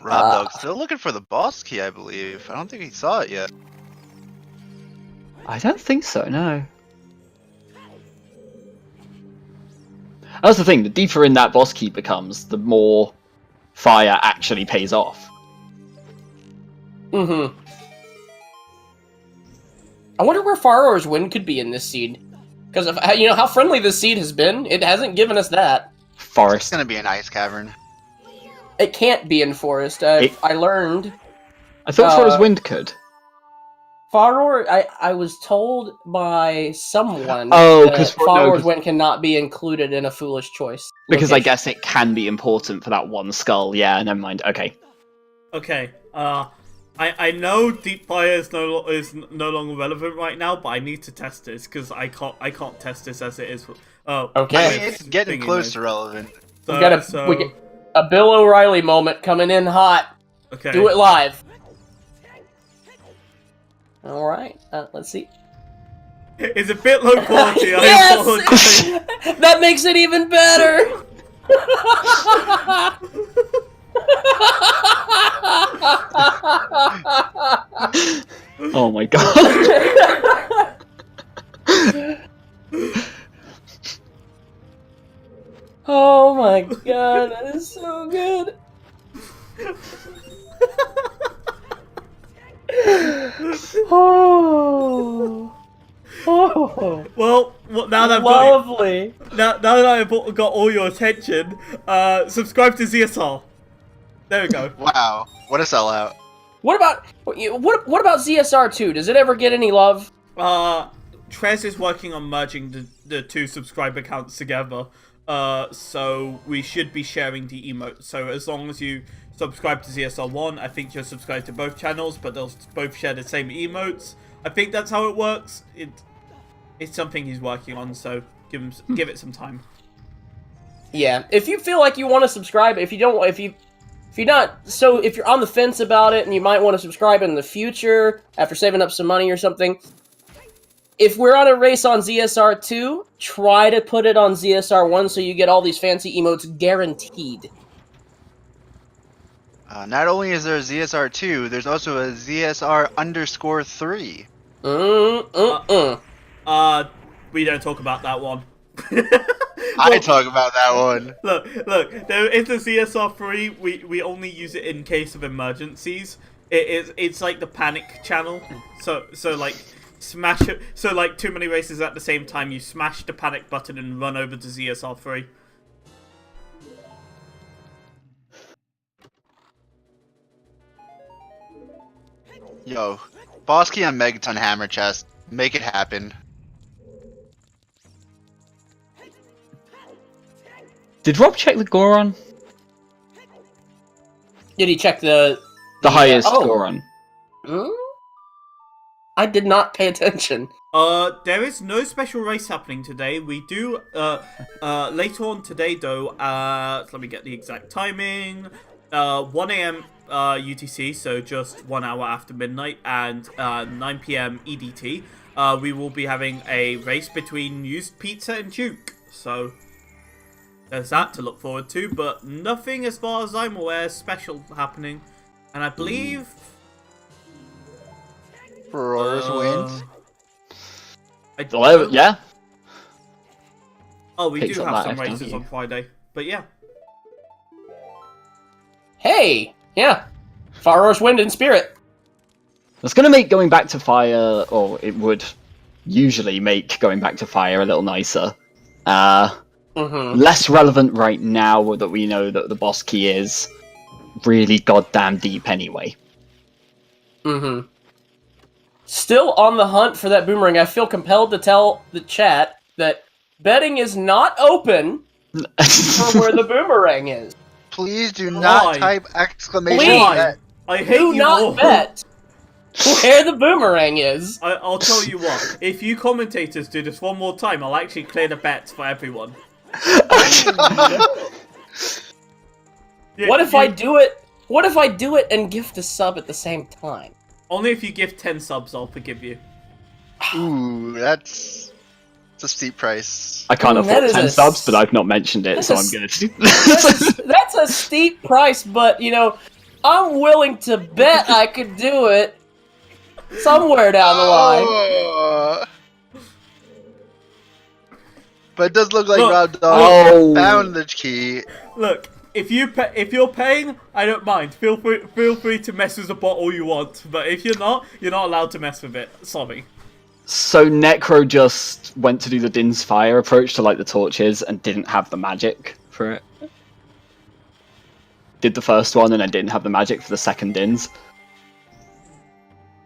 R0bd0g still looking for the boss key, I believe. I don't think he saw it yet. I don't think so, no. That's the thing, the deeper in that boss key becomes, the more fire actually pays off. Mm-hmm. I wonder where Farrower's Wind could be in this seed. Because of you know how friendly this seed has been, it hasn't given us that. Forest. It's gonna be an ice cavern. It can't be in Forest. I learned. I thought Forest Wind could. Farrower, I was told by someone because Farrower's Wind cannot be included in a Foolish Choice. Because location. I guess it can be important for that one skull. Yeah, never mind. Okay. Okay. I know Deep Fire is no longer relevant right now, but I need to test this because I can't test this as it is. Okay. I mean, it's getting close to relevant. So, we get a Bill O'Reilly moment coming in hot. Okay. Do it live. All right. Let's see. It's a bit low quality. Yes! I apologize. That makes it even better. Oh my god. Oh my god, that is so good. Oh. Well, now that lovely. now that I've got all your attention, subscribe to ZSR. There we go. Wow, what a sellout. What about ZSR 2? Does it ever get any love? Trez is working on merging the two subscriber accounts together. So we should be sharing the emotes. So as long as you subscribe to ZSR1, I think you're subscribed to both channels, but they'll both share the same emotes. I think that's how it works. It's something he's working on, so give it some time. Yeah, if you feel like you want to subscribe, if you're on the fence about it and you might want to subscribe in the future after saving up some money or something, if we're on a race on ZSR2, try to put it on ZSR1 so you get all these fancy emotes guaranteed. Not only is there a ZSR2, there's also a ZSR_3. We don't talk about that one. I talk about that one. Look, there is a ZSR3. We only use it in case of emergencies. It's like the panic channel. So like smash it. So like too many races at the same time, you smash the panic button and run over to ZSR3. Yo, boss key on Megaton Hammer Chest. Make it happen. Did Rob check the Goron? Did he check the highest Goron? I did not pay attention. There is no special race happening today. We do later on today though. Let me get the exact timing. 1 a.m. UTC, so just 1 hour after midnight, and 9 p.m. EDT. We will be having a race between Used Pizza and Duke. So there's that to look forward to, but nothing as far as I'm aware special happening. And I believe Aurora's wins. Yeah. Oh, we picks do up have that some races FW. on Friday. But yeah. Hey, yeah, Far Rush Wind and Spirit. That's going to make going back to fire, or it would usually make going back to fire a little nicer. Less relevant right now that we know that the boss key is really goddamn deep anyway. Still on the hunt for that boomerang. I feel compelled to tell the chat that betting is not open for where the boomerang is. Please do not Why? type exclamation Please. bet. I hate Do you not all. bet where the boomerang is. I'll tell you what. If you commentators do this one more time, I'll actually clear the bets for everyone. Yeah, What if I do it? What if I do it and gift a sub at the same time? Only if you give 10 subs, I'll forgive you. Ooh, it's a steep price. I can't That afford is 10 a subs, but I've not mentioned it, that's so a I'm s- good. That's a steep price, but you know, I'm willing to bet I could do it somewhere down the line. Oh. But it does look like Look, Rob Dog oh. found the key. Look, if you're paying, I don't mind. Feel free to mess with the bot all you want. But if you're not allowed to mess with it. Sorry. So Necro just went to do the Din's Fire approach to light the torches and didn't have the magic for it. Did the first one and then didn't have the magic for the second Din's.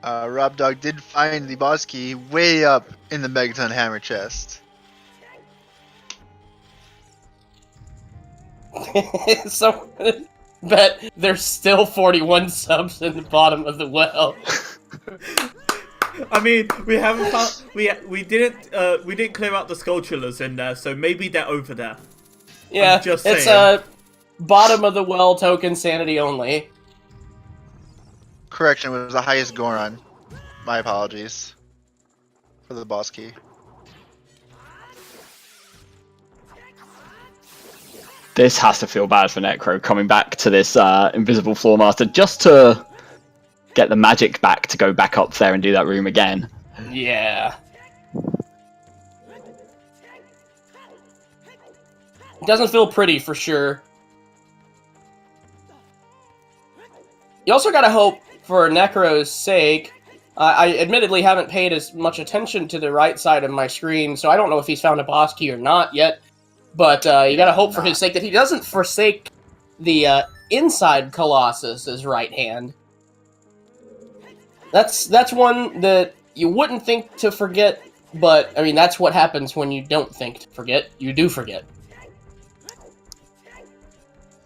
Rob Dog did find the boss key way up in the Megaton Hammer chest. So, but there's still 41 subs in the bottom of the well. I mean, we haven't found we didn't clear out the sculptures in there, so maybe they're over there. Yeah, I'm just it's saying. bottom of the well token sanity only. Correction, it was the highest Goron. My apologies for the boss key. This has to feel bad for Necro coming back to this invisible floor master just to get the magic back to go back up there and do that room again. Yeah. It doesn't feel pretty for sure. You also gotta hope, for Necro's sake, I admittedly haven't paid as much attention to the right side of my screen, so I don't know if he's found a boss key or not yet. But you gotta hope for his sake that he doesn't forsake the inside Colossus's right hand. That's one that you wouldn't think to forget, but I mean that's what happens when you don't think to forget. You do forget.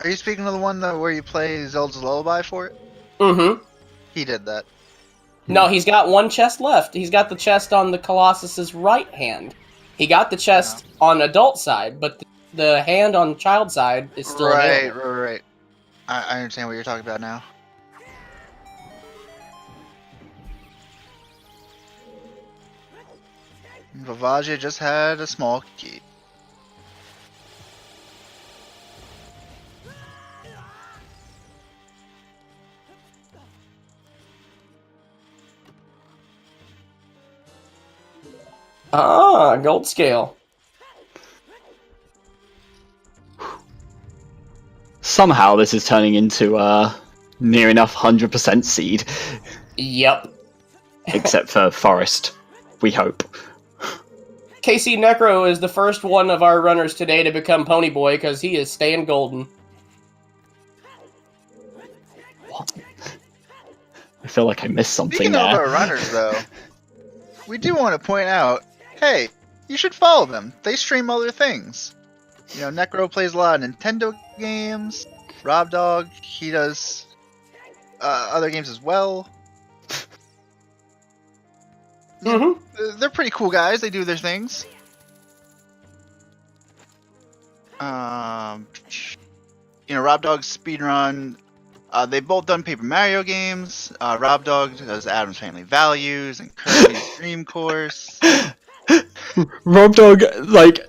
Are you speaking of the one that where you play Zelda's Lullaby for it? Mm-hmm. He did that. No, he's got one chest left. He's got the chest on the Colossus's right hand. He got the chest on adult side, but the hand on child side is still available. Right. I understand what you're talking about now. Vavaja just had a small key. Ah, gold scale. Somehow this is turning into near enough 100% seed, Yep. except for Forest, we hope. KCNecro is the first one of our runners today to become Ponyboy because he is staying golden. I feel like I missed something Speaking of there. our runners, though, we do want to point out, hey, you should follow them. They stream other things. You know, Necro plays a lot of Nintendo games. Rob Dog, he does other games as well. Mm-hmm. They're pretty cool guys. They do their things. You know, Rob Dog's speedrun. They've both done Paper Mario games. Rob Dog does Adam's Family Values and Kirby's Dream Course. Rob Dog, like,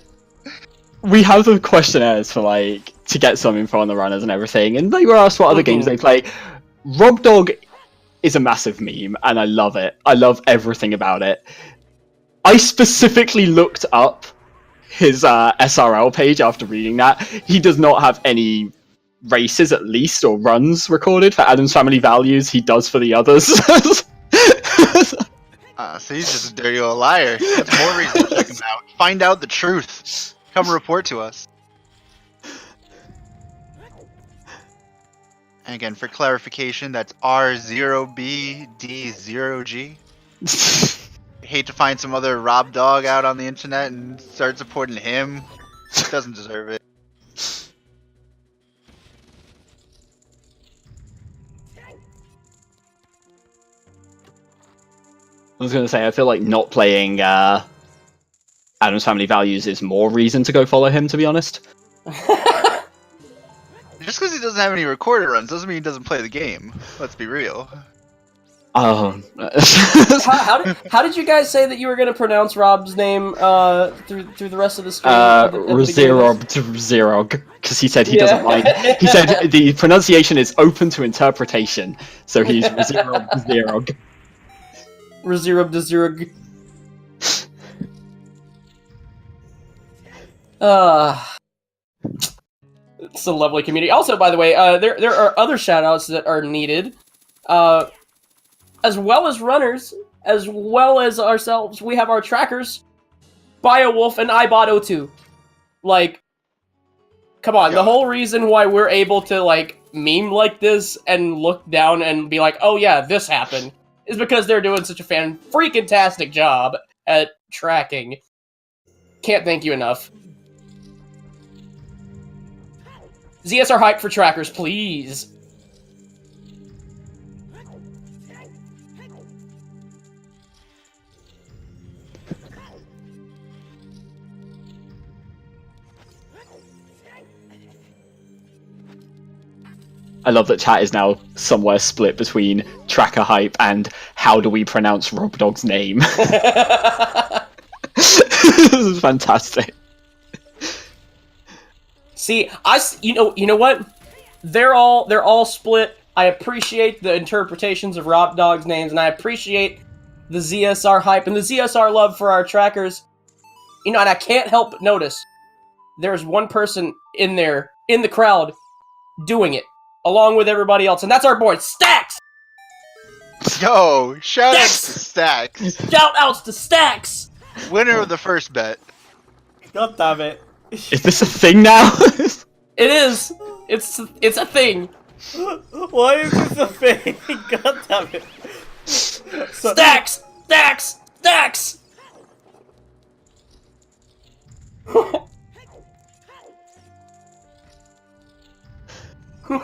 we have the questionnaires for, like, to get some info on the runners and everything, and they were asked what other games they play. Rob Dog is a massive meme, and I love it. I love everything about it. I specifically looked up his SRL page after reading that. He does not have any races, at least, or runs recorded for Adam's Family Values. He does for the others. So he's just a dirty old liar. That's more reason to check him out. Find out the truth. Come report to us. And again, for clarification, that's r0bd0g. Hate to find some other Rob Dog out on the internet and start supporting him. Doesn't deserve it. I was going to say, I feel like not playing Adam's Family Values is more reason to go follow him, to be honest. Just because he doesn't have any recorded runs doesn't mean he doesn't play the game. Let's be real. How did you guys say that you were going to pronounce Rob's name through the rest of the stream? r0bd0g, because he said he doesn't like. He said the pronunciation is open to interpretation, so he's r0bd0g. r0bd0g. It's a lovely community. Also, by the way, there are other shoutouts that are needed, as well as runners, as well as ourselves. We have our trackers, BioWolf and iBot02. Like, come on, the whole reason why we're able to like meme like this and look down and be like, oh yeah, this happened, is because they're doing such a fan-freaking-tastic job at tracking. Can't thank you enough. ZSR hype for trackers, please. I love that chat is now somewhere split between tracker hype and how do we pronounce Rob Dog's name. This is fantastic. See, you know what? They're all split. I appreciate the interpretations of Rob Dog's names, and I appreciate the ZSR hype and the ZSR love for our trackers. You know, and I can't help but notice there's one person in there, in the crowd, doing it, along with everybody else, and that's our boy, Stacks! Yo, shout outs to Stacks! Shout outs to Stacks! Winner of the first bet. God damn it. Is this a thing now? It is! It's a thing! Why is this a thing? God damn it. Stacks! Stacks! Stacks! Yo, we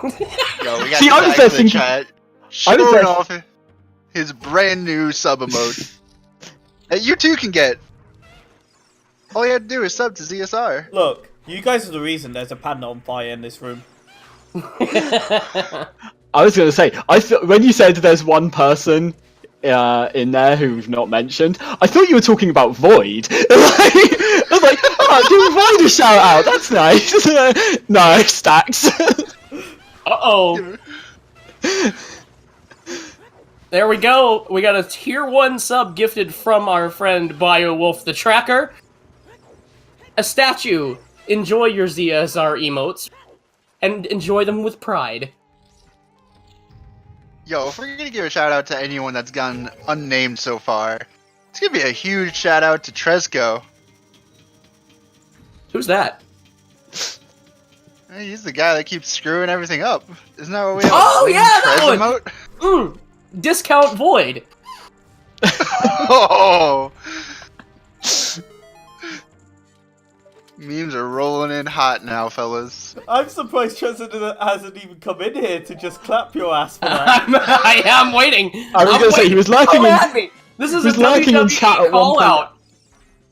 got See, I was there Stacks in the thinking- chat. I was Showing there- off his brand new sub emote. That you too can get. All you have to do is sub to ZSR. Look, you guys are the reason there's a panda on fire in this room. I was going to say, when you said there's one person in there who we've not mentioned, I thought you were talking about Void. I was like, oh, give Void a shout out, that's nice. No, Stacks. Uh-oh. There we go. We got a tier 1 sub gifted from our friend BioWolf the Tracker. A statue. Enjoy your ZSR emotes. And enjoy them with pride. Yo, if we're gonna give a shout out to anyone that's gone unnamed so far, it's gonna be a huge shout out to Tresco. Who's that? Hey, he's the guy that keeps screwing everything up. Isn't that what we have? Oh, yeah, that Trez one! emote? Discount Void. Oh! Memes are rolling in hot now, fellas. I'm surprised Trezor hasn't even come in here to just clap your ass for that. I am waiting. I was going to say, he was lurking in... This is he was a lurking in WWE chat at one call point. out.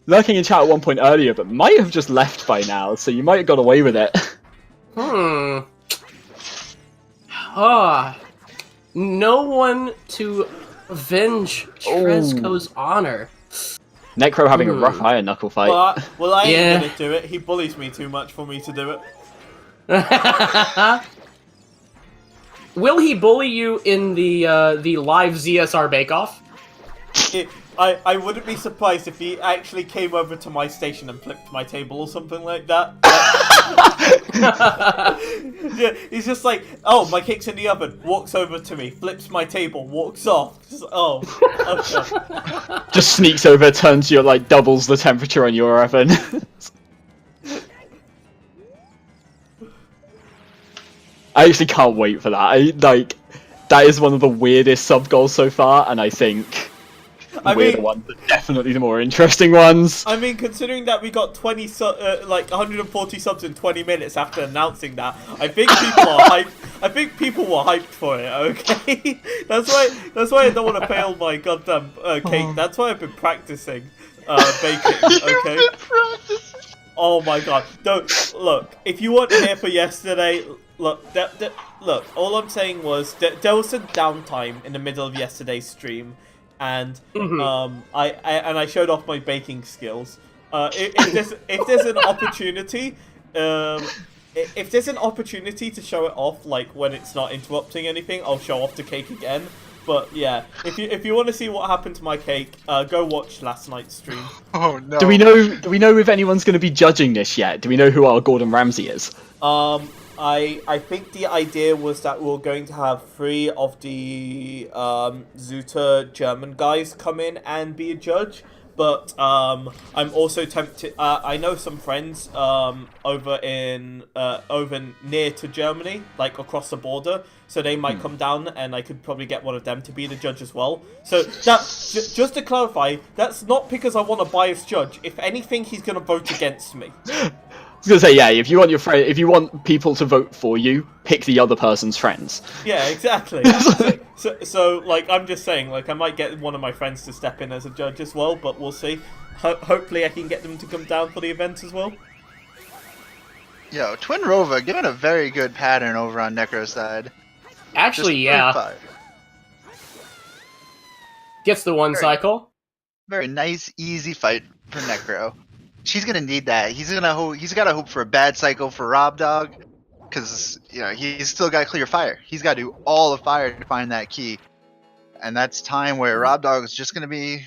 Lurking in chat at one point earlier, but might have just left by now, so you might have got away with it. No one to avenge Trezco's honor. Necro having a rough iron knuckle fight. Well, I ain't Yeah. gonna do it. He bullies me too much for me to do it. Will he bully you in the live ZSR Bake Off? I wouldn't be surprised if he actually came over to my station and flipped my table or something like that. Yeah, he's just like, oh, my cake's in the oven. Walks over to me, flips my table, walks off. Just, oh, okay. Just sneaks over, turns your like doubles the temperature on your oven. I actually can't wait for that. That is one of the weirdest sub goals so far, and I think we're the ones that are definitely the more interesting ones. I mean, considering that we got 140 subs in 20 minutes after announcing that, I think people are hyped. I think people were hyped for it. Okay, that's why I don't want to fail my goddamn cake. That's why I've been practicing baking. Okay. Oh my god! Don't look. If you weren't here for yesterday, look. Look. All I'm saying was that there was some downtime in the middle of yesterday's stream, and I showed off my baking skills. If there's an opportunity, if there's an opportunity to show it off, like when it's not interrupting anything, I'll show off the cake again. But yeah, if you want to see what happened to my cake, go watch last night's stream. Oh no. Do we know if anyone's going to be judging this yet? Do we know who our Gordon Ramsay is? I think the idea was that we were going to have 3 of the Zuta German guys come in and be a judge. But I'm also tempted. I know some friends over near to Germany, like across the border. So they might come down, and I could probably get one of them to be the judge as well. So that just to clarify, that's not because I want a biased judge. If anything, he's gonna vote against me. I was gonna say, yeah. If you want people to vote for you, pick the other person's friends. Yeah, exactly. So like, I'm just saying, like, I might get one of my friends to step in as a judge as well, but we'll see. Hopefully, I can get them to come down for the event as well. Yo, Twin Rova giving a very good pattern over on Necro's side. Actually, yeah. Gets the one cycle. Very nice, easy fight for Necro. She's gonna need that. He's gotta hope for a bad cycle for Rob Dog, because he's still got to clear fire. He's got to do all the fire to find that key, and that's time where Rob Dog is just gonna be,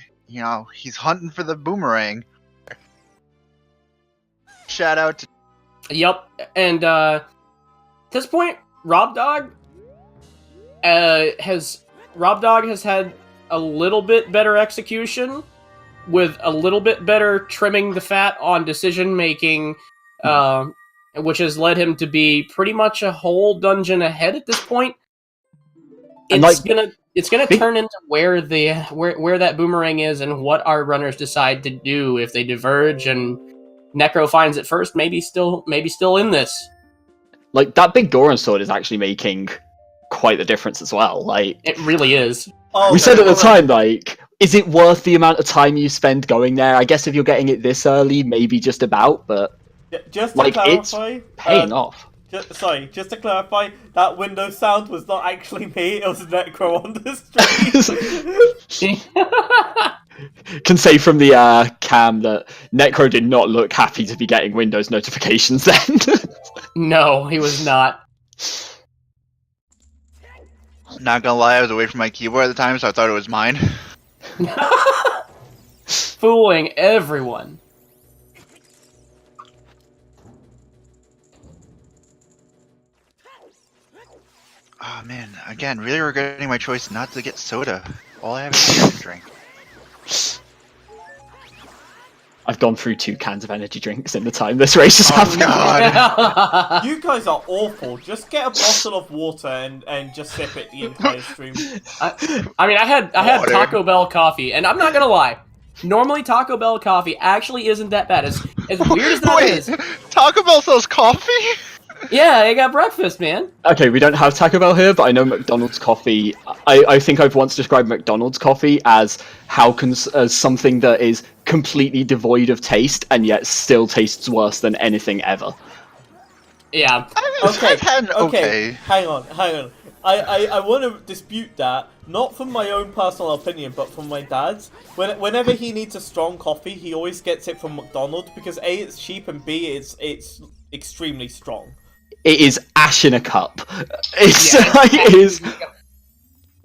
he's hunting for the boomerang. Shout out to. Yep, and at this point, Rob Dog has had a little bit better execution, with a little bit better trimming the fat on decision making, which has led him to be pretty much a whole dungeon ahead at this point. It's gonna turn into where that boomerang is and what our runners decide to do if they diverge and Necro finds it first. Maybe still in this. Like, that big Goron sword is actually making quite the difference as well. Like, it really is. We said at the time, like, is it worth the amount of time you spend going there? I guess if you're getting it this early, maybe just about, but just to clarify, it's paying off. Just to clarify, that Windows sound was not actually me, it was Necro on the stream. Can say from the cam that Necro did not look happy to be getting Windows notifications then. No, he was not. Not gonna lie, I was away from my keyboard at the time, so I thought it was mine. Fooling everyone. Oh man, again, really regretting my choice not to get soda. All I have is beer to drink. I've gone through 2 cans of energy drinks in the time this race has happened. God. You guys are awful. Just get a bottle of water and just sip it the entire stream. I mean, I had Taco Bell coffee, and I'm not gonna lie. Normally, Taco Bell coffee actually isn't that bad. As weird as that is. Taco Bell sells coffee? Yeah, I got breakfast, man. Okay, we don't have Taco Bell here, but I know McDonald's coffee. I think I've once described McDonald's coffee as as something that is completely devoid of taste and yet still tastes worse than anything ever. Yeah. Okay. Hang on. I want to dispute that, not from my own personal opinion, but from my dad's. Whenever he needs a strong coffee, he always gets it from McDonald's because A, it's cheap, and B, it's extremely strong. It is ash in a cup. It is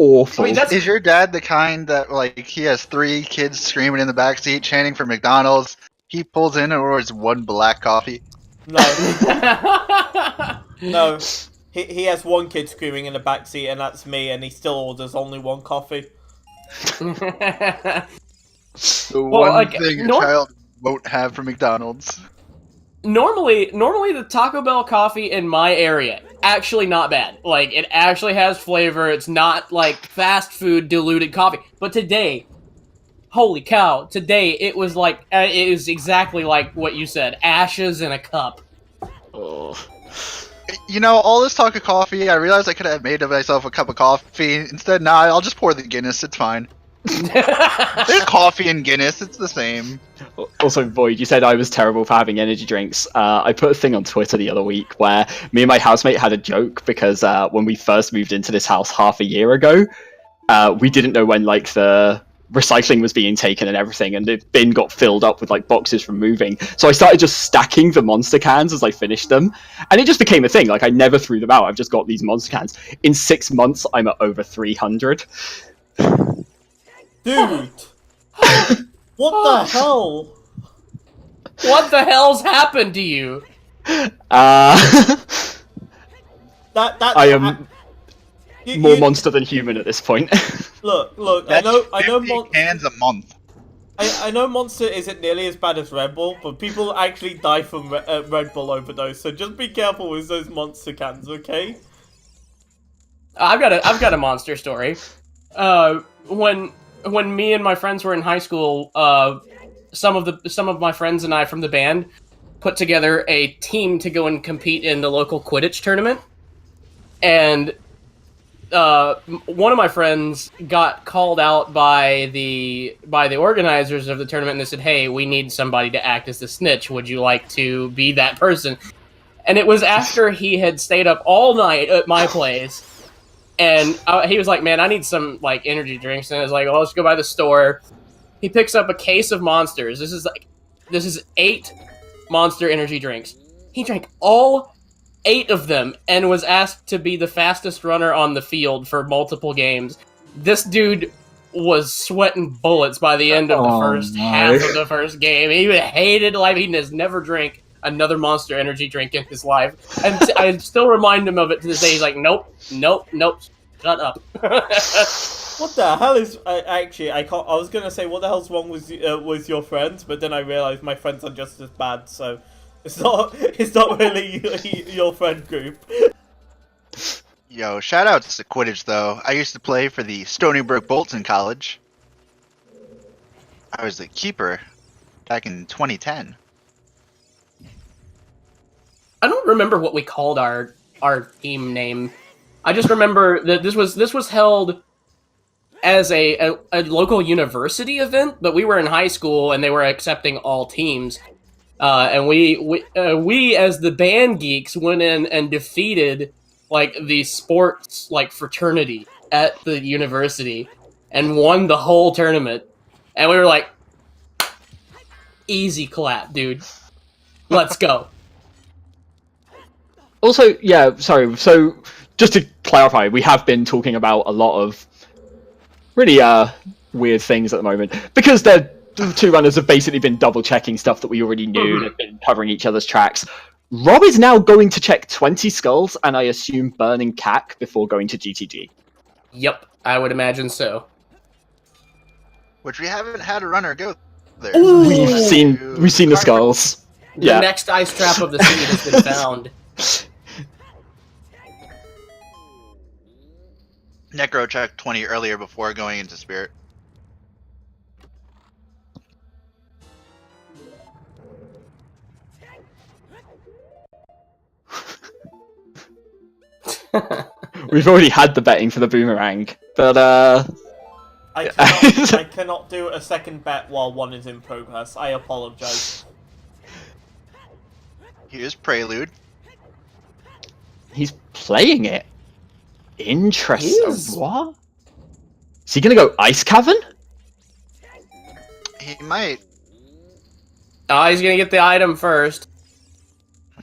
awful. I mean, that's- Is your dad the kind that, like, he has 3 kids screaming in the backseat, chanting for McDonald's? He pulls in and orders 1 black coffee. No, no. He has 1 kid screaming in the backseat, and that's me, and he still orders only 1 coffee. The Well, one like, thing a child won't have from McDonald's. Normally the Taco Bell coffee in my area, actually not bad. Like, it actually has flavor. It's not like fast food diluted coffee. But today, holy cow, today it was like, it was exactly like what you said, ashes in a cup. Ugh. You know, all this talk of coffee, I realized I could have made myself a cup of coffee. Instead, nah, I'll just pour the Guinness. It's fine. There's coffee and Guinness. It's the same. Also, Void, you said I was terrible for having energy drinks. I put a thing on Twitter the other week where me and my housemate had a joke because when we first moved into this house half a year ago, we didn't know when like the recycling was being taken and everything, and the bin got filled up with like boxes from moving. So I started just stacking the Monster cans as I finished them, and it just became a thing. Like I never threw them out. I've just got these Monster cans. In 6 months, I'm at over 300. Dude! What the hell? What the hell's happened to you? That I am you- more you- monster than human at this point. Look, That's I know 50 cans a month. I know Monster isn't nearly as bad as Red Bull, but people actually die from Red Bull overdose, so just be careful with those Monster cans, okay? I've got a monster story. When me and my friends were in high school, some of my friends and I from the band put together a team to go and compete in the local Quidditch tournament, and one of my friends got called out by the organizers of the tournament, and they said, "Hey, we need somebody to act as the snitch. Would you like to be that person?" And it was after he had stayed up all night at my place. And he was like, "Man, I need some like energy drinks." And I was like, "Well, let's go by the store." He picks up a case of Monsters. This is 8 Monster energy drinks. He drank all 8 of them and was asked to be the fastest runner on the field for multiple games. This dude was sweating bullets by the end of the first half of the first game. He hated life. He has never drank another Monster energy drink in his life. And I still remind him of it to this day. He's like, nope, shut up. What the hell is... I was gonna say, what the hell's wrong with your friends, but then I realized my friends are just as bad, so... It's not really your friend group. Yo, shoutouts to Quidditch, though. I used to play for the Stony Brook Bolts in college. I was the keeper back in 2010. I don't remember what we called our team name. I just remember that this was held as a local university event, but we were in high school and they were accepting all teams. And we as the band geeks went in and defeated like the sports like fraternity at the university and won the whole tournament. And we were like, easy clap, dude. Let's go. Also, yeah, sorry. So, just to clarify, we have been talking about a lot of really weird things at the moment because the 2 runners have basically been double checking stuff that we already knew. They've been covering each other's tracks. Rob is now going to check 20 skulls and I assume burning CAC before going to GTG. Yep, I would imagine so. Which we haven't had a runner go there. Ooh. We've seen the skulls. The Yeah. next ice trap of the seed has been found. Necro checked 20 earlier before going into Spirit. We've already had the betting for the boomerang, but I cannot do a second bet while one is in progress. I apologize. Here's Prelude. he's playing it. Interesting. He is. What? Is he gonna go Ice Cavern? He might. Oh, he's gonna get the item first.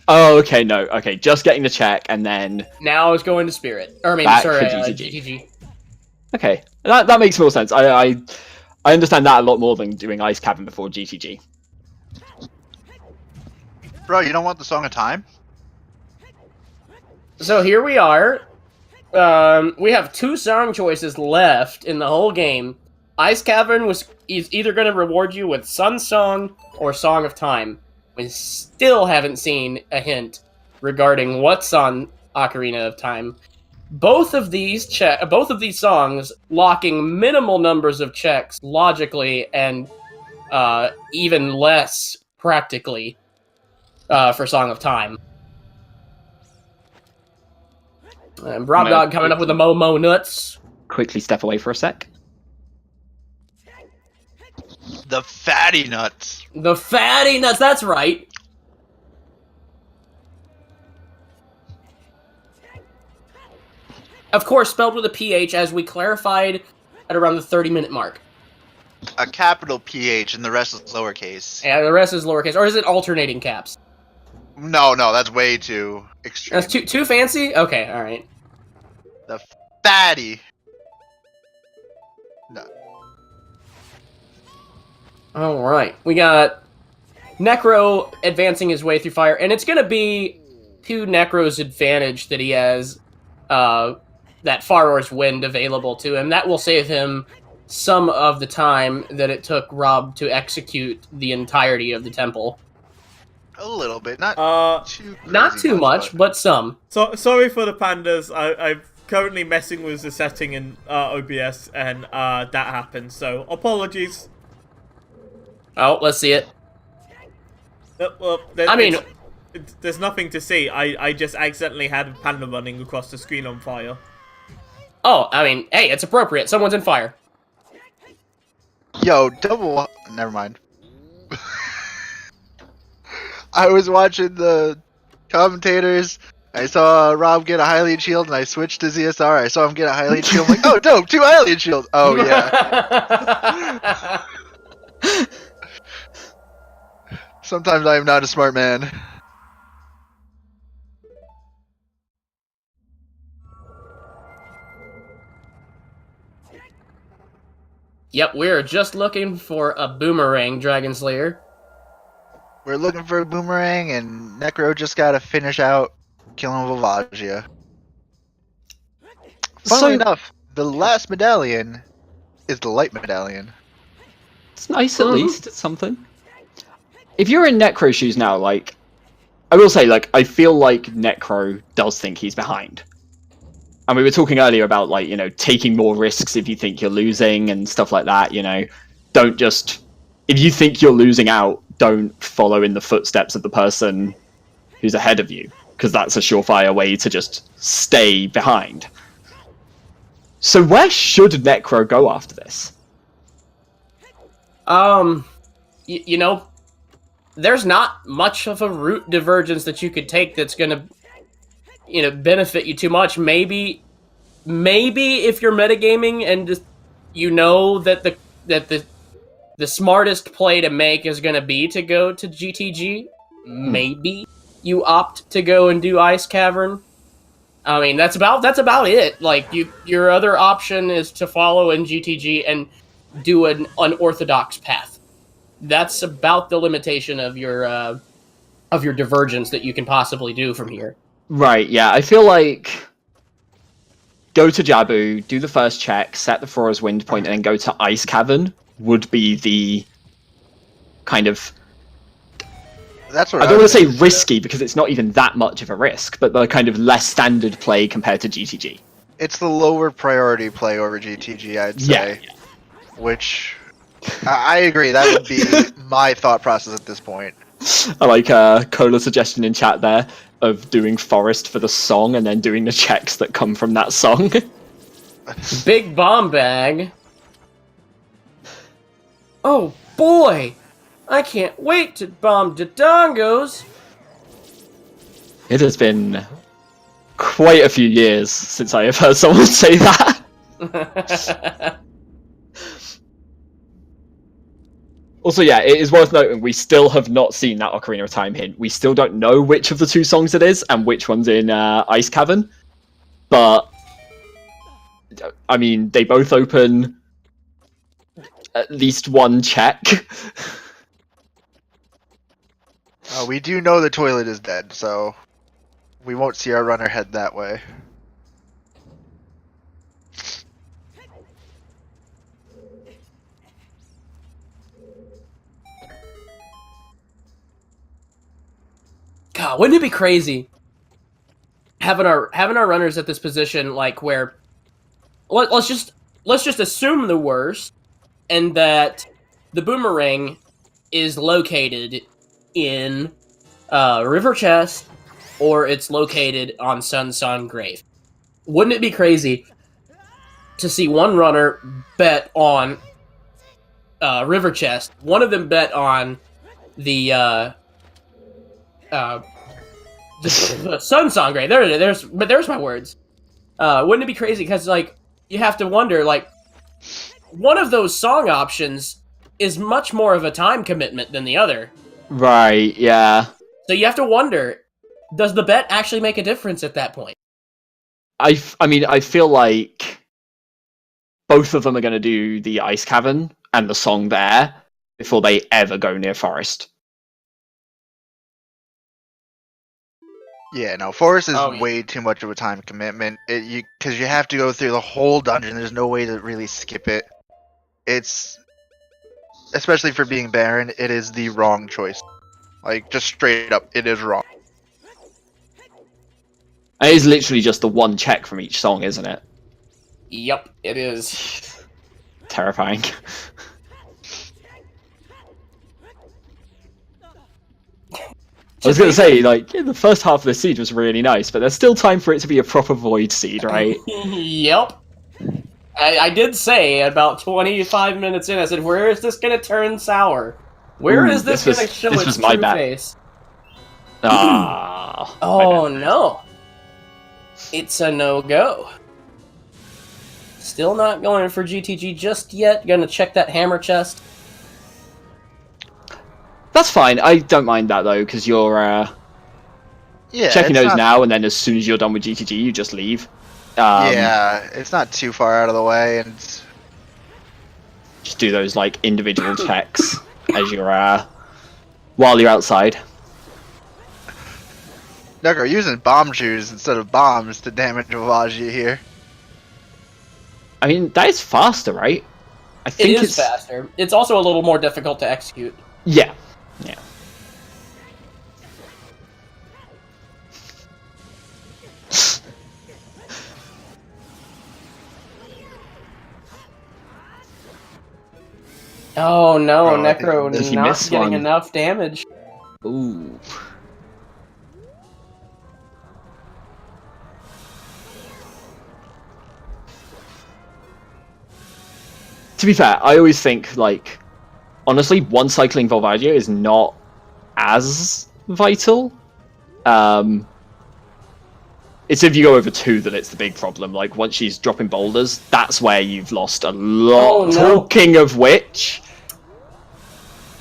Oh, okay, no, okay, just getting the check and then Now it's going to Spirit. Or I mean, Back sorry, for GTG. GTG. Okay, that makes more sense. I understand that a lot more than doing Ice Cavern before GTG. Bro, you don't want the Song of Time? So here we are. We have 2 song choices left in the whole game. Ice Cavern is either going to reward you with Sun Song or Song of Time. We still haven't seen a hint regarding what's on Ocarina of Time. Both of these songs locking minimal numbers of checks logically and even less practically for Song of Time. And Rob Dog coming up with the Momo nuts. Quickly step away for a sec. The fatty nuts. The fatty nuts, that's right. Of course, spelled with a PH, as we clarified at around the 30-minute mark. A capital PH and the rest is lowercase. And the rest is lowercase. Or is it alternating caps? No, that's way too extreme. That's too fancy? Okay, alright. The fatty. No. Alright, we got Necro advancing his way through fire, and it's going to be to Necro's advantage that he has that Faror's Wind available to him. That will save him some of the time that it took Rob to execute the entirety of the temple. A little bit, not too crazy Not too much, but some. So sorry for the pandas. I'm currently messing with the setting in OBS, and that happened. So apologies. Oh, let's see it. Well, there's nothing to see. I just accidentally had a panda running across the screen on fire. Oh, I mean, hey, it's appropriate. Someone's in fire. Yo, never mind. I was watching the commentators. I saw Rob get a Hylian shield, and I switched to ZSR. I saw him get a Hylian shield. I'm like, oh, dope, 2 Hylian shields. Oh, yeah. Sometimes I am not a smart man. Yep, we're just looking for a boomerang Dragon Slayer. We're looking for a boomerang, and Necro just gotta finish out killing Volvagia. Funnily enough, the last medallion is the light medallion. It's nice at least. It's something. If you're in Necro shoes now, like, I will say, like, I feel like Necro does think he's behind. And we were talking earlier about, like, you know, taking more risks if you think you're losing and stuff like that, you know. Don't just... If you think you're losing out, don't follow in the footsteps of the person who's ahead of you, because that's a surefire way to just stay behind. So where should Necro go after this? You know, there's not much of a route divergence that you could take that's gonna, you know, benefit you too much. Maybe if you're metagaming and just, you know that the smartest play to make is gonna be to go to GTG, maybe you opt to go and do Ice Cavern. I mean, that's about it. Like, your other option is to follow in GTG and do an unorthodox path. That's about the limitation of your divergence that you can possibly do from here. Right, yeah, I feel like go to Jabu, do the first check, set the Faror's Wind point, and then go to Ice Cavern would be the kind of... That's what I don't want to say risky, because it's not even that much of a risk, but the kind of less standard play compared to GTG. It's the lower priority play over GTG, I'd say. Yeah. Which, I agree, that would be my thought process at this point. I like Cola's suggestion in chat there of doing Forest for the song and then doing the checks that come from that song. Big bomb bag. Oh boy! I can't wait to bomb Dodongos! It has been quite a few years since I have heard someone say that. Also, yeah, it is worth noting we still have not seen that Ocarina of Time hint. We still don't know which of the 2 songs it is and which one's in Ice Cavern. But I mean, they both open at least one check. We do know the toilet is dead, so we won't see our runner head that way. God, wouldn't it be crazy having our runners at this position, like where let's just assume the worst, and that the boomerang is located in River Chest, or it's located on Sun Grave. Wouldn't it be crazy to see one runner bet on River Chest, one of them bet on the Sun Grave. There's my words. Wouldn't it be crazy? Because like you have to wonder, like one of those song options is much more of a time commitment than the other. Right, yeah. So you have to wonder, does the bet actually make a difference at that point? I mean, I feel like both of them are going to do the Ice Cavern and the song there before they ever go near Forest. Yeah, no, Forest is yeah. way too much of a time commitment. Because you have to go through the whole dungeon. There's no way to really skip it. It's, especially for being Baron, it is the wrong choice. Like, just straight up, it is wrong. It is literally just the one check from each song, isn't it? Yep, it is. Terrifying. I was going to say, like, the first half of the seed was really nice, but there's still time for it to be a proper void seed, right? Yep. I did say about 25 minutes in, I said, where is this going to turn sour? Where is this going to show its true face? Ah. Oh, no. It's a no-go. Still not going for GTG just yet. Gonna check that hammer chest. That's fine. I don't mind that, though, because you're checking those now, and then as soon as you're done with GTG, you just leave. Yeah, it's not too far out of the way, and just do those like individual checks as you're while you're outside. Necro using bomb shoes instead of bombs to damage Ovaji here. I mean, that is faster, right? I think it is faster. It's also a little more difficult to execute. Yeah. Yeah. Oh no, Oh, Necro Did he not miss getting one? enough damage. Ooh. To be fair, I always think, like, honestly, one cycling Volvaggio is not as vital. It's if you go over two that it's the big problem. Like, once she's dropping boulders, that's where you've lost a lot. Oh, no. Talking of which...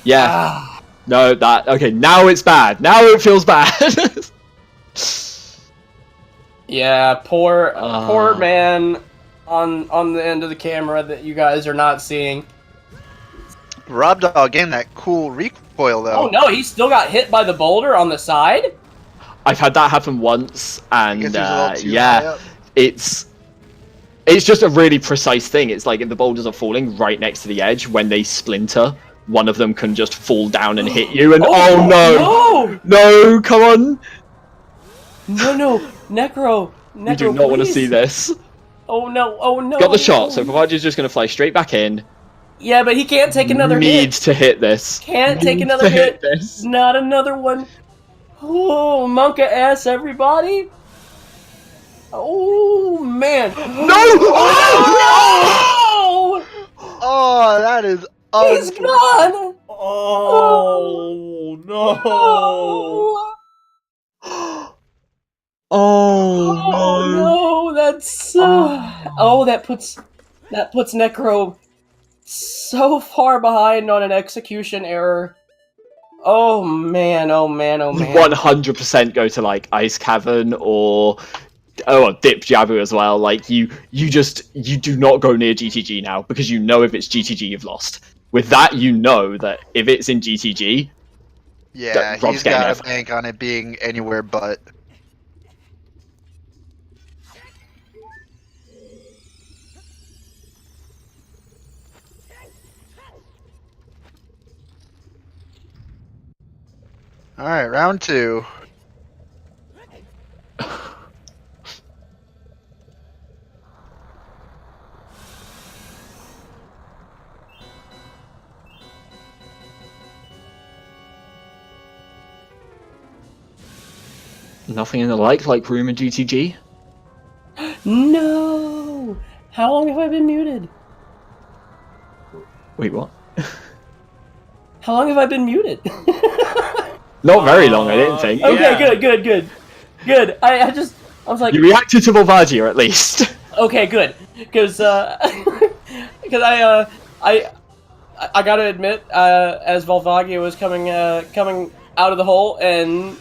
Yeah. No, that... Okay, now it's bad. Now it feels bad. Yeah, poor man on the end of the camera that you guys are not seeing. r0bd0g getting that cool recoil, though. Oh no, he still got hit by the boulder on the side? I've had that happen once, and I guess he was a little too high yeah, up. it's just a really precise thing. It's like if the boulders are falling right next to the edge, when they splinter, one of them can just fall down and hit you, and oh no, come on, no, Necro, we do not want to see this. Oh no. Got the shot, so Volvaggio's just going to fly straight back in. Yeah, but he can't take another hit. Needs to hit this. Can't take another hit. Not another one. Oh, Monka ass, everybody. Oh, man. No! Oh, no! Oh, that is... He's gone! Oh, no. Oh, no, that's... oh, that puts Necro so far behind on an execution error. Oh man. 100% go to like Ice Cavern or Dip Jabu as well. Like you do not go near GTG now because you know if it's GTG you've lost. With that, you know that if it's in GTG, Yeah, Rob's he's getting got there. a bank on it being anywhere but. Alright, round 2. Nothing in the like room in GTG. No! How long have I been muted? Wait, what? How long have I been muted? Not very long, I didn't think. Okay, Yeah. good. I was like, You reacted to Volvagia at least. okay, good, because because I gotta admit, as Volvagia was coming out of the hole, and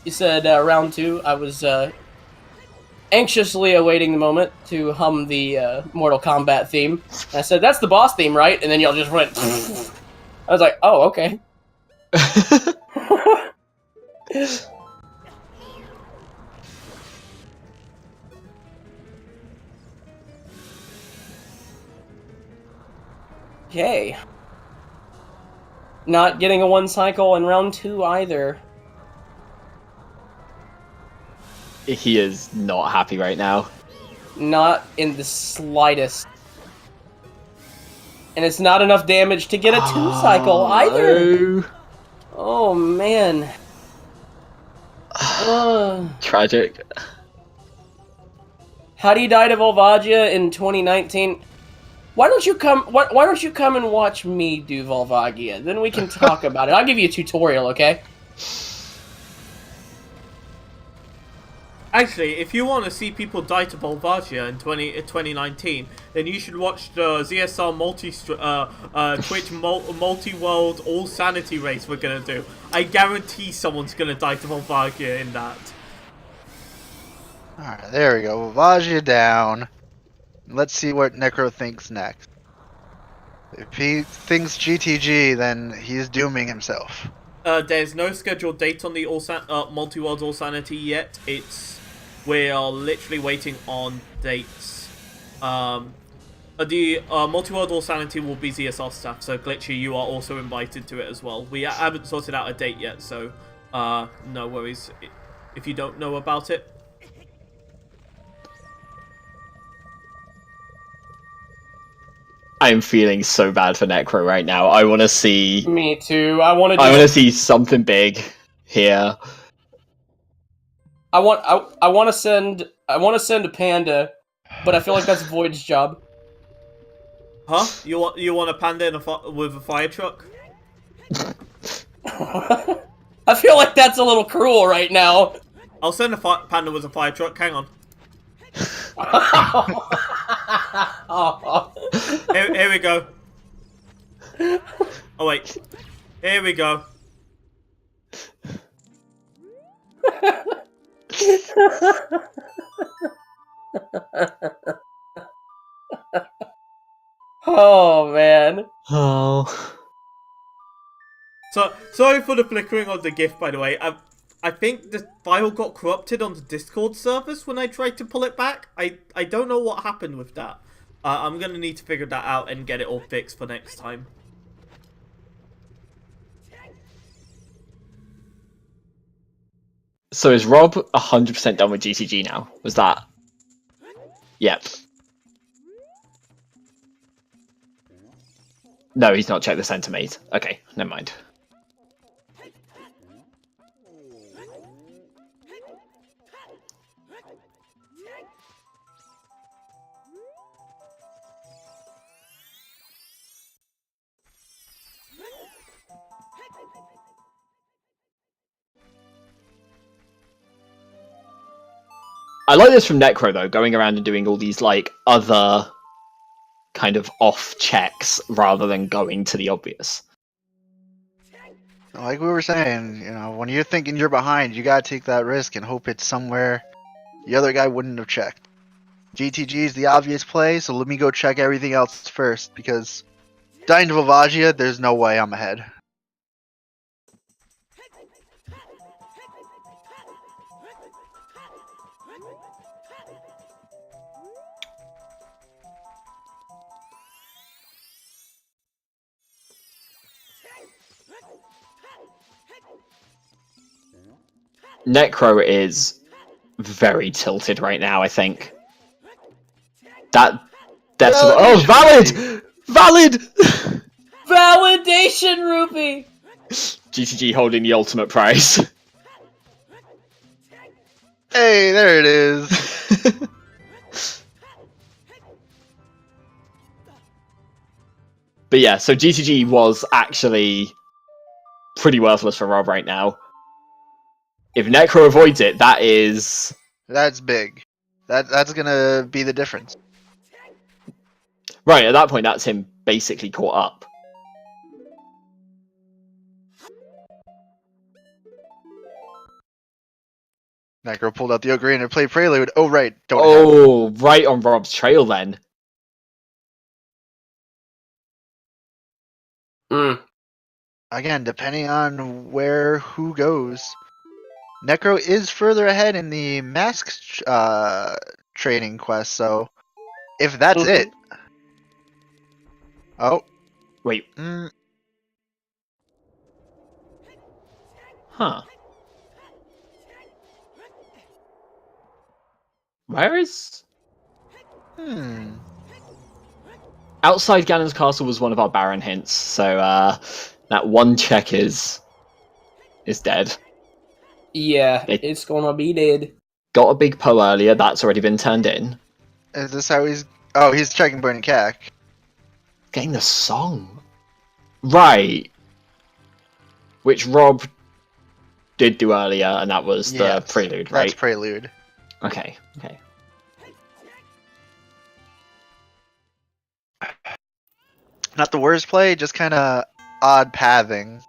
you said round 2, I was anxiously awaiting the moment to hum the Mortal Kombat theme. And I said, "That's the boss theme, right?" And then y'all just went. I was like, "Oh, okay." Okay. Not getting a 1 cycle in round 2 either. He is not happy right now. Not in the slightest. And it's not enough damage to get a 2 cycle either. No. Oh, man. Tragic. How do you die to Volvagia in 2019? Why don't you come and watch me do Volvagia? Then we can talk about it. I'll give you a tutorial, okay? Actually, if you want to see people die to Volvagia in 2019, then you should watch the ZSR Twitch multi-world all sanity race we're gonna do. I guarantee someone's gonna die to Volvagia in that. Alright, there we go. Volvagia down. Let's see what Necro thinks next. If he thinks GTG, then he's dooming himself. There's no scheduled date on the multi-world all sanity yet. We are literally waiting on dates. The multi-world all sanity will be ZSR staff, so Glitchy, you are also invited to it as well. We haven't sorted out a date yet, so no worries if you don't know about it. I'm feeling so bad for Necro right now. I want to see. Me too. I want to see something big here. I want to send a panda, but I feel like that's Void's job. Huh? You want a panda with a fire truck? I feel like that's a little cruel right now. I'll send a panda with a fire truck. Hang on. Here we go. Oh wait. Here we go. Oh man. Oh. So sorry for the flickering of the GIF, by the way. I think the file got corrupted on the Discord servers when I tried to pull it back. I don't know what happened with that. I'm gonna need to figure that out and get it all fixed for next time. So is Rob 100% done with GTG now? Was that? Yep. No, he's not checked the centimate. Okay, never mind. I like this from Necro though, going around and doing all these like other kind of off checks rather than going to the obvious. Like we were saying, you know, when you're thinking you're behind, you gotta take that risk and hope it's somewhere The other guy wouldn't have checked. GTG is the obvious play, so let me go check everything else first, because dying to Volvagia, there's no way I'm ahead. Necro is very tilted right now, I think. That oh, valid! Valid! Validation rupee! GTG holding the ultimate prize. Hey, there it is. But yeah, so GTG was actually pretty worthless for Rob right now. If Necro avoids it, that's big. That's gonna be the difference. right, at that point that's him basically caught up. Necro pulled out the Ocarina and played Prelude. Oh, right. Oh, right on Rob's trail then. Again, depending on who goes. Necro is further ahead in the mask training quest, so if that's it. Oh. Wait. Huh. Where is... Outside Ganon's castle was one of our Baron hints, so that one check is dead. Yeah, it's gonna be dead. Got a big Poe earlier, that's already been turned in. Is this how he's... Oh, he's checking Burning Cack. Getting the song. Right. Which Rob did do earlier, and that was the Prelude, right? That's Prelude. Okay. Not the worst play, just kind of odd pathing.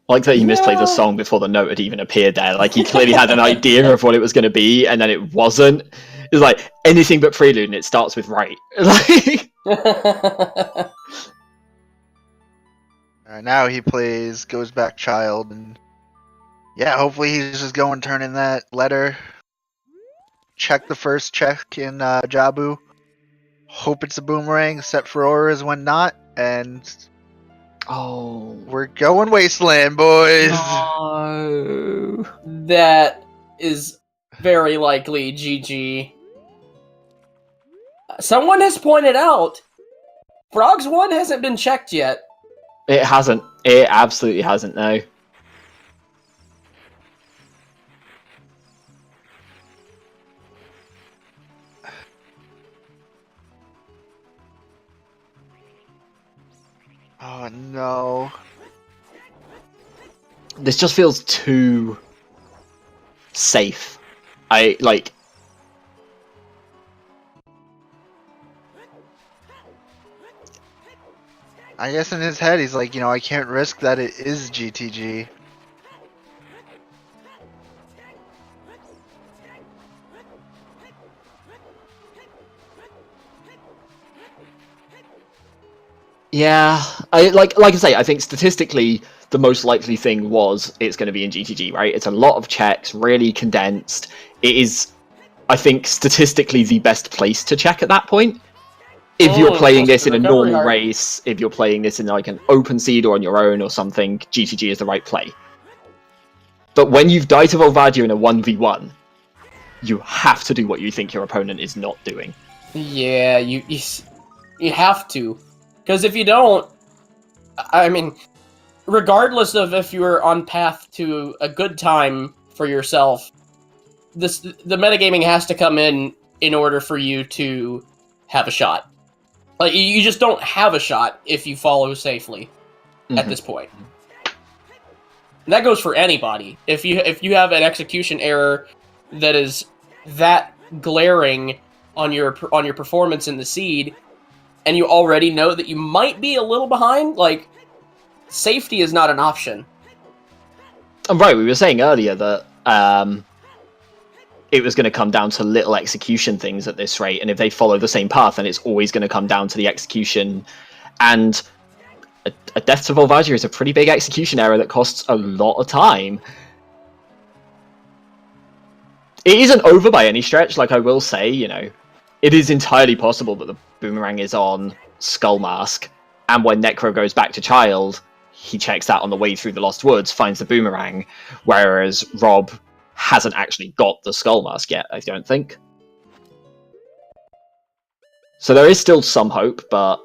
I like that he misplayed the song before the note had even appeared there. Like, he clearly had an idea of what it was going to be, and then it wasn't. It was like, anything but Prelude, and it starts with right. Alright, now he goes back Child, and yeah, hopefully he's just going turn in that letter. Check the first check in Jabu. Hope it's a boomerang, set for Auras when not, and oh, we're going Wasteland, boys. No. That is very likely GG. Someone has pointed out, Frogs 1 hasn't been checked yet. It hasn't. It absolutely hasn't, no. Oh no. This just feels too safe. I guess in his head he's like, I can't risk that it is GTG. Yeah, like I say, I think statistically the most likely thing was it's going to be in GTG, right? It's a lot of checks, really condensed. It is, I think, statistically the best place to check at that point. If you're playing this in a normal race, if you're playing this in like an open seed or on your own or something, GTG is the right play. But when you've died to Volvagia in a 1v1, you have to do what you think your opponent is not doing. Yeah, you have to. Because if you don't, I mean, regardless of if you're on path to a good time for yourself, the metagaming has to come in order for you to have a shot. Like, you just don't have a shot if you follow safely at this point. And that goes for anybody. If you have an execution error that is that glaring on your performance in the seed, and you already know that you might be a little behind, like, safety is not an option. And right, we were saying earlier that it was going to come down to little execution things at this rate, and if they follow the same path, then it's always going to come down to the execution. And a death to Volvagia is a pretty big execution error that costs a lot of time. It isn't over by any stretch, like I will say, you know. It is entirely possible that the boomerang is on Skull Mask, and when Necro goes back to Child, he checks that on the way through the Lost Woods, finds the boomerang, whereas Rob hasn't actually got the Skull Mask yet, I don't think. So there is still some hope, but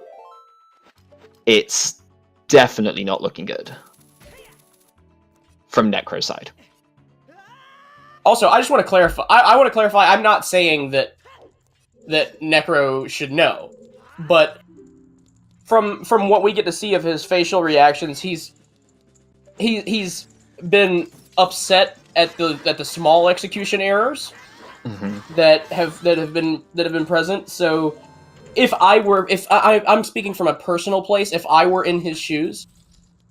it's definitely not looking good from Necro's side. Also, I just want to clarify. I want to clarify. I'm not saying that Necro should know, but from what we get to see of his facial reactions, he's been upset at the small execution errors that have been present. So if I'm speaking from a personal place, if I were in his shoes,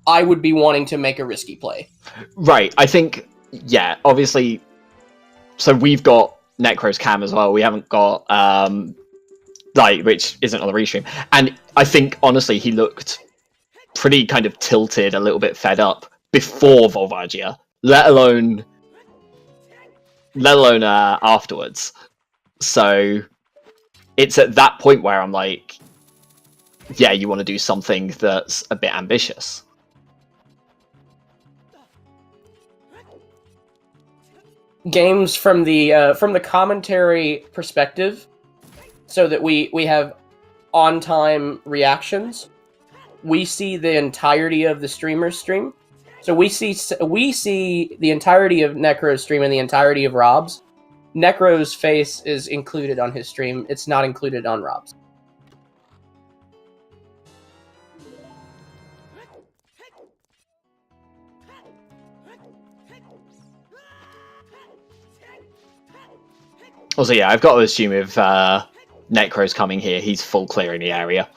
I would be wanting to make a risky play. Right. I think, yeah, obviously. So we've got Necro's cam as well. We haven't got which isn't on the restream. And I think honestly he looked pretty kind of tilted, a little bit fed up before Volvagia, let alone afterwards. So it's at that point where I'm like, yeah, you want to do something that's a bit ambitious. Games from the commentary perspective, so that we have on-time reactions. We see the entirety of the streamer's stream. So we see the entirety of Necro's stream and the entirety of Rob's. Necro's face is included on his stream. It's not included on Rob's. Also, yeah, I've got to assume if Necro's coming here, he's full clearing the area.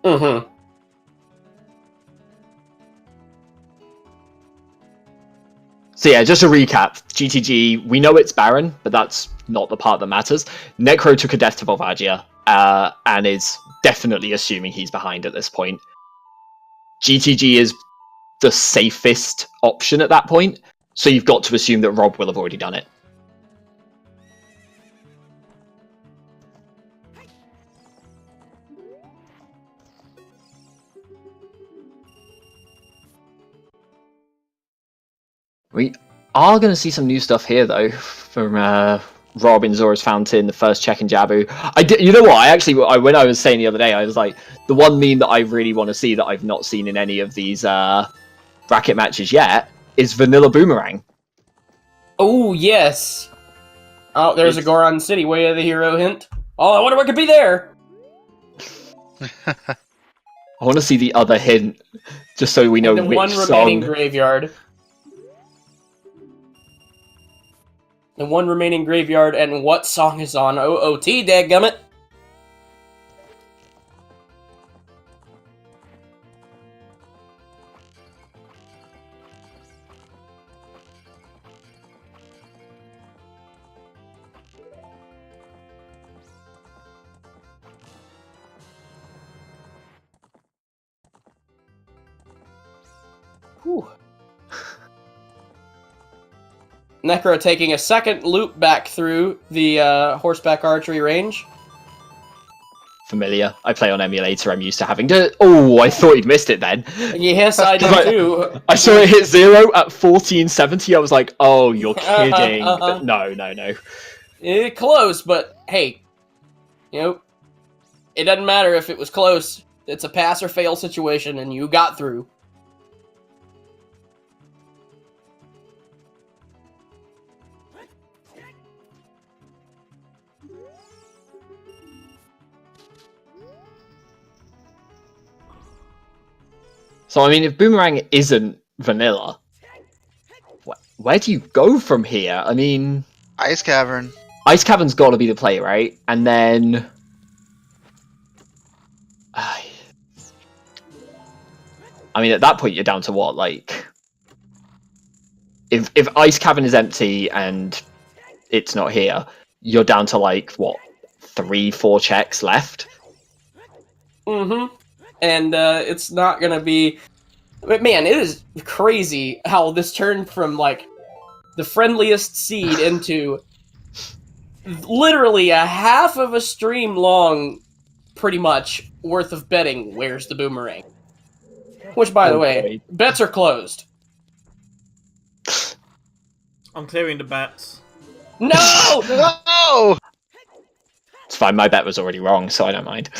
Mm-hmm. So yeah, just to recap, GTG, we know it's Baron, but that's not the part that matters. Necro took a death to Volvagia, and is definitely assuming he's behind at this point. GTG is the safest option at that point, so you've got to assume that Rob will have already done it. We are going to see some new stuff here, though, from Rob in Zora's Fountain, the first check in Jabu. You know what? When I was saying the other day, I was like, the one meme that I really want to see that I've not seen in any of these bracket matches yet is Vanilla Boomerang. Oh, yes. Oh, there's a Goron City Way of the Hero hint. Oh, I wonder what could be there. I want to see the other hint, just so we know the which one song. remaining graveyard. The one remaining graveyard, and what song is on OOT, dadgummit? Whew. Necro taking a second loop back through the horseback archery range. Familiar. I play on emulator. I'm used to having to... Oh, I thought he'd missed it then. Yes, I did too. I saw it hit 0 at 1470. I was like, oh, you're kidding. But no. Close, but hey, you know, it doesn't matter if it was close. It's a pass or fail situation, and you got through. So, I mean, if Boomerang isn't vanilla, where do you go from here? I mean... Ice Cavern. Ice Cavern's got to be the play, right? And then... I mean, at that point, you're down to what, like... if Ice Cavern is empty and it's not here, you're down to like what 3-4 checks left. Mm-hmm. And it's not gonna be. But man, it is crazy how this turned from like the friendliest seed into literally a half of a stream long, pretty much worth of betting. Where's the boomerang? Which, by the way, bets are closed. I'm clearing the bets. No! No! It's fine. My bet was already wrong, so I don't mind.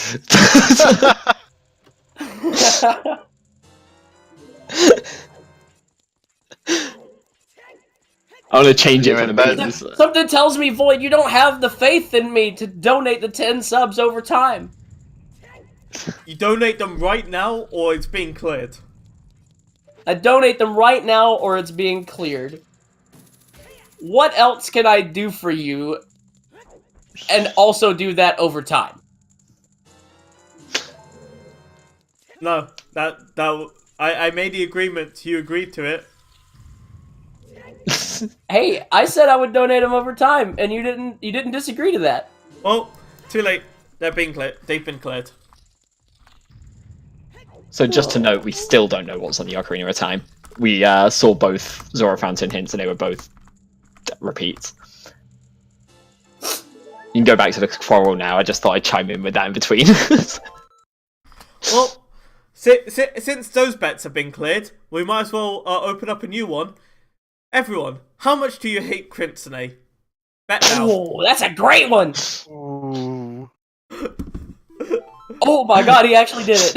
I want to change it for the memes. Something tells me, Void, you don't have the faith in me to donate the 10 subs over time. You donate them right now, or it's being cleared? I donate them right now, or it's being cleared. What else can I do for you, and also do that over time? No, I made the agreement. You agreed to it. Hey, I said I would donate them over time, and you didn't disagree to that. Well, too late. They're being cleared. They've been cleared. So just to note, we still don't know what's on the Ocarina of Time. We saw both Zora Fountain hints, and they were both repeats. You can go back to the quarrel now. I just thought I'd chime in with that in between. Well, since those bets have been cleared, we might as well open up a new one. Everyone, how much do you hate Crimson? Bet now. Oh, that's a great one! Ooh. Oh my god, he actually did it!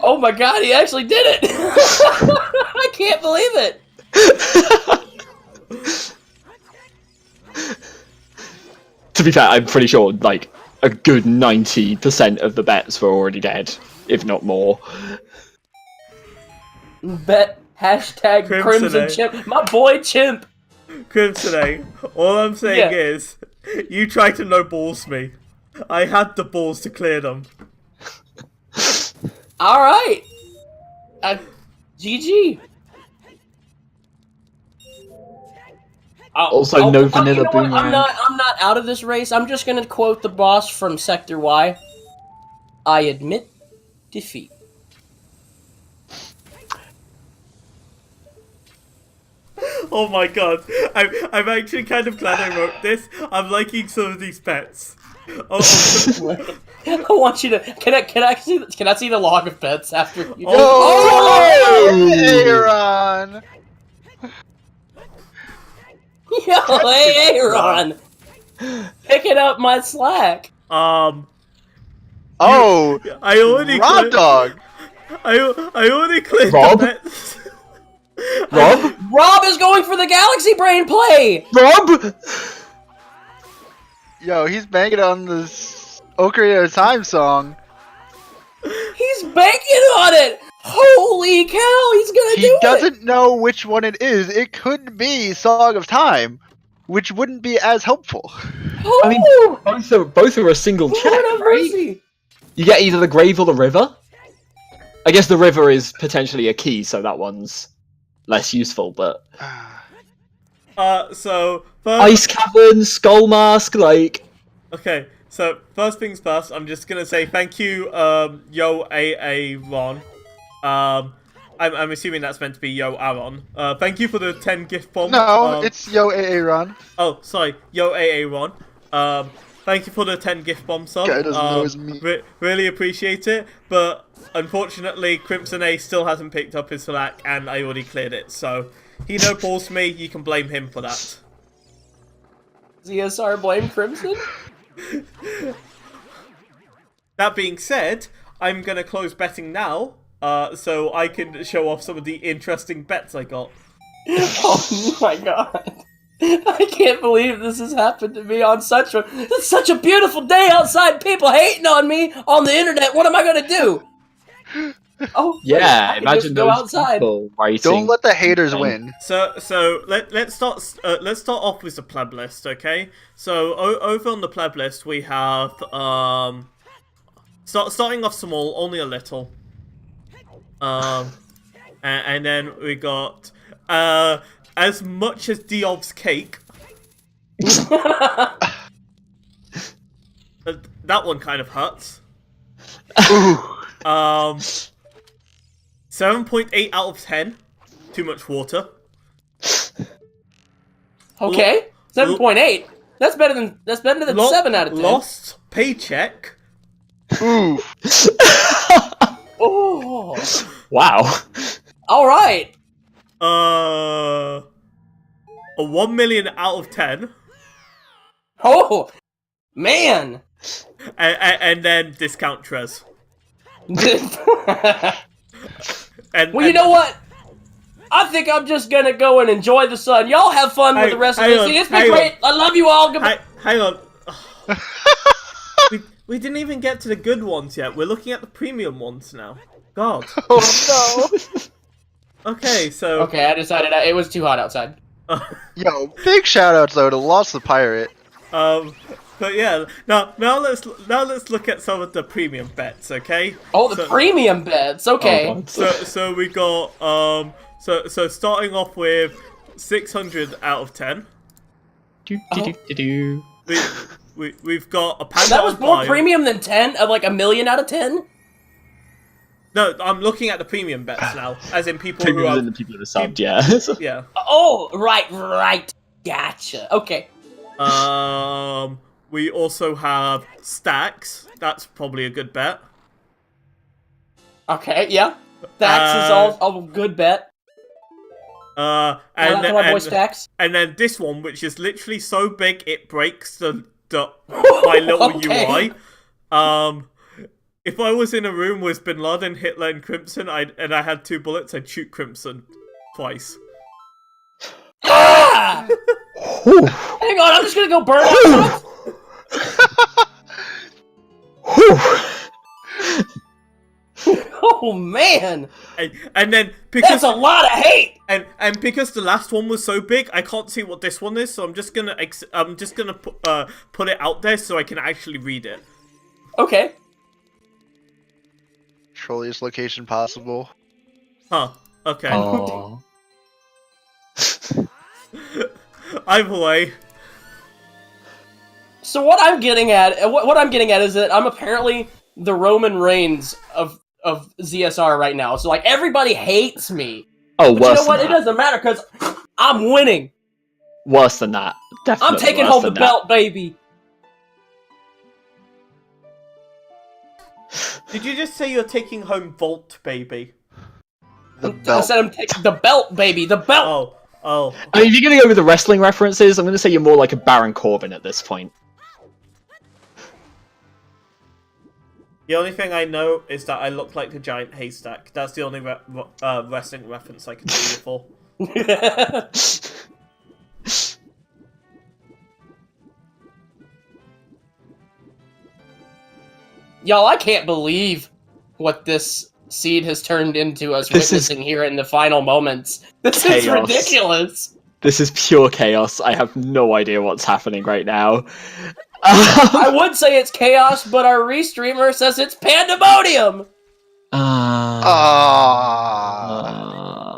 Oh my god, he actually did it! I can't believe it! To be fair, I'm pretty sure like a good 90% of the bets were already dead, if not more. Bet hashtag Crimson Chimp. My boy Chimp! Crimson, all I'm saying is, you tried to no balls me. I had the balls to clear them. Alright! GG. Also, no vanilla boomerang. I'm not out of this race. I'm just gonna quote the boss from Sector Y. I admit defeat. Oh my god, I'm actually kind of glad I wrote this. I'm liking some of these bets. Oh, I want you to. Can I see the log of bets after you? Oh, Aaron! Yo, hey, Aaron! Picking up my slack. Oh, I already Rob Dog. I already cleared Rob? the bets. Rob? Rob is going for the Galaxy Brain play. Rob? Yo, he's banging on this Ocarina of Time song. He's banking on it. Holy cow! He's gonna do it. He doesn't know which one it is. It could be Song of Time, which wouldn't be as helpful. Oh, I mean, both are a single check, Lord have right? mercy. You get either the grave or the river. I guess the river is potentially a key, so that one's less useful, but... So first, Ice Cavern, Skull Mask, like... okay, so first things first, I'm just gonna say thank you, Yo AA Ron. I'm assuming that's meant to be Yo Aaron. Thank you for the 10 gift bombs. No, it's Yo Aaron. Oh, sorry, Yo AA Ron. Thank you for the 10 gift bomb sub. Guy doesn't know it's me. Really appreciate it, but unfortunately, Crimson A still hasn't picked up his slack, and I already cleared it. So he no balls me. You can blame him for that. ZSR blame Crimson. That being said, I'm gonna close betting now, so I can show off some of the interesting bets I got. Oh my god. I can't believe this has happened to me on such a beautiful day outside. People hating on me on the internet. What am I gonna do? Oh, Yeah, I can imagine just go those outside. people writing. Don't let the haters win. So let's start off with the pleb list, okay? So over on the pleb list we have starting off small, only a little. And then we got as much as Diob's cake. That one kind of hurts. Ooh. 7.8 out of 10. Too much water. Okay, 7.8. That's better than 7 out of 10. Lost paycheck. Ooh. Oh, Wow. all right. A 1 million out of 10. Oh, man. And then discount Trez. And, Well, you know what? I think I'm just gonna go and enjoy the sun. Y'all have fun with the rest of this. It's been great. I love you all. Goodbye. Hang on. we didn't even get to the good ones yet. We're looking at the premium ones now. God. Oh Okay, so... Okay, I decided it was too hot outside. no. Yo, big shout outs though to Lost the Pirate. But yeah, now let's look at some of the premium bets, okay? Oh, the premium beds. Okay. Oh, God. So we got so starting off with 600 out of 10. We've got a panda. That was on more fire. premium than 10 of like 1,000,000 out of 10. No, I'm looking at the premium bets now, as in people who Premiums are and the people that are subbed, yeah. yeah. Oh, right. Gotcha. Okay. We also have stacks. That's probably a good bet. Okay. Yeah. Stacks is all a good bet. And Shout out to my boy Stacks. and then this one, which is literally so big it breaks my little Okay. UI. If I was in a room with Bin Laden, Hitler, and Crimson, and I had 2 bullets, I'd shoot Crimson twice. Ah! Hang on, I'm just gonna go burn out. Oh man, And then because that's a lot of hate. and because the last one was so big, I can't see what this one is, so I'm just gonna put it out there so I can actually read it. Okay. Trolliest location possible. Huh. Okay. Aww. Either way. So what I'm getting at is that I'm apparently the Roman Reigns of ZSR right now. So like everybody hates me. Oh, But worse you know what? than It that. doesn't matter because I'm winning. Worse than that. Definitely I'm taking worse home the than that. belt, baby. Did you just say you're taking home Vault, baby? The I belt. said I'm taking the belt, baby. The belt. Oh. I mean, if you're gonna go with the wrestling references, I'm gonna say you're more like a Baron Corbin at this point. The only thing I know is that I look like the giant haystack. That's the only wrestling reference I can do you for. Y'all, I can't believe what this seed has turned into us This is witnessing here in the final moments. This is chaos. ridiculous. This is pure chaos. I have no idea what's happening right now. I would say it's chaos, but our restreamer says it's pandemonium. Ah.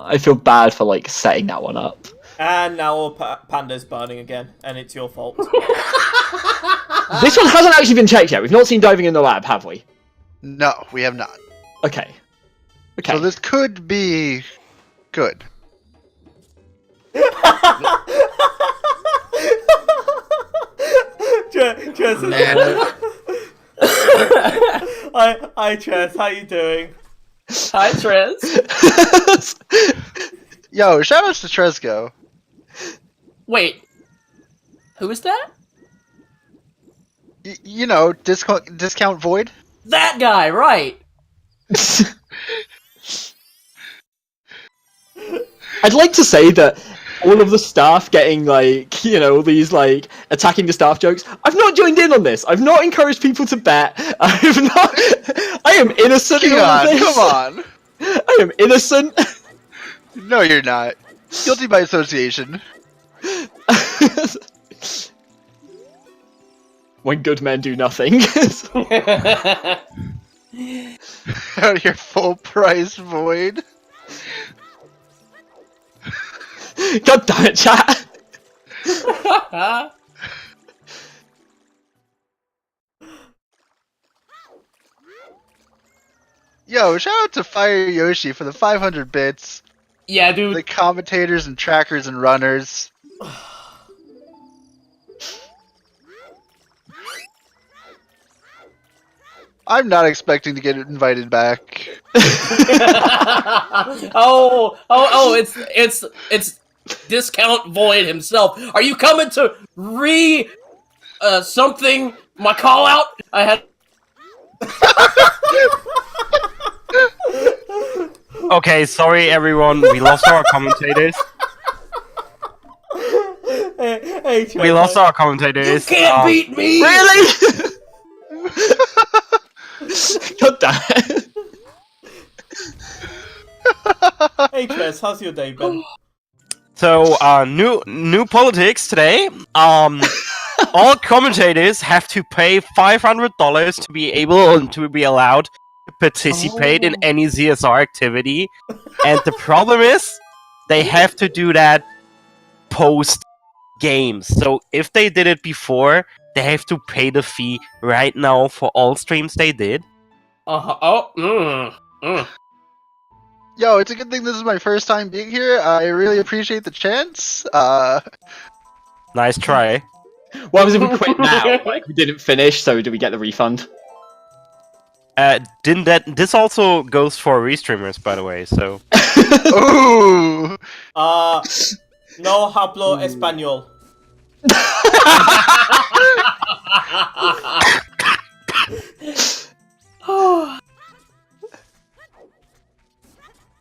I feel bad for like setting that one up. And now our panda's burning again, and it's your fault. This one hasn't actually been checked yet. We've not seen diving in the lab, have we? No, we have not. Okay. Okay. So this could be good. Chess, hi Chess, how you doing? Hi, Trez. Yo, shout outs to Tresco. Wait, who is that? You know, discount void. That guy, right? I'd like to say that all of the staff getting like, all these like attacking the staff jokes. I've not joined in on this. I've not encouraged people to bet. I am innocent in all of this. Come on. I am innocent. No, you're not. Guilty by association. When good men do nothing. Out here, full price void. God damn it, chat. Yo, shout out to Fire Yoshi for the 500 bits. Yeah, dude. The commentators and trackers and runners. I'm not expecting to get invited back. It's Discount Void himself. Are you coming to something my call out? I had. Okay, sorry everyone, we lost our commentators. We lost our commentators. You can't beat me. Really? God damn it. Hey Chris, how's your day been? So, new politics today. All commentators have to pay $500 to be able to be allowed to participate in any ZSR activity, and the problem is they have to do that post games. So if they did it before, they have to pay the fee right now for all streams they did. Yo, it's a good thing this is my first time being here. I really appreciate the chance. Nice try. What happens if we quit now? Like, we didn't finish, so do we get the refund? Didn't that? This also goes for restreamers, by the way. So. Ooh. No hablo español.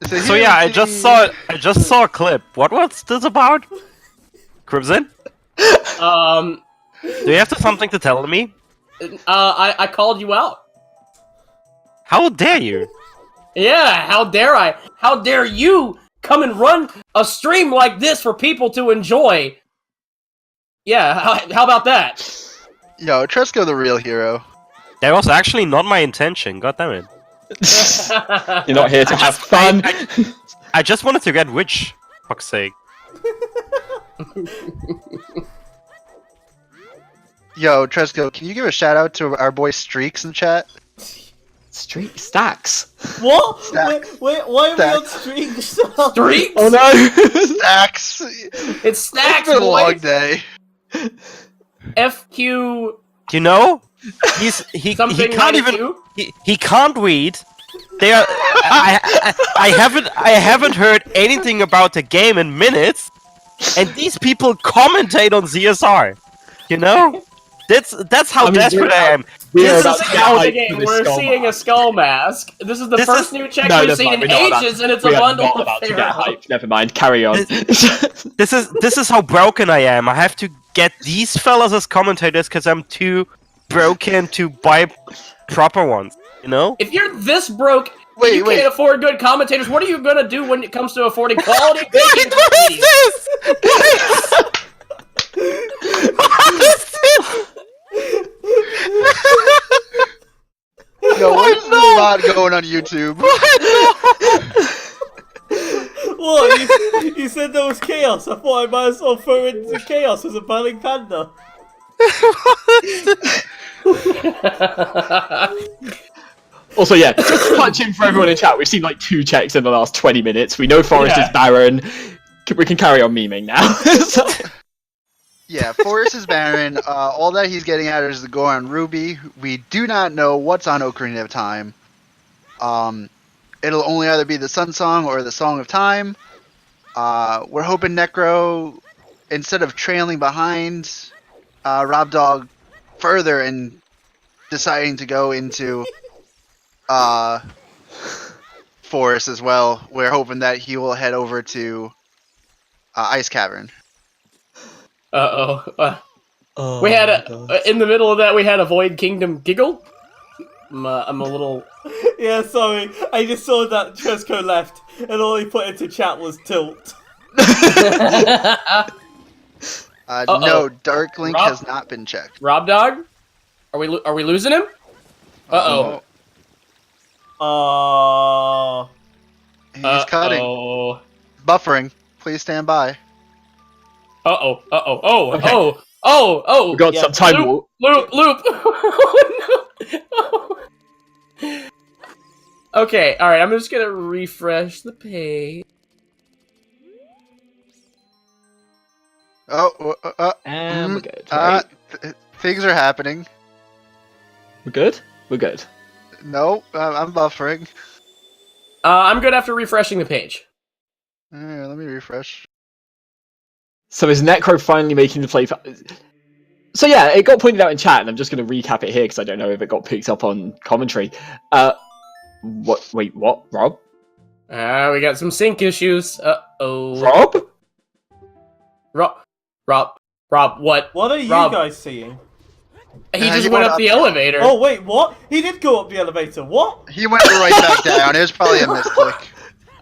So yeah, I just saw a clip. What was this about? Crimson? Do you have something to tell me? I called you out. How dare you? Yeah, how dare I? How dare you come and run a stream like this for people to enjoy? Yeah, how about that? Yo, Tresco the real hero. That was actually not my intention. God damn it! You're not here to have fun. I just wanted to get rich. Fuck's sake. Yo, Tresco, can you give a shout out to our boy Streaks in chat? Stacks. What? Stacks. Wait, why are we on Stacks. streaks? Streaks? Oh no! Stacks. It's Stacks, It's been a long boys. day. FQ. You know, he Something can't even 92? he can't read. They are. I haven't heard anything about the game in minutes, and these people commentate on ZSR. You know, that's how desperate I am. This about is to get how hyped the for this we're skull seeing a mask. skull mask. This is the This first is- new check No, we've never seen mind, in we're not ages, and it's a We are bundle not of about to get Pharaoh. hyped. Never mind. Carry on. This is how broken I am. I have to get these fellas as commentators because I'm too broken to buy proper ones. You know? If you're this broke, Wait, you wait. can't afford good commentators. What are you gonna do when it comes to affording quality? What is this? What is this? Yo, what is this lot going on YouTube? What? You said there was chaos. I thought I might as well throw into chaos as a burning panda. Also, yeah, just to punch in for everyone in chat, we've seen like 2 checks in the last 20 minutes. We know Forrest is barren. We can carry on memeing now. So- Yeah, Forrest is barren. All that he's getting at is the go on Ruby. We do not know what's on Ocarina of Time. It'll only either be the Sun Song or the Song of Time. We're hoping Necro, instead of trailing behind r0bd0g further and deciding to go into Forest as well, we're hoping that he will head over to Ice Cavern. We had in the middle of that we had a Void Kingdom giggle. I'm a little. Yeah, sorry. I just saw that Tresco left, and all he put into chat was tilt. No, Dark Link has not been checked. Rob Dog, are we losing him? He's cutting. Buffering. Please stand by. Oh. We got some time. Loop. Oh, no. Okay, alright, I'm just gonna refresh the page. And we're good. Right? Things are happening. We're good? We're good. No, I'm buffering. I'm good after refreshing the page. Let me refresh. So is Necro finally making the play? So yeah, it got pointed out in chat, and I'm just going to recap it here because I don't know if it got picked up on commentary. What? Wait, what? Rob? We got some sync issues. Rob? Rob, what? What are you Rob, guys seeing? He just went up the elevator. Oh, wait, what? He did go up the elevator. What? He went right back down. It was probably a misclick.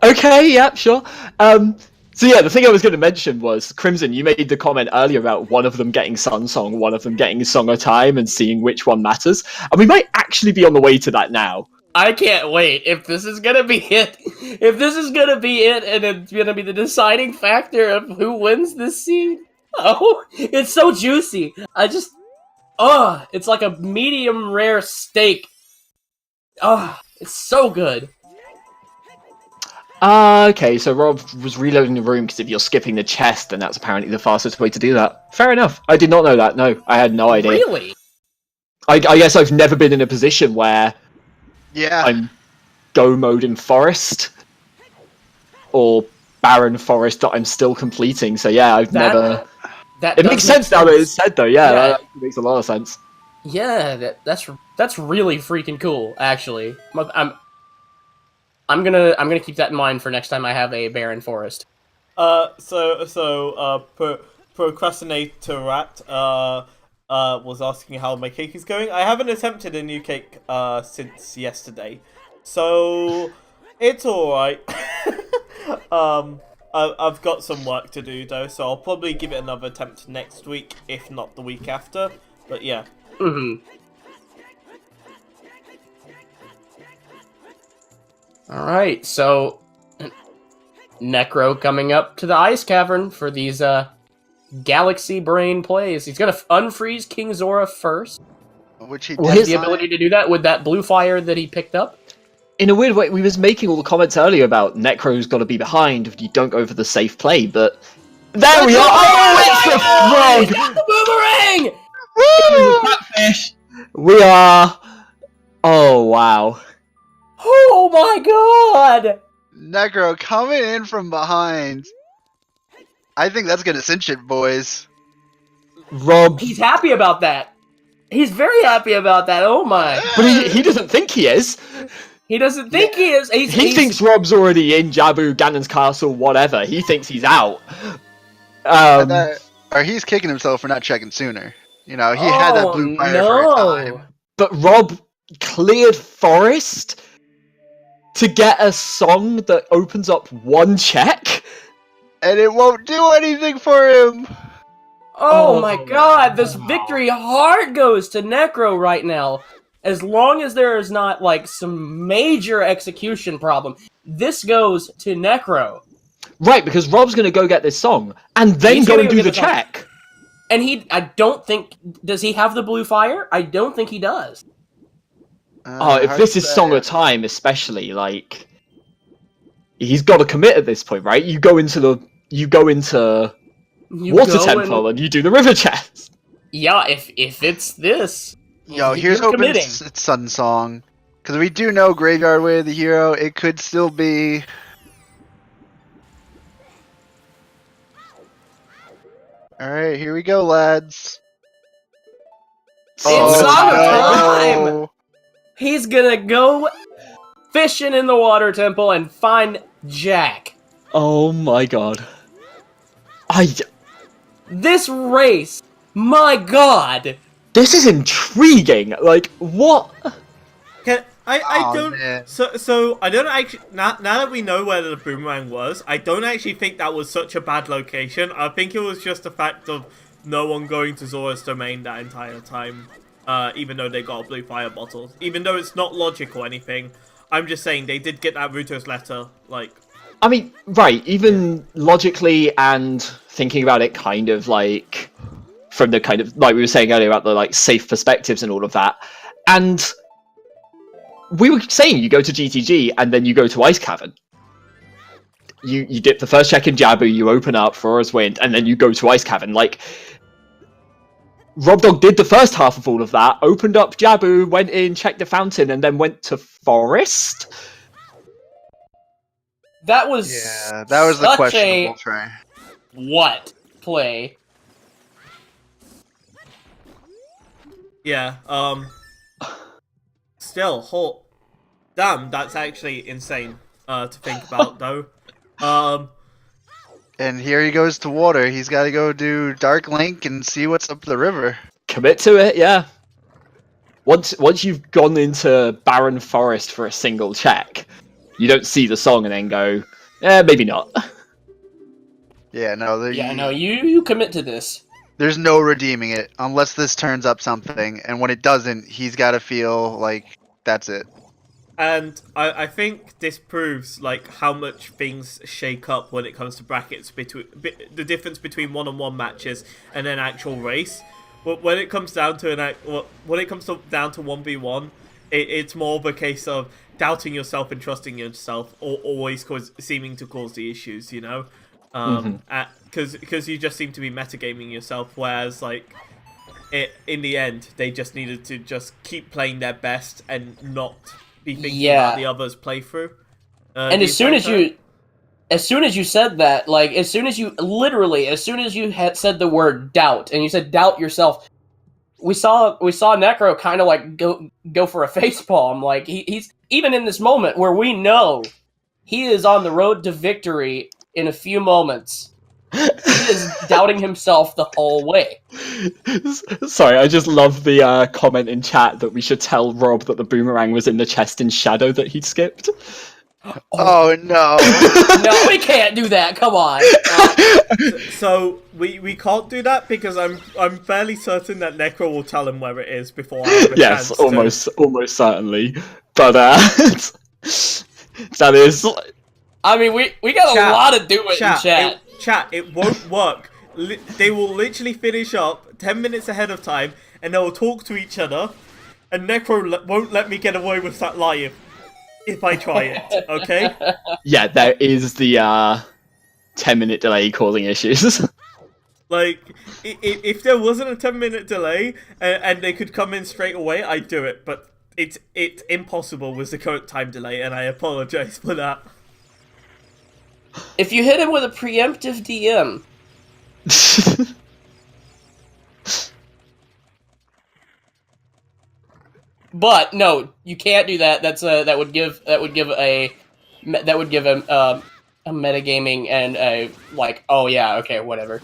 Okay, yeah, sure. So yeah, the thing I was going to mention was, Crimson, you made the comment earlier about one of them getting Sun Song, one of them getting Song of Time, and seeing which one matters. And we might actually be on the way to that now. I can't wait. If this is gonna be it, and it's gonna be the deciding factor of who wins this seed. Oh, it's so juicy. It's like a medium rare steak. It's so good. Okay, so Rob was reloading the room because if you're skipping the chest, then that's apparently the fastest way to do that. Fair enough. I did not know that. No, I had no idea. Really? I guess I've never been in a position where I'm go mode in forest or barren forest that I'm still completing. So yeah, I've never. It makes sense now that it's said though. Yeah, that makes a lot of sense. Yeah, that's really freaking cool. Actually, I'm gonna keep that in mind for next time I have a barren forest. Procrastinator Rat was asking how my cake is going. I haven't attempted a new cake since yesterday, so it's alright. I've got some work to do though, so I'll probably give it another attempt next week, if not the week after. But yeah. Alright, so Necro coming up to the Ice Cavern for these Galaxy Brain plays. He's gonna unfreeze King Zora first. Which he has the ability to do that with that blue fire that he picked up. In a weird way, we was making all the comments earlier about Necro's got to be behind if you don't go for the safe play, but there we are! Oh, it's the frog! The boomerang! Woo! Catfish! We are. Oh wow! Oh my god! Necro coming in from behind. I think that's gonna cinch it, boys. Rob. He's happy about that. He's very happy about that. Oh my! But he doesn't think he is. He doesn't think he is. He thinks Rob's already in Jabu, Ganon's castle, whatever. He thinks he's out. Or he's kicking himself for not checking sooner. You know, he had that blue fire for a time. But Rob cleared forest to get a song that opens up one check? And it won't do anything for him! Oh my god, this victory heart goes to Necro right now. As long as there is not, like, some major execution problem, this goes to Necro. Right, because Rob's gonna go get this song, and then go and do the check. And I don't think, does he have the blue fire? I don't think he does. If this is Song of Time, especially, like, he's got to commit at this point, right? You go into Water Temple and you do the river chest. Yeah, if it's this. Yo, here's hoping it's Sun Song. Because we do know Graveyard Way of the Hero, it could still be... Alright, here we go, lads. It's Song of Time! He's gonna go fishing in the Water Temple and find Jack. Oh my god. This race, my god! This is intriguing. Like, what? I don't. man. So I don't actually. Now that we know where the boomerang was, I don't actually think that was such a bad location. I think it was just the fact of no one going to Zora's domain that entire time. Even though they got a blue fire bottle, even though it's not logic or anything, I'm just saying they did get that Ruto's letter. Like, I mean, right, even logically and thinking about it kind of like from the kind of, like we were saying earlier about the like safe perspectives and all of that. And we were saying you go to GTG and then you go to Ice Cavern. You dip the first check in Jabu, you open up Flora's Wind, and then you go to Ice Cavern. Like, RobDog did the first half of all of that, opened up Jabu, went in, checked the fountain, and then went to Forest. That was that was the such questionable a try. what play. yeah. Still, damn, that's actually insane. To think about though. And here he goes to water. He's got to go do Dark Link and see what's up the river. Commit to it, yeah. Once you've gone into Barren Forest for a single check, you don't see the song and then go, maybe not. Yeah, no. You commit to this. There's no redeeming it unless this turns up something. And when it doesn't, he's got to feel like that's it. And I think this proves like how much things shake up when it comes to brackets between the difference between one-on-one matches and an actual race. But when it comes down to down to 1v1, it's more of a case of doubting yourself and trusting yourself, or always seeming to cause the issues. You know, because you just seem to be metagaming yourself, whereas like in the end they just needed to just keep playing their best and not be thinking about the others' playthrough. And as soon as you said that, like as soon as you had said the word doubt, and you said doubt yourself, we saw Necro kind of like go for a facepalm. Like he's even in this moment where we know he is on the road to victory in a few moments. He is doubting himself the whole way. Sorry, I just love the comment in chat that we should tell Rob that the boomerang was in the chest in shadow that he'd skipped. Oh no! No, we can't do that. Come on. So we can't do that because I'm fairly certain that Necro will tell him where it is before I have a Yes, chance almost certainly. But that is. I mean, we got a lot to do it in chat. Chat, it won't work. They will literally finish up 10 minutes ahead of time, and they will talk to each other, and Necro won't let me get away with that lie if I try it, okay? Yeah, there is the 10-minute delay causing issues. Like, if there wasn't a 10-minute delay, and they could come in straight away, I'd do it, but it's impossible with the current time delay, and I apologize for that. If you hit him with a preemptive DM. But no, you can't do that. That would give a metagaming and a like, oh yeah, okay, whatever.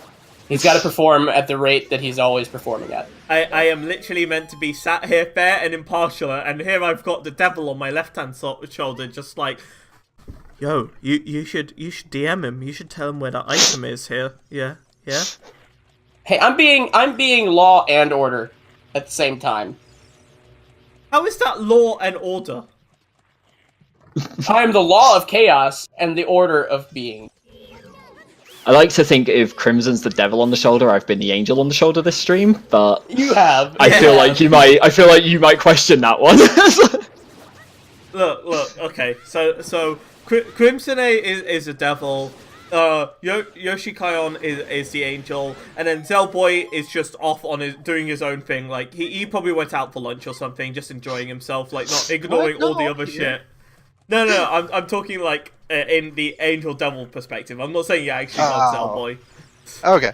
He's got to perform at the rate that he's always performing at. I am literally meant to be sat here fair and impartial, and here I've got the devil on my left-hand shoulder, just like, yo, you should DM him. You should tell him where the item is here. Yeah. Hey, I'm being law and order at the same time. How is that law and order? I am the law of chaos and the order of being. I like to think if Crimson's the devil on the shoulder, I've been the angel on the shoulder this stream, but You have. I feel like you might question that one. Look. Okay, so Crimson is a devil. Yoshikayon is the angel, and then Zellboy is just off on doing his own thing. Like he probably went out for lunch or something, just enjoying himself, like not ignoring all the other shit. No, I'm talking like in the angel devil perspective. I'm not saying you actually got Zellboy. Okay.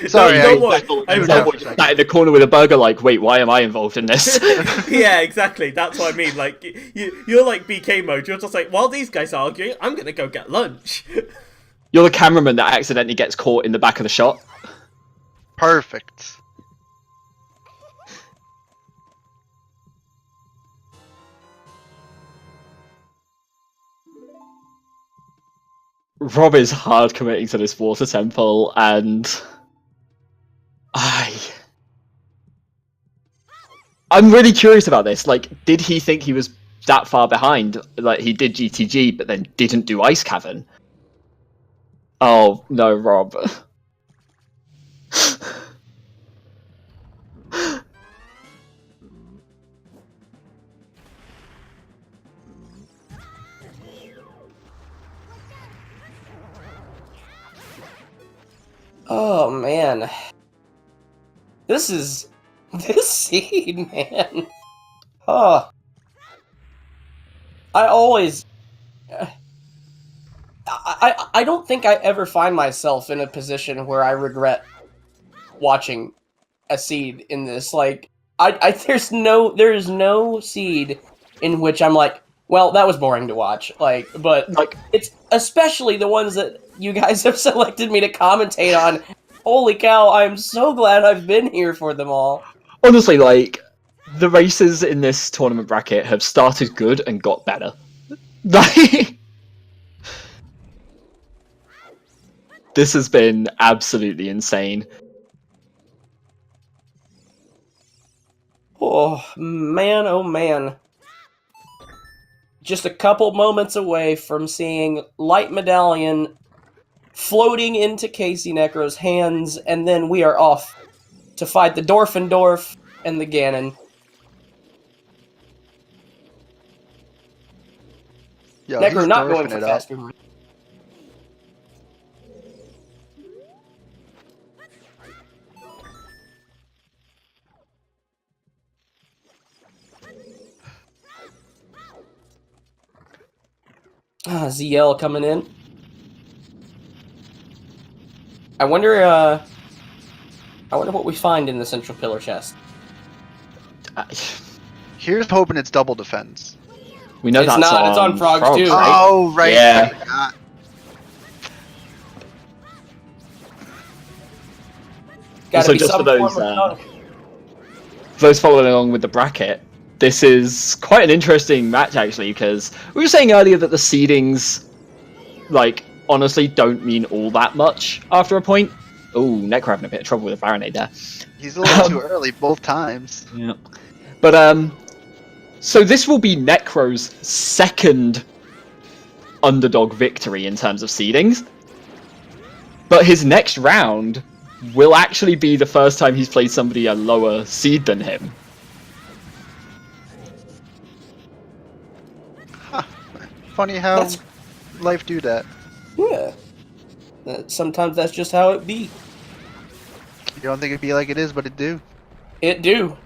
Sorry. Don't worry. Zellboy sat in the corner with a burger, like, wait, why am I involved in this? Yeah, exactly. That's what I mean. Like you're like BK mode. You're just like, while these guys are arguing, I'm gonna go get lunch. You're the cameraman that accidentally gets caught in the back of the shot. Perfect. Rob is hard committing to this water temple, and I'm really curious about this. Like, did he think he was that far behind? Like, he did GTG, but then didn't do Ice Cavern? Oh, no, Rob. Oh man, this seed, man. Oh, I always, I don't think I ever find myself in a position where I regret watching a seed in this. Like, there's no seed in which I'm like, well, that was boring to watch. Like, but Like, it's especially the ones that you guys have selected me to commentate on. Holy cow, I'm so glad I've been here for them all. honestly, like, the races in this tournament bracket have started good and got better. Like, this has been absolutely insane. Oh man. Just a couple moments away from seeing Light Medallion floating into KCNecro's hands, and then we are off to fight the Dorfendorf and the Ganon. Yo, Necro he's not going dwarfing for it up. faster. ZL coming in. I wonder what we find in the central pillar chest. Here's hoping it's double defense. We know It's that's not, on it's on Frogs too. right? Oh, right. Yeah. I forgot. Gotta Also, be just some for those, form of those following along with the bracket, this is quite an interesting match, actually, because we were saying earlier that the seedings, like, honestly don't mean all that much after a point. Oh, Necro having a bit of trouble with a Baronade there. He's a little too early both times. Yeah. But, so this will be Necro's second underdog victory in terms of seedings. But his next round will actually be the first time he's played somebody a lower seed than him. Funny how That's- life do that. Yeah. Sometimes that's just how it be. You don't think it'd be like it is, but it do. It do.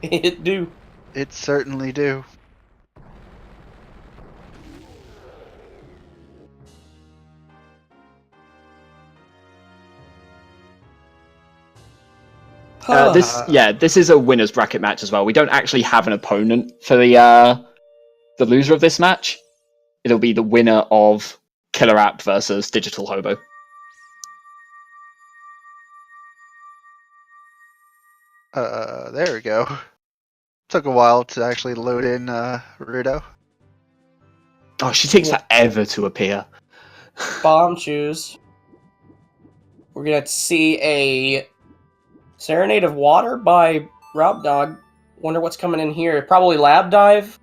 It do. It certainly do. This is a winner's bracket match as well. We don't actually have an opponent for the loser of this match. It'll be the winner of Killer App versus Digital Hobo. There we go. Took a while to actually load in Rudo. Oh, she takes forever to appear. Bomb shoes. We're gonna see a Serenade of Water by Rob Dog. Wonder what's coming in here. Probably Lab Dive.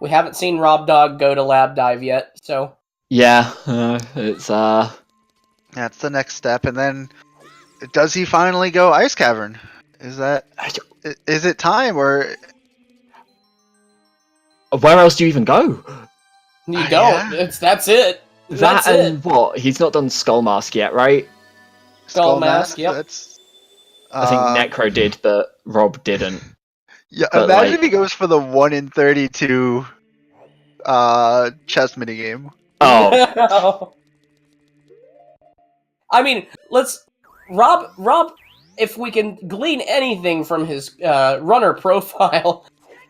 We haven't seen Rob Dog go to Lab Dive yet, so Yeah, it's That's the next step, and then does he finally go Ice Cavern? Is it time, or where else do you even go? you don't. Yeah. That's it. That That's and it. what? He's not done Skull Mask yet, right? Skull Mask, yep. That's, I think Necro did, but Rob didn't. yeah, but, imagine like- if he goes for the 1 in 32 chess minigame. Oh, I mean, Rob, if we can glean anything from his runner profile,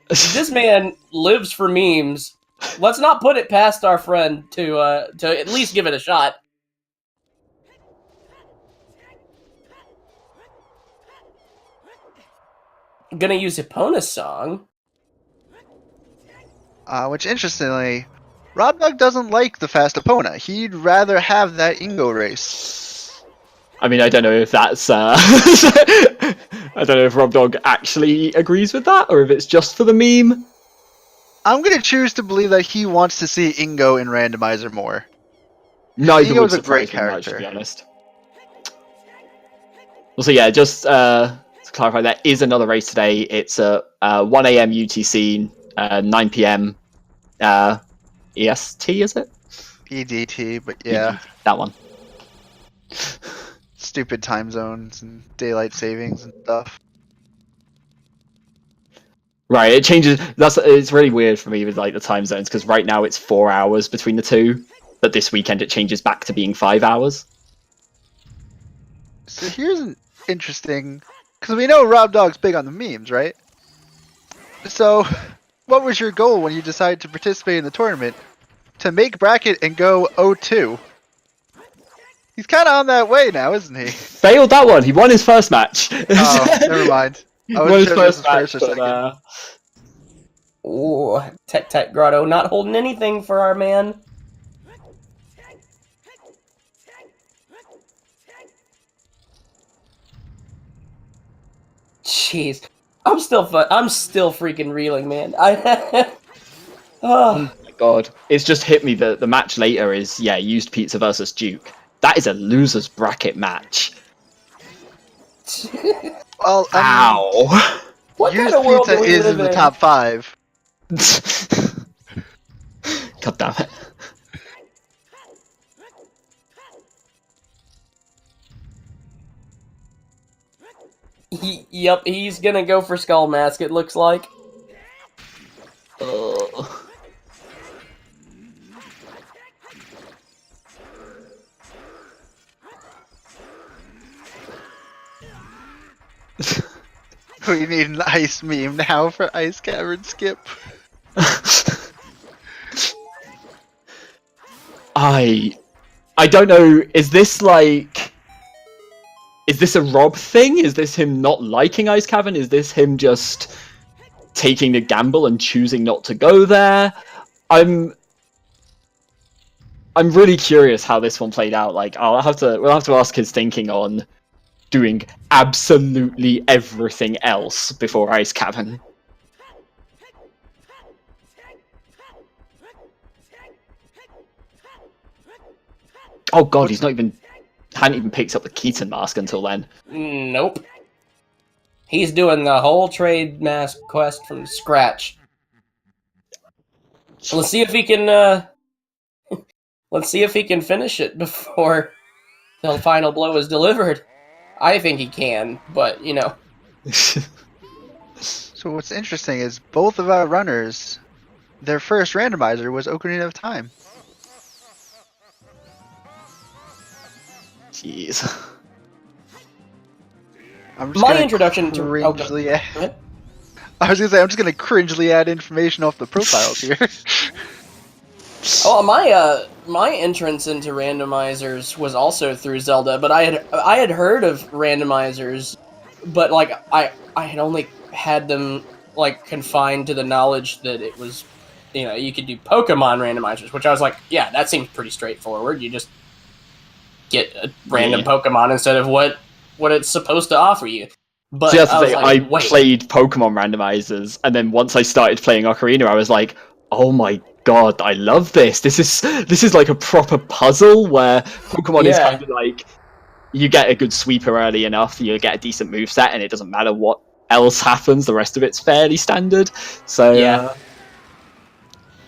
this man lives for memes let's not put it past our friend to at least give it a shot. I'm gonna use Epona's song. Which, interestingly, Robdog doesn't like the fast Epona. He'd rather have that Ingo race. I mean, I don't know if that's. I don't know if RobDog actually agrees with that, or if it's just for the meme. I'm gonna choose to believe that he wants to see Ingo in Randomizer more. Neither would Ingo's a great surprise me much, to character. be honest. Also, yeah, just to clarify, there is another race today. It's at 1 a.m. UTC, 9 p.m. EST, is it? EDT, but yeah. That one. Stupid time zones and daylight savings and stuff. Right, it changes. It's really weird for me with like the time zones, because right now it's 4 hours between the two, but this weekend it changes back to being 5 hours. So here's an interesting, because we know Rob Dog's big on the memes, right? So, what was your goal when you decided to participate in the tournament? To make bracket and go 0-2. He's kind of on that way now, isn't he? Failed that one. He won his first match. Oh, never mind. I Won was his sure this first was match, first or second. Ooh, Tet Grotto not holding anything for our man. Jeez, I'm still freaking reeling, man. Oh my god. It's just hit me that the match later is, used pizza versus Duke. That is a loser's bracket match. Well, Ow. What used kind of world pizza do we is live in the top 5. God damn it. Yep, he's gonna go for Skull Mask, it looks like. We need an ice meme now for Ice Cavern Skip. I don't know, is this a Rob thing? Is this him not liking Ice Cavern? Is this him just taking the gamble and choosing not to go there? I'm really curious how this one played out. Like, we'll have to ask his thinking on doing absolutely everything else before Ice Cavern. Oh god, hadn't even picked up the Keaton mask until then. Nope. He's doing the whole trade mask quest from scratch. Let's see if he can, let's see if he can finish it before the final blow is delivered. I think he can, but, you know. So what's interesting is both of our runners, their first randomizer was Ocarina of Time. Jeez. I'm just My gonna introduction to... cringely Oh, go ahead. I was gonna say, I'm just gonna cringely add information off the profiles here. Oh, my entrance into randomizers was also through Zelda, but I had heard of randomizers, but like I had only had them like confined to the knowledge that it was, you know, you could do Pokemon randomizers, which I was like, yeah, that seems pretty straightforward. You just get a random Pokemon instead of what it's supposed to offer you. But See, that's the thing. like, I played Pokemon randomizers, and then once I started playing Ocarina, I was like, "Oh my god, I love this! This is like a proper puzzle where Pokemon is kind of like you get a good sweeper early enough, you get a decent moveset, and it doesn't matter what else happens. The rest of it's fairly standard." So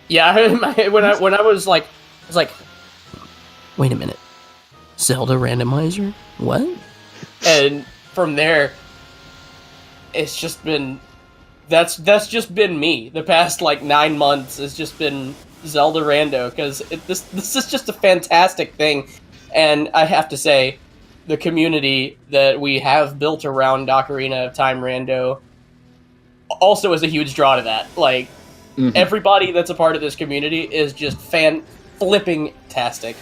when I was like, wait a minute, Zelda randomizer? What? And from there, it's just been that's just been me. The past like 9 months has just been Zelda rando, because this is just a fantastic thing, and I have to say, the community that we have built around Ocarina of Time rando also is a huge draw to that. Like, Everybody that's a part of this community is just fan-flipping-tastic.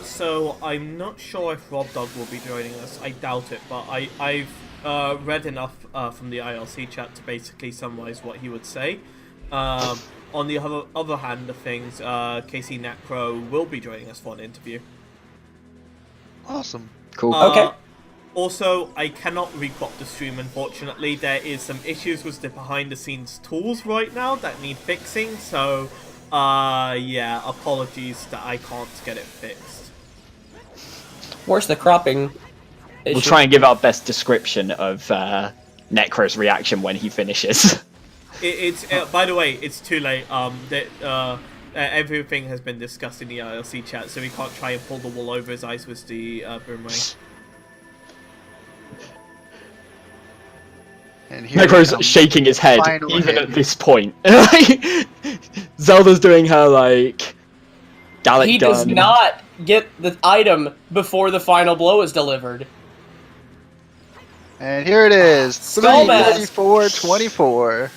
So I'm not sure if RobDog will be joining us. I doubt it, but I've read enough from the ILC chat to basically summarize what he would say. On the other hand of things, KCNecro will be joining us for an interview. Awesome. Cool. Okay. Also, I cannot repop the stream, unfortunately. There is some issues with the behind-the-scenes tools right now that need fixing, so, yeah, apologies that I can't get it fixed. Where's the cropping issue? We'll try and give our best description of Necro's reaction when he finishes. It's by the way, it's too late. Everything has been discussed in the ILC chat, so we can't try and pull the wool over his eyes with the boomerang. And here Necro's comes shaking his head, final even hit. at this point. Zelda's doing her, like, Gallic He gun. does not get the item before the final blow is delivered. And here it is, Skull Mask. 334-24.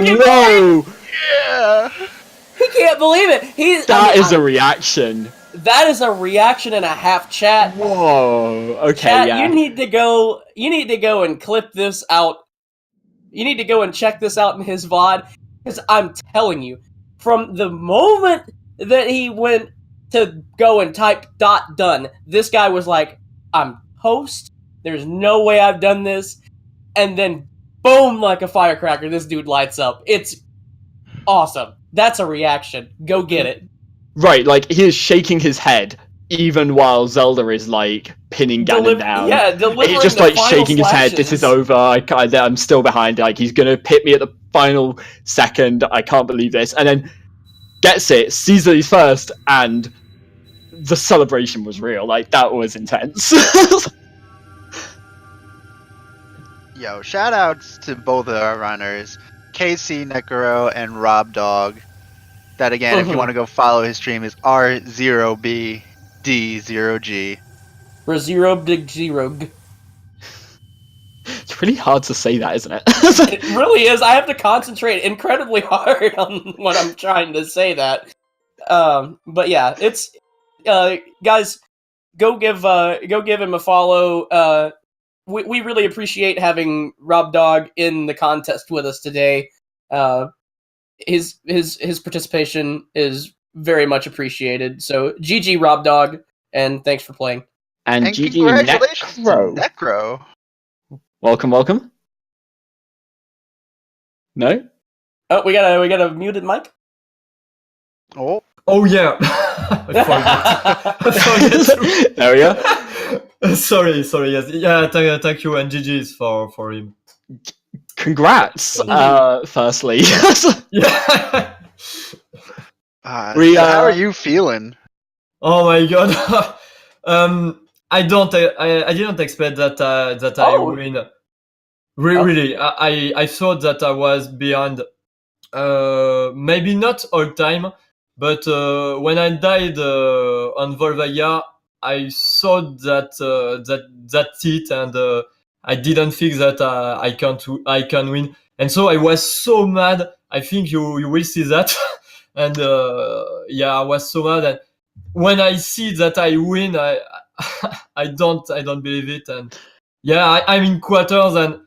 Whoa! Yeah! He can't believe it. That is a reaction. That is a reaction and a half, chat. Whoa. Okay, Chat, yeah. you need to go and clip this out. You need to go and check this out in his VOD, because I'm telling you, from the moment that he went to go and type .done, this guy was like, I'm host, there's no way I've done this, and then boom, like a firecracker, this dude lights up. It's awesome. That's a reaction. Go get it. Right, like, he is shaking his head, even while Zelda is, like, pinning Ganon down. Yeah, delivering He's just, the like, final shaking his head, this is slashes. over, I'm still behind, like, he's gonna hit me at the final second, I can't believe this, and then gets it, sees that he's first, and the celebration was real, like, that was intense. Yo, shoutouts to both of our runners, KCNecro and RobDog. That again, if you want to go follow his stream, is r0bd0g. r0bd0g. It's really hard to say that, isn't it? It really is. I have to concentrate incredibly hard on what I'm trying to say that. But yeah, it's guys, go give him a follow. We really appreciate having RobDog in the contest with us today. His participation is very much appreciated. So GG RobDog, and thanks for playing. And And GG congratulations to Necro. Necro. Welcome, welcome. No? Oh, we got a muted mic. Oh, Oh yeah, I forget. There we go. Sorry, yes. Yeah, thank you, and GG's for him. Congrats, firstly. Yeah. We, so how are you feeling? Oh my god. I didn't expect that I Oh. win. Really, I thought that I was behind. Maybe not all time, but when I died on Volvaya, I thought that's it, and I didn't think that I can win, and so I was so mad. I think you will see that, and yeah, I was so mad. And when I see that I win, I don't believe it, and yeah, I'm in quarters, and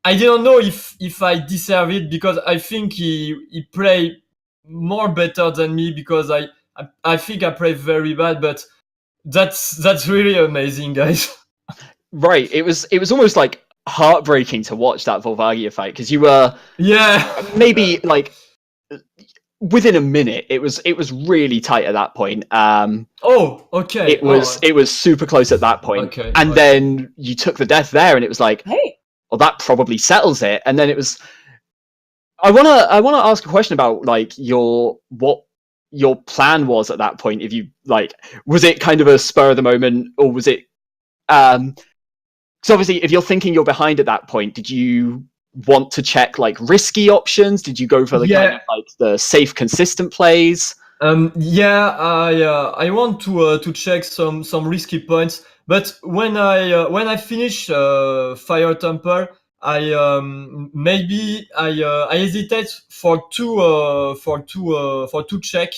I didn't know if I deserve it, because I think he played more better than me, because I think I played very bad, but that's really amazing, guys. Right, it was almost like heartbreaking to watch that Volvagia fight, because you were Yeah. maybe like within a minute. It was really tight at that point. Oh, okay. It was super close at that point. Okay, And okay. then you took the death there, and it was like, Hey. well, that probably settles it. And then it was. I wanna ask a question about like what your plan was at that point. If you like, was it kind of a spur of the moment, or was it? So obviously, if you're thinking you're behind at that point, did you want to check like risky options? Did you go for the kind of like the safe, consistent plays? I want to check some risky points, but when I finish Fire Temple, I hesitate for two check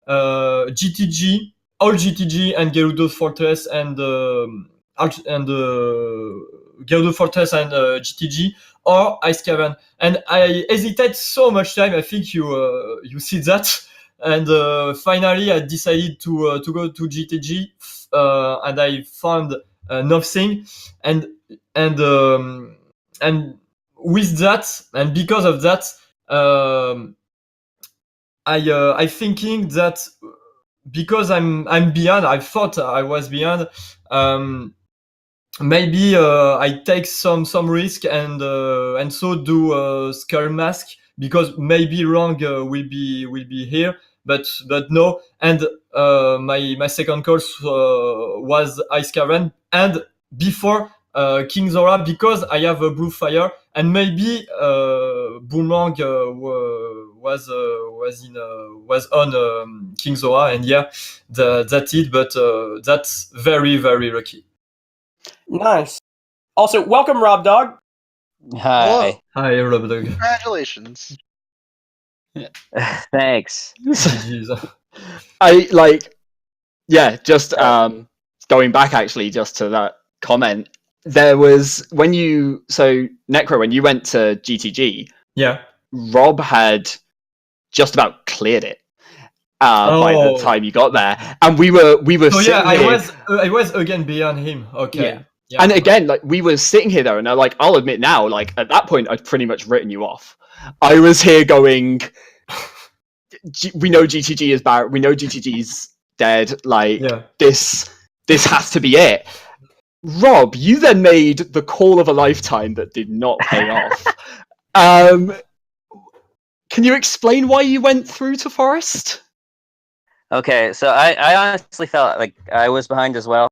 GTG, all GTG and Gerudo's Fortress and Gerudo Fortress and GTG or Ice Cavern, and I hesitate so much time. I think you see that. And finally, I decided to go to GTG, and I found nothing. And with that, and because of that, I thinking that because I'm beyond. I thought I was beyond. Maybe I take some risk and so do Skull Mask, because maybe wrong will be here. But no, and my second course was Ice Cavern, and before King Zora, because I have a Blue Fire, and maybe Boomerang was on King Zora, and that's it. But that's very, very lucky. Nice. Also, welcome, Rob Dog. Hi. Hi, r0bd0g. Congratulations. Thanks. I like, yeah, just going back actually just to that comment, there was Necro, when you went to GTG, Rob had just about cleared it by the time you got there, and we were I was again beyond him. Okay. Yeah. And again, like, we were sitting here though, and like, I'll admit now, like, at that point I'd pretty much written you off. I was here going, we know GTG is bad, we know GTG's dead, like, this has to be it. Rob, you then made the call of a lifetime that did not pay off. Can you explain why you went through to Forest? Okay, so I honestly felt like I was behind as well.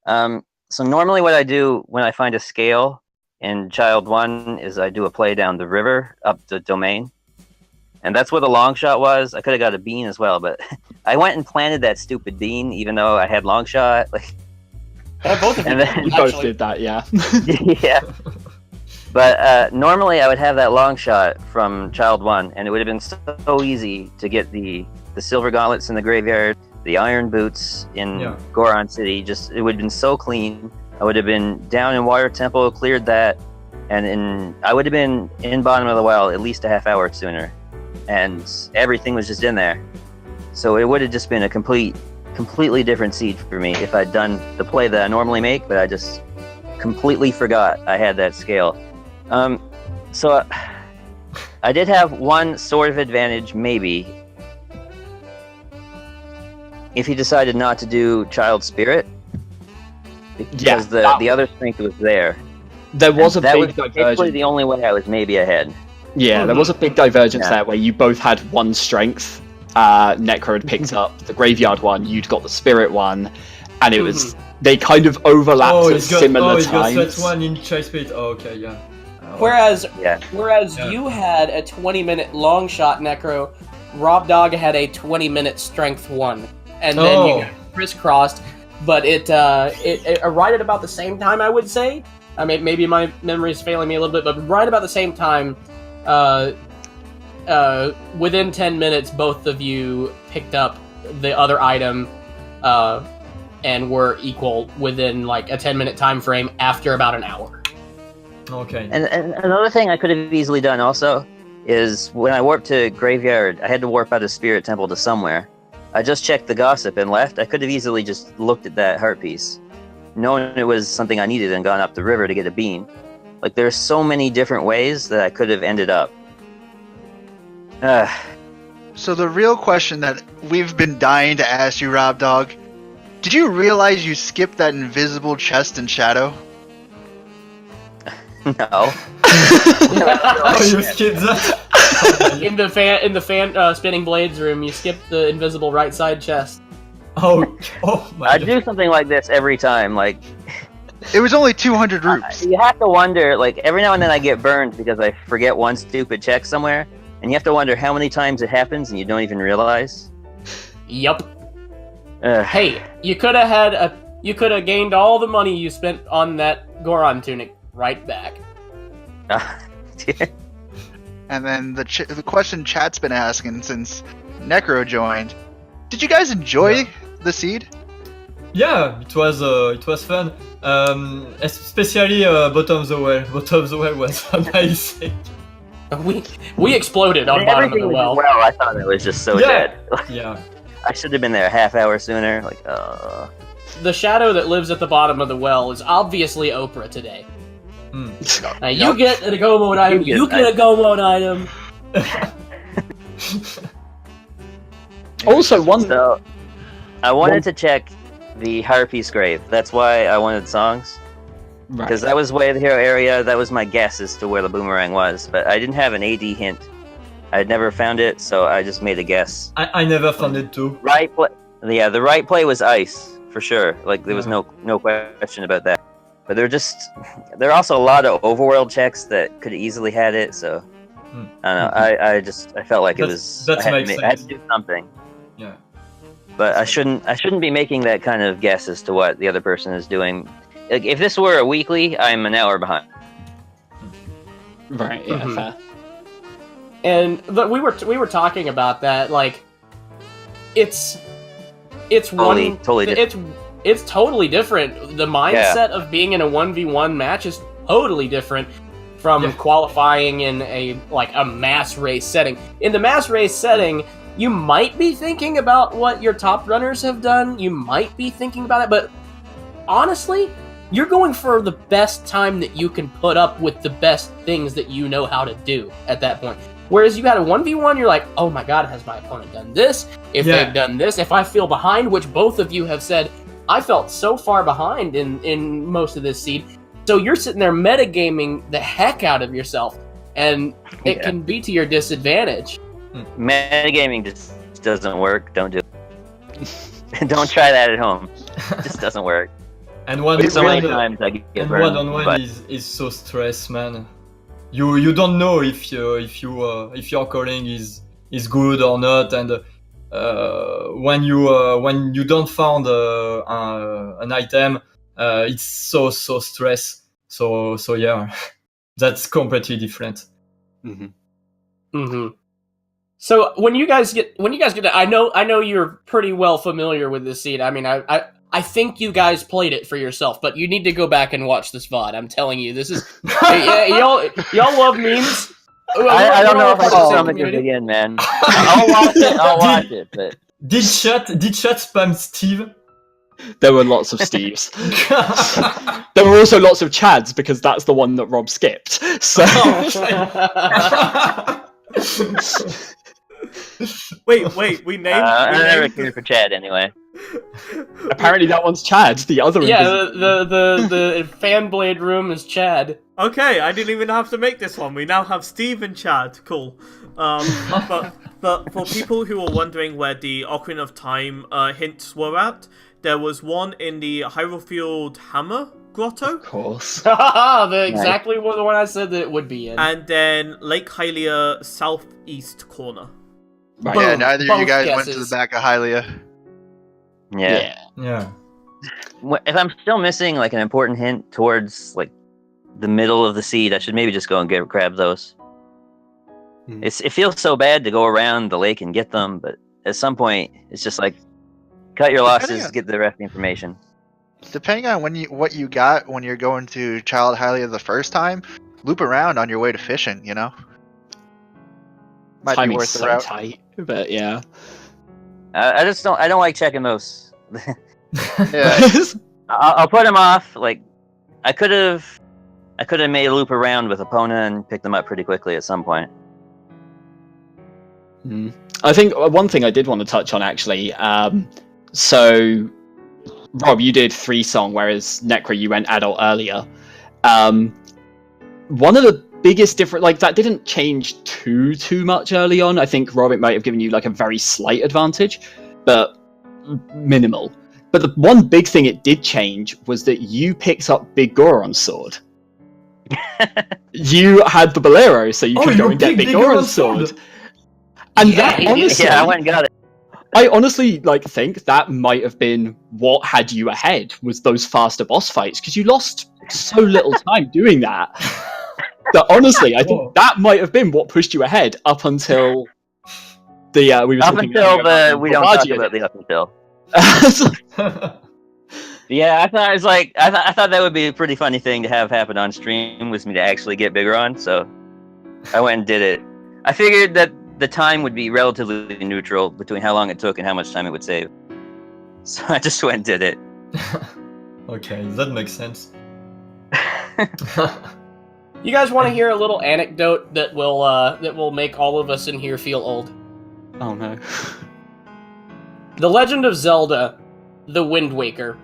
So normally what I do when I find a scale in Child 1 is I do a play down the river up the domain. And that's where the long shot was. I could have got a bean as well, but I went and planted that stupid bean even though I had long shot. Like, both of you both did that, yeah. Yeah. But normally I would have that long shot from Child 1, and it would have been so easy to get the silver gauntlets in the graveyard, the iron boots in Goron City. It would have been so clean. I would have been down in Water Temple, cleared that, and I would have been in bottom of the well at least a half hour sooner. And everything was just in there. So it would have just been a completely different seed for me if I'd done the play that I normally make, but I just completely forgot I had that scale. So I did have one sort of advantage, maybe, if he decided not to do Child Spirit, because the other strength was there. There was a big divergence. divergence. That was the only way I was maybe ahead. Yeah, there was a big divergence there where you both had one strength. Necro had picked up the graveyard one, you'd got the spirit one, and it was they kind of overlapped at similar times. Got one in Child Spirit. Oh, okay, yeah. Whereas you had a 20-minute long shot Necro, Rob Dog had a 20-minute strength one, and then you got crisscrossed. But it right at about the same time, I would say. I mean, maybe my memory is failing me a little bit, but right about the same time, within 10 minutes, both of you picked up the other item, and were equal within like a 10-minute time frame after about an hour. Okay. And another thing I could have easily done also is when I warped to Graveyard, I had to warp out of Spirit Temple to somewhere. I just checked the gossip and left. I could have easily just looked at that heart piece, knowing it was something I needed, and gone up the river to get a bean. Like, there's so many different ways that I could have ended up. So the real question that we've been dying to ask you, Rob Dog, did you realize you skipped that invisible chest in Shadow? No. Oh, you skipped that? In the fan spinning blades room, you skip the invisible right side chest. Oh my I God. do something like this every time. Like, It was only 200 roops. You have to wonder, like, every now and then I get burned because I forget one stupid check somewhere, and you have to wonder how many times it happens and you don't even realize. Yup. Hey, you could have gained all the money you spent on that Goron tunic right back. And then the question chat's been asking since Necro joined: did you guys enjoy the seed? Yeah, it was fun. Especially bottom of the well. Bottom of the well was amazing. We exploded on bottom of the well. Well, I thought it was just so Yeah. dead. Yeah. I should have been there a half hour sooner. Like, The shadow that lives at the bottom of the well is obviously Oprah today. Now you get a go mode item. You get a go mode item. Also, one. So, I wanted to check the Harpy's grave. That's why I wanted songs. Right. Because that was way of the hero area. That was my guess as to where the boomerang was. But I didn't have an AD hint. I had never found it, so I just made a guess. I never found it too. Right play. Yeah, the right play was ice for sure. Like there was no question about that. But there are also a lot of overworld checks that could have easily had it. So I don't know. I felt like I had to do something. Yeah. But I shouldn't be making that kind of guess as to what the other person is doing. Like if this were a weekly, I'm an hour behind. Right. Yeah. Fair. And we were talking about that. Like, it's totally different. It's totally different. The mindset of being in a 1v1 match is totally different from qualifying in a mass race setting. In the mass race setting, you might be thinking about what your top runners have done. You might be thinking about it, but honestly, you're going for the best time that you can put up with the best things that you know how to do at that point. Whereas you got a 1v1, you're like, oh my god, has my opponent done this? If they've done this, if I feel behind, which both of you have said, I felt so far behind in most of this seed. So you're sitting there metagaming the heck out of yourself, and it can be to your disadvantage. Metagaming just doesn't work. Don't do it. Don't try that at home. It just doesn't work. And times I get burned, one-on-one is so stress, man. You don't know if your calling is good or not, and when you don't find an item, it's so stress. So yeah, that's completely different. So when you guys get I know you're pretty well familiar with this seed. I mean, I think you guys played it for yourself, but you need to go back and watch this VOD. I'm telling you, this is y'all love memes. I don't know if I can stomach it again, man. I'll watch it. But did chat spam Steve? There were lots of Steves. There were also lots of Chads because that's the one that Rob skipped. So. Wait, we named. I never cared for Chad anyway. Apparently that one's Chad. The other. Yeah, the fan blade room is Chad. Okay, I didn't even have to make this one. We now have Steve and Chad. Cool. But for people who are wondering where the Ocarina of Time hints were at, there was one in the Hyrule Hammer Grotto. Of course. Exactly the one I said that it would be in. And then Lake Hylia southeast corner. Right. Yeah, neither of you guys went guesses. to the back of Hylia. Yeah. If I'm still missing like an important hint towards like the middle of the seed, I should maybe just go and grab those. It feels so bad to go around the lake and get them, but at some point it's just like cut your losses, get the rest of the information. Depending on what you got when you're going to Child Hylia the first time, loop around on your way to fishing. You know, might be worth the route. Tight, but yeah. I don't like checking those. Yeah. I'll put them off. Like I could have made a loop around with Epona and picked them up pretty quickly at some point. I think one thing I did want to touch on actually. So, Rob, you did 3-song, whereas Necro, you went adult earlier. One of the biggest difference, like that didn't change too much early on. I think Rob, it might have given you like a very slight advantage, but minimal. But the one big thing it did change was that you picked up Big Goron's sword. You had the Bolero, so you could go and get Big Goron's sword. And that honestly, I went and got it. I honestly think that might have been what had you ahead, was those faster boss fights, because you lost so little time doing that. That honestly, I think that might have been what pushed you ahead up until the we were Up talking until about we don't talk about the up until. Yeah, I thought it was I thought that would be a pretty funny thing to have happen on stream, was me to actually get Bigoron, so I went and did it. I figured that the time would be relatively neutral between how long it took and how much time it would save. So I just went and did it. Okay, that makes sense. You guys want to hear a little anecdote that will make all of us in here feel old? Oh no. The Legend of Zelda: The Wind Waker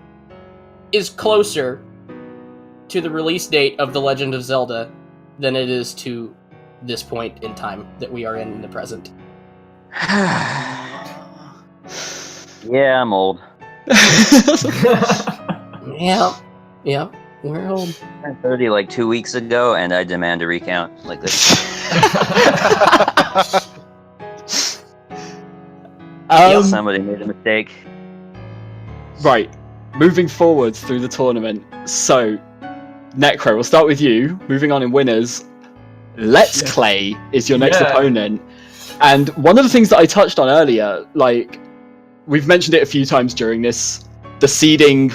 is closer to the release date of The Legend of Zelda than it is to this point in time that we are in the present. Yeah, I'm old. Yeah, we're old. I turned 30 2 weeks ago, and I demand a recount like this. Somebody made a mistake. Right. Moving forward through the tournament. So, Necro, we'll start with you. Moving on in winners. Let's Clay is your next opponent. And one of the things that I touched on earlier, we've mentioned it a few times during this, the seeding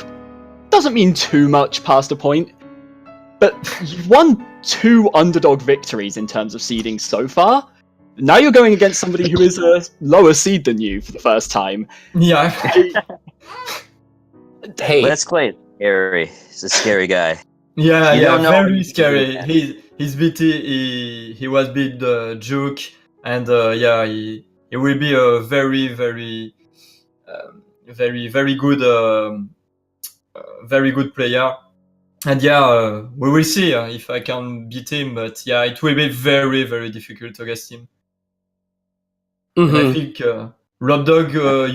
doesn't mean too much past a point, but you've won 2 underdog victories in terms of seeding so far. Now you're going against somebody who is a lower seed than you for the first time. Yeah. Hey, Let's Clay is scary. He's a scary guy. Yeah, very scary. He's BT. He was beat the Juke, and he will be a very good player. And we will see if I can beat him. But it will be very difficult against him. Mm-hmm. And I think r0bd0g,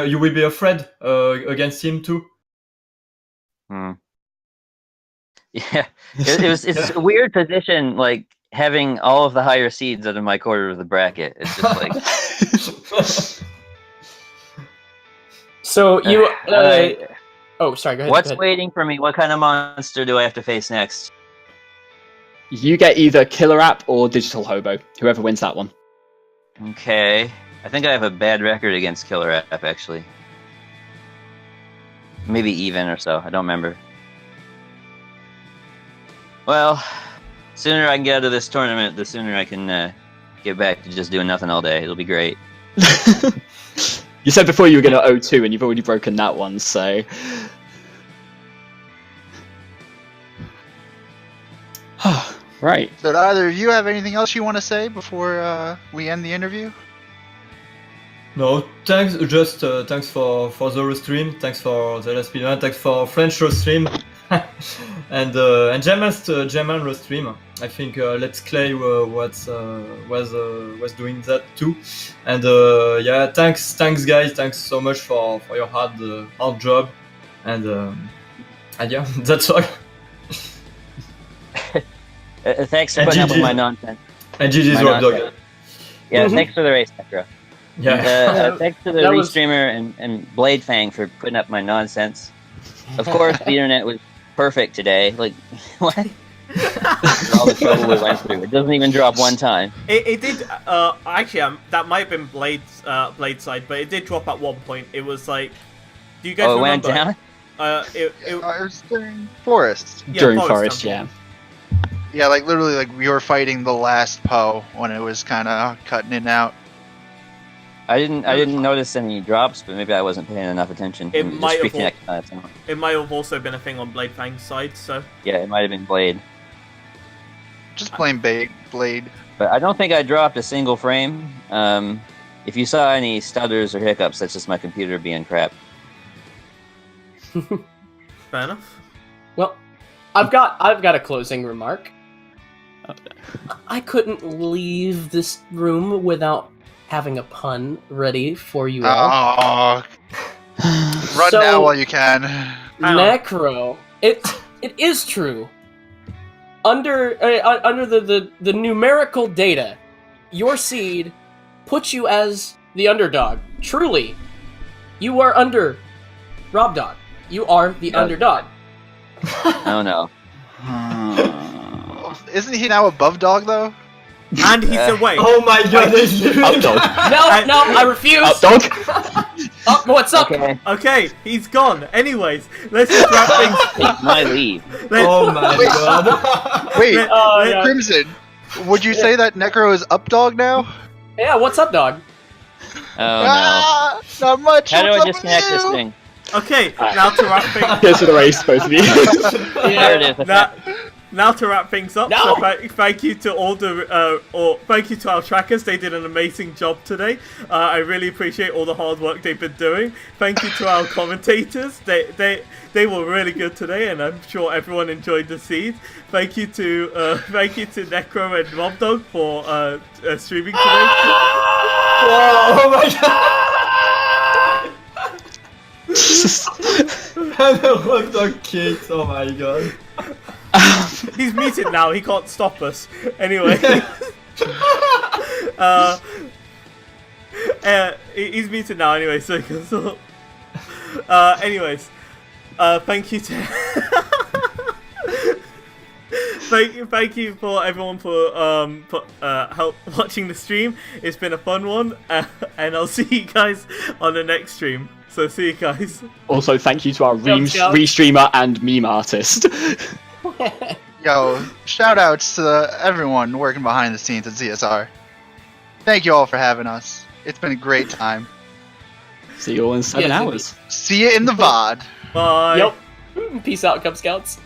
you will be afraid against him too. Yeah, it's a weird position, having all of the higher seeds out of my quarter of the bracket. It's just So you. Oh, sorry. Go ahead. What's waiting for me? What kind of monster do I have to face next? You get either Killer App or Digital Hobo, whoever wins that one. Okay, I think I have a bad record against Killer App, actually. Maybe even or so. I don't remember. Well, sooner I can get out of this tournament, the sooner I can get back to just doing nothing all day. It'll be great. You said before you were going to 0-2, and you've already broken that one, so... Right. So, do either of you have anything else you want to say before we end the interview? No, thanks. Just thanks for the stream. Thanks for the last video. Thanks for French stream, and German stream. I think Let's Clay was doing that too. And thanks guys. Thanks so much for your hard job. And yeah, that's all. Thanks for putting up with my nonsense. And GG's r0bd0g. Yeah, thanks for the race, Necro. Yeah. Thanks to the Restreamer and Blade Fang for putting up my nonsense. Of course, the internet was perfect today. What? All the trouble we went through. It doesn't even drop one time. It did. Actually, that might have been Blade's side, but it did drop at one point. It was do you guys remember? It went down? It was during Forest. Yeah, during Forest, yeah. Yeah, literally, we were fighting the last Poe when it was kind of cutting in and out. I didn't notice any drops, but maybe I wasn't paying enough attention. It might have also been a thing on Blade Fang's side, so... Yeah, it might have been Blade. Just plain Blade. But I don't think I dropped a single frame. If you saw any stutters or hiccups, that's just my computer being crap. Fair enough. Well, I've got a closing remark. I couldn't leave this room without having a pun ready for you all. Oh, Run So- now while you can. Hang on. Necro. It is true. Under the numerical data, your seed puts you as the underdog. Truly, you are under r0bd0g. You are the underdog. Oh no. Isn't he now above dog though? And he's away. Oh my god, it's you. Up dog. No, I refuse. Up dog. Oh, what's up? Okay. Okay, he's gone. Anyways, let's just wrap things. Take my leave. Oh my Wait. god. Wait, Oh, yeah. Crimson, would you say that Necro is up dog now? Yeah, what's up, dog? Oh Not much. no. How do What's I up disconnect with this you? thing? Okay, now to wrap things. Here's for the race, both of you. There it is. Now to wrap things up. No! So thank you to all the thank you to our trackers. They did an amazing job today. I really appreciate all the hard work they've been doing. Thank you to our commentators. They were really good today, and I'm sure everyone enjoyed the seed. Thank you to Necro and r0bd0g for streaming today. Oh my god. And the hot dog kicked. Oh my god. He's muted now. He can't stop us. Anyway, he's muted now. Anyway, so he can stop. Anyways, thank you to thank you for everyone for help watching the stream. It's been a fun one, and I'll see you guys on the next stream. So see you guys. Also, thank you to our Ciao. restreamer and meme artist. Yo, shout outs to everyone working behind the scenes at ZSR. Thank you all for having us. It's been a great time. See you all in 7 Yes, hours. See you in the VOD. Bye. Yep. Peace out, Cub Scouts.